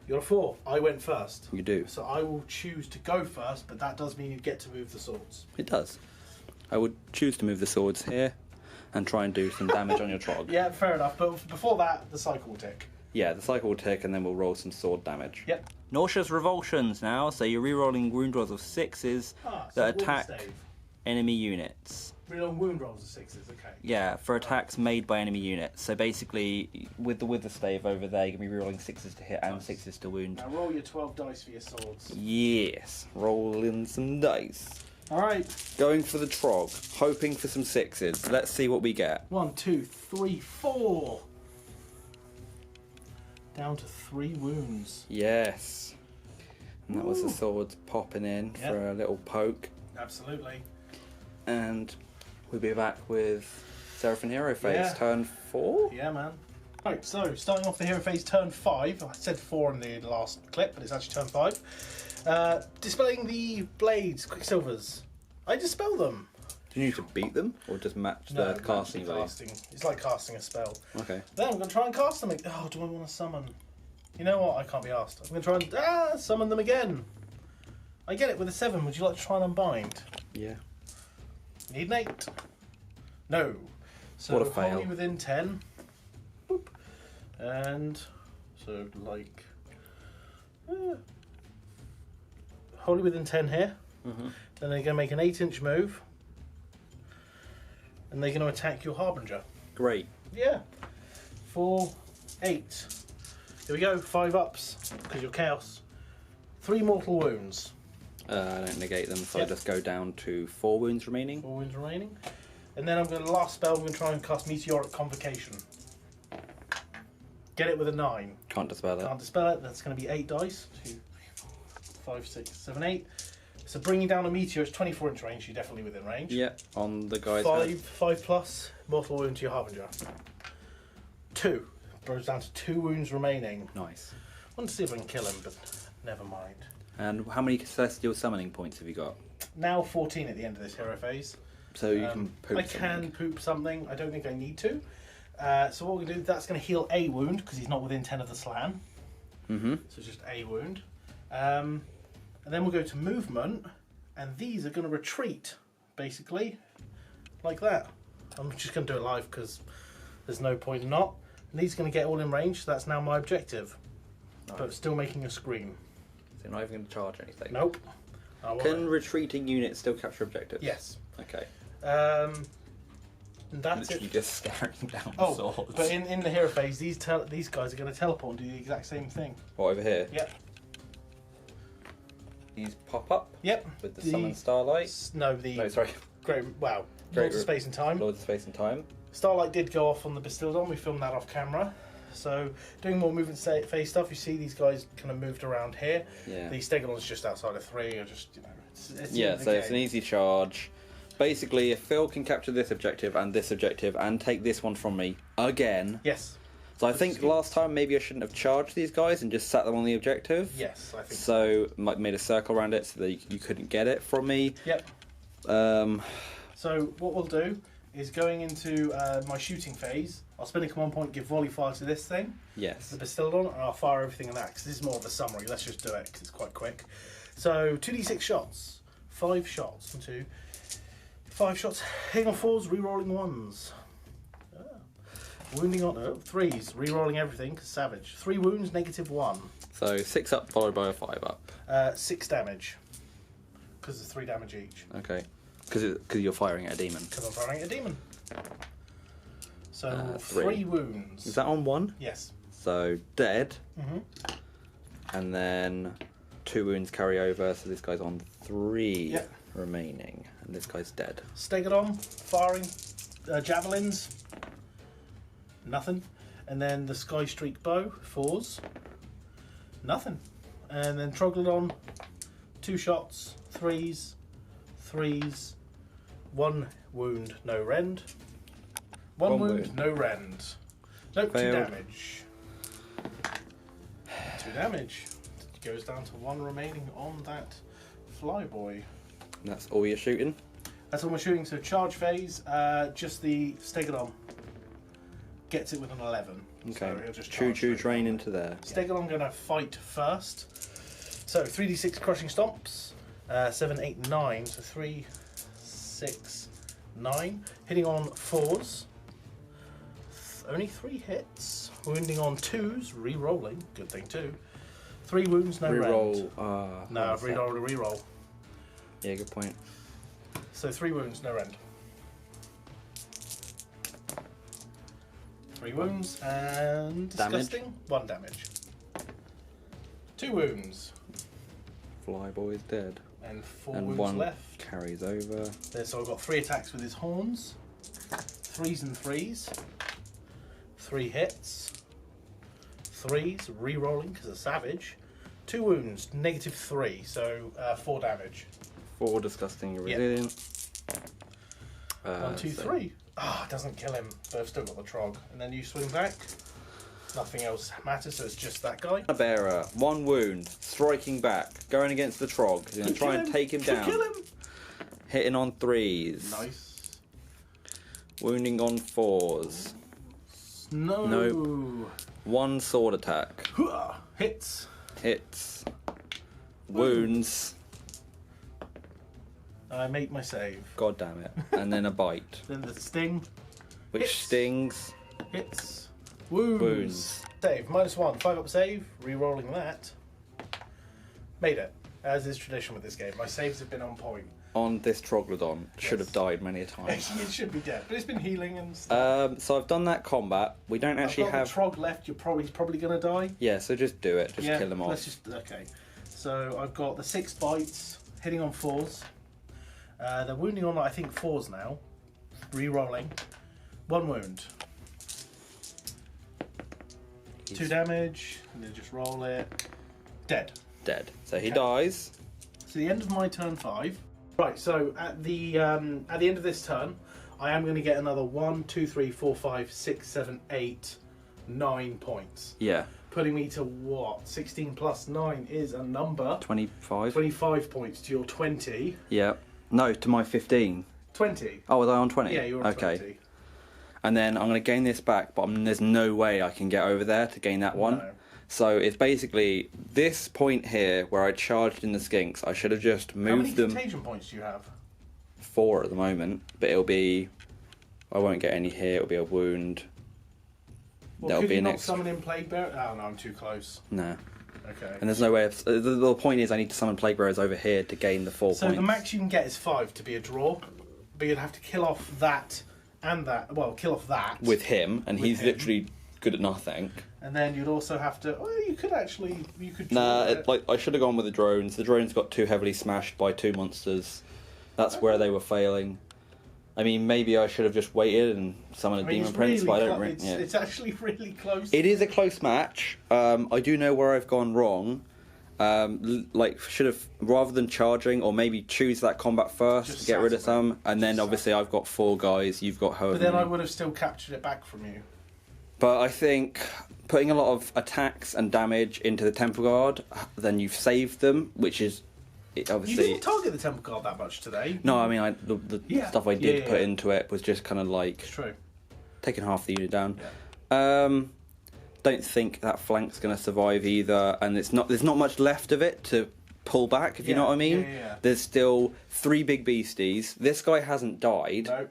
You got a 4. I went first. You do. So I will choose to go first, but that does mean you get to move the swords. It does. I would choose to move the swords here and try and do some damage on your trog. Yeah, fair enough. But before that, the cycle will tick. Yeah, the cycle will tick and then we'll roll some sword damage. Yep. Nauseous revulsions now, so you're re-rolling wound rolls of 6s So that wound attack save. enemy units. Real wound rolls of 6s, okay. Yeah, for attacks made by enemy units. So basically, with the stave over there, you're going to be re-rolling 6s to hit and Nice. 6s to wound. Now roll your 12 dice for your swords. Yes, rolling some dice. Alright. Going for the trog, hoping for some 6s. Let's see what we get. 1, 2, 3, 4. Down to 3 wounds. Yes. And that was the Ooh. swords popping in Yep. for a little poke. Absolutely. And we'll be back with Seraphim Hero Phase, Yeah. turn 4? Yeah, man. Right, so starting off the hero phase, turn 5. I said 4 in the last clip, but it's actually turn 5. Dispelling the blades, quicksilvers. I dispel them. Do you need to beat them or just match No, the casting value? casting. It's like casting a spell. Okay. Then I'm going to try and cast them. Oh, do I want to summon? You know what? I can't be asked. I'm going to try and summon them again. I get it with a 7. Would you like to try and unbind? Yeah. Need an 8. No. So What a fail. wholly within 10. Boop. And so like wholly within 10 here. Mm-hmm. Then they're going to make an 8-inch move. And they're going to attack your Harbinger. Great. Yeah. 4, 8. Here we go. 5 ups because you're chaos. 3 mortal wounds. I don't negate them, so Yep. I just go down to 4 wounds remaining. 4 wounds remaining. And then I'm going to last spell. I'm going to try and cast Meteoric Convocation. Get it with a 9. Can't dispel it. Can't dispel it. That's going to be 8 dice. 2, 3, 4, 5, 6, 7, 8. So bringing down a meteor, it's 24-inch range. You're definitely within range. Yeah, on the guy's 5 plus mortal wound to your Harbinger. 2. Goes down to 2 wounds remaining. Nice. I want to see if I can kill him, but never mind. And how many celestial summoning points have you got? Now 14 at the end of this hero phase. So you can poop I something. can poop something. I don't think I need to. So what we're going to do, that's going to heal a wound because he's not within 10 of the slann. Mm-hmm. So just a wound. And then we'll go to movement, and these are going to retreat, basically, like that. I'm just going to do it live because there's no point in not. And these are going to get all in range, so that's now my objective. Nice. But still making a scream. So you're not even going to charge anything. Nope. I want Can it. retreating units still capture objectives? Yes. Okay. And that's Literally it. just staring down Oh, swords. but in the hero phase, these guys are going to teleport and do the exact same thing. What, over here? Yep. These pop up Yep. with the summon starlight. No, the No, sorry. great. Wow. Great Lords of Space and Time. Lords of Space and Time. Starlight did go off on the Bastildon. We filmed that off camera. So doing more movement phase stuff. You see these guys kind of moved around here. Yeah. The Stegon's just outside of 3, or just it's the Yeah, end of the so it's an game. easy charge. Basically, if Phil can capture this objective and take this one from me again. Yes. So I think last time maybe I shouldn't have charged these guys and just sat them on the objective. Yes, I think. So made a circle around it so that you couldn't get it from me. Yep. Um, So what we'll do is going into my shooting phase. I'll spend a command point, give volley fire to this thing, yes. the Bastildon, and I'll fire everything in that because this is more of a summary. Let's just do it because it's quite quick. So 2d6 shots, 5 shots, 1, 2, 5 shots, hitting on 4s, re-rolling 1s. Wounding on 3s, re-rolling everything, 'cause savage. 3 wounds, -1. So 6 up followed by a 5 up. 6 damage. Because it's 3 damage each. Okay. Because you're firing at a demon. Because I'm firing at a demon. So 3. 3 wounds. Is that on 1? Yes. So dead. Mm-hmm. And then 2 wounds carry over, so this guy's on 3 Yep. remaining. And this guy's dead. Stegodon, firing javelins. Nothing. And then the Sky Streak Bow, 4s. Nothing. And then Troglodon, 2 shots, 3s, 3s, 1 wound, no rend. 1 wound, no rend. Nope, 2 Failed. damage. 2 damage. It goes down to 1 remaining on that flyboy. And that's all you're shooting? That's all we're shooting. So charge phase, just the Stegodon gets it with an 11. Okay. So he'll just Choo charge choo straight train on. into there. Stegodon going to fight first. So 3d6 crushing stomps. 7, 8, 9. So 3, 6, 9. Hitting on 4s. Only 3 hits. Wounding on 2s. Re-rolling. Good thing too. 3 wounds, no rend. Reroll. No, I've re-rolled a re-roll. Yeah, good point. So 3 wounds, no rend. 3 wounds and disgusting. 1 damage. 2 wounds Flyboy's dead. and 4 And wounds 1 left. carries over. There, so I've got 3 attacks with his horns. 3s and 3s. 3 hits. 3s, re-rolling because of savage. 2 wounds, -3, so 4 damage. 4 disgusting Yep. resilient. 1, 2, so 3. Ah, it doesn't kill him, but I've still got the trog. And then you swing back. Nothing else matters, so it's just that guy. A bearer, 1 wound, striking back, going against the trog. He's going to try and take him down. Kill him. Hitting on 3s. Nice. Wounding on 4s. No. Nope. 1 sword attack. Hooah. Hits. Hits. Wounds. I make my save. God damn it. And then a bite. Then the sting. Which Hits. stings. Hits. Wounds. Wounds. Save. -1. 5 up save. Re-rolling that. Made it. As is tradition with this game. My saves have been on point. On this Troglodon. Should have died many a time. It should be dead. But it's been healing and stuff. So I've done that combat. We don't actually I've got have... the trog left. He's probably going to die. Yeah, so just do it. Just kill him Let's off. just... Okay. So I've got the 6 bites. Hitting on 4s. They're wounding on, I think, 4s now. Re-rolling. 1 wound. 2 damage. And then just roll it. Dead. Dead. So he Okay. dies. So the end of my turn 5. Right, so at the end of this turn, I am going to get another 1, 2, 3, 4, 5, 6, 7, 8, 9 points. Yeah. Putting me to what? 16 plus 9 is a number. 25. 25 points to your 20. Yeah. No, to my 15. 20. Oh, was I on 20? Yeah, you're on okay. 20. And then I'm going to gain this back, but there's no way I can get over there to gain that one. No. So it's basically this point here where I charged in the skinks. I should have just How many moved them. contagion points do you have? 4 at the moment, but it'll be... I won't get any here. It'll be a wound. Well, There'll could be you an not extra... summon in Plague Bearer? Oh, no, I'm too close. No. Okay. And there's no way of... The point is I need to summon Plague Bearers over here to gain the 4 So points. the max you can get is 5 to be a draw, but you'd have to kill off that and that. Well, kill off that. With him, and With he's him. literally good at nothing. And then you'd also have to... Well, you could actually... You could Nah, draw it. I should have gone with the drones. The drones got too heavily smashed by 2 monsters. That's where they were failing. I mean, maybe I should have just waited and summoned a Demon it's Prince, but I don't clo- really... Yeah. it's actually really close. It is a close match. I do know where I've gone wrong. Should have, rather than charging, or maybe choose that combat first Just to get rid of sat some, and then Just obviously I've got 4 guys, you've got however But then I many. would have still captured it back from you. But I think putting a lot of attacks and damage into the Temple Guard, then you've saved them, which is You obviously... didn't target the Temple Guard that much today. No, I mean, the Yeah. stuff I did Yeah. put into it was just kind of like It's true. taking half the unit down. Yeah. Don't think that flank's going to survive either, and there's not much left of it to pull back, if you know what I mean. Yeah. There's still 3 big beasties. This guy hasn't died. No.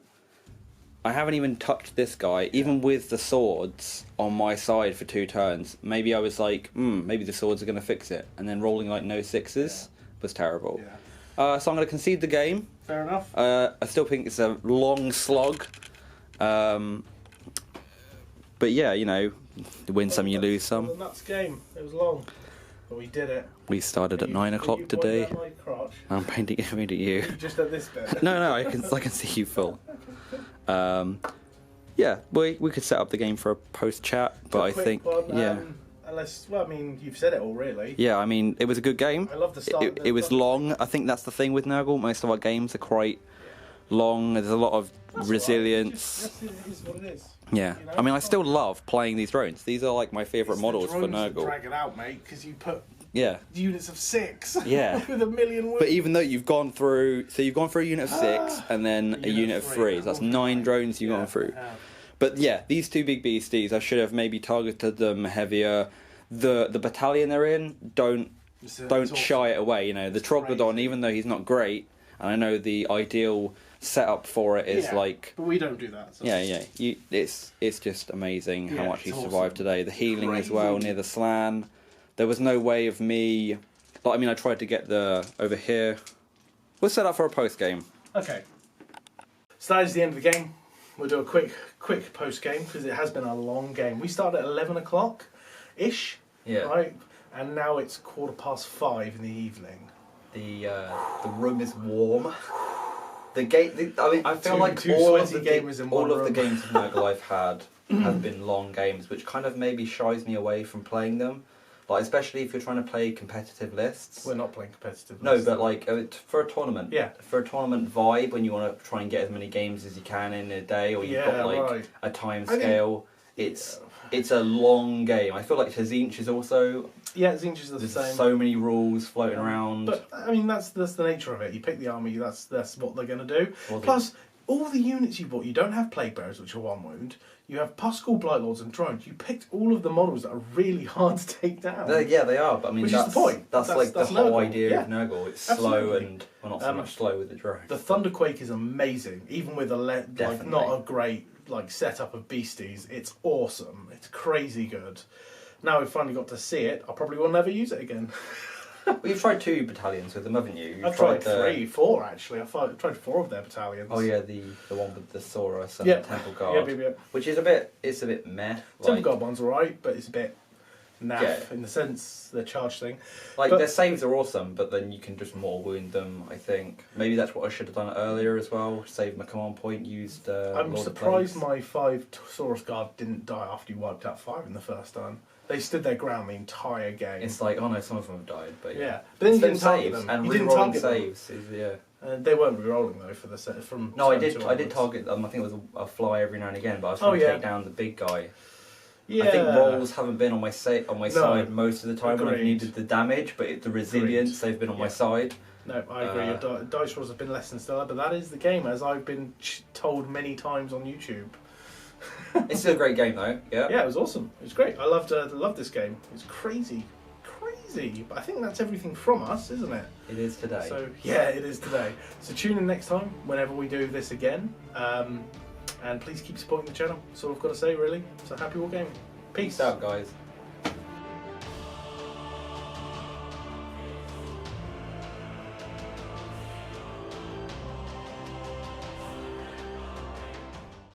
I haven't even touched this guy, even with the swords on my side for 2 turns. Maybe I was like, maybe the swords are going to fix it. And then rolling like no 6s was terrible. Yeah. So I'm going to concede the game. Fair enough. I still think it's a long slog. But yeah, you know, you win some, you lose some. It was a nuts game. It was long, but we did it. We started at 9 o'clock today. I'm pointing at you. Just at this bit. No, I can see you full. Yeah, we could set up the game for a post chat, but I think unless, well, I mean, you've said it all really. Yeah, I mean, it was a good game. I love the start. It was long. I think that's the thing with Nurgle. Most of our games are quite long. There's a lot of resilience. It is what it is. Yeah, You know? I mean, I still love playing these drones. These are like my favourite models for Nurgle. Drag it out, mate, because you put units of 6. Yeah. With 1 million wounds. But even though you've gone through a unit of 6 and then a unit of 3, so that's 9 drones you've gone through. Yeah. But yeah, these 2 big beasties, I should have maybe targeted them heavier. The battalion they're in, don't shy it away. You know, the Troglodon, even though he's not great, and I know the ideal setup for it is like. But we don't do that. So. Yeah. It's just amazing how much he survived awesome. today. The healing as well near the slann. There was no way of me. Like, I mean, I tried to get over here. We'll set up for a post game. Okay. So that is the end of the game. We'll do a quick post game because it has been a long game. We started at 11 o'clock ish. Yeah. Right. And now it's 5:15 in the evening. The room is warm. The game. I mean, I feel like two all of sweaty the gamers in one room. games of Nurgle I've had have been long games, which kind of maybe shies me away from playing them. Like, especially if you're trying to play competitive lists. We're not playing competitive. No, but like for a tournament. Yeah. For a tournament vibe, when you want to try and get as many games as you can in a day, or you've got like a time scale, it's a long game. I feel like Tzeentch is also. Yeah, Tzeentch is the there's same. So many rules floating around. But I mean, that's the nature of it. You pick the army. That's what they're going to do. Well, Plus, all the units you bought, you don't have Plague Bearers, which are 1 wound. You have Puskal, Blight Lords, and Drones. You picked all of the models that are really hard to take down. Yeah, they are. But I mean, which that's is the point. That's like the whole Nurgle. idea of Nurgle. It's slow and not so much slow with the drone. The Thunderquake is amazing, even with not a great setup of beasties. It's awesome. It's crazy good. Now we've finally got to see it. I probably will never use it again. Well, you've tried 2 battalions with them, haven't you? I've tried 4 actually. I've tried 4 of their battalions. Oh yeah, the one with the Saurus and the Temple Guard. Yeah. Which is a bit meh. Temple Guard one's alright, but it's a bit naff in the sense the charge thing. Like, their saves are awesome, but then you can just more wound them, I think. Maybe that's what I should have done earlier as well. Save my command point, used I'm Lord surprised of Plagues. my 5 Saurus Guard didn't die after you wiped out 5 in the first turn. They stood their ground the entire game. It's like, oh no, some of them have died, but yeah. But then you didn't target saves them. and You didn't re-rolling target them. saves. They weren't re-rolling though for the set from. No, I turn did. 2 I did onwards. target them. I think it was a fly every now and again, but I was trying to take down the big guy. Yeah. I think rolls haven't been on my side most of the time when I've needed the damage, but the resilience they've been on my side. No, I agree. Your dice rolls have been less than stellar, but that is the game, as I've been told many times on YouTube. It's still a great game though. Yeah. Yeah, it was awesome. It was great. I loved this game. It's crazy. But I think that's everything from us, isn't it? It is today. So yeah, it is today. So tune in next time whenever we do this again, and please keep supporting the channel. That's all I've got to say, really. So happy wargaming. Peace Peace out, guys.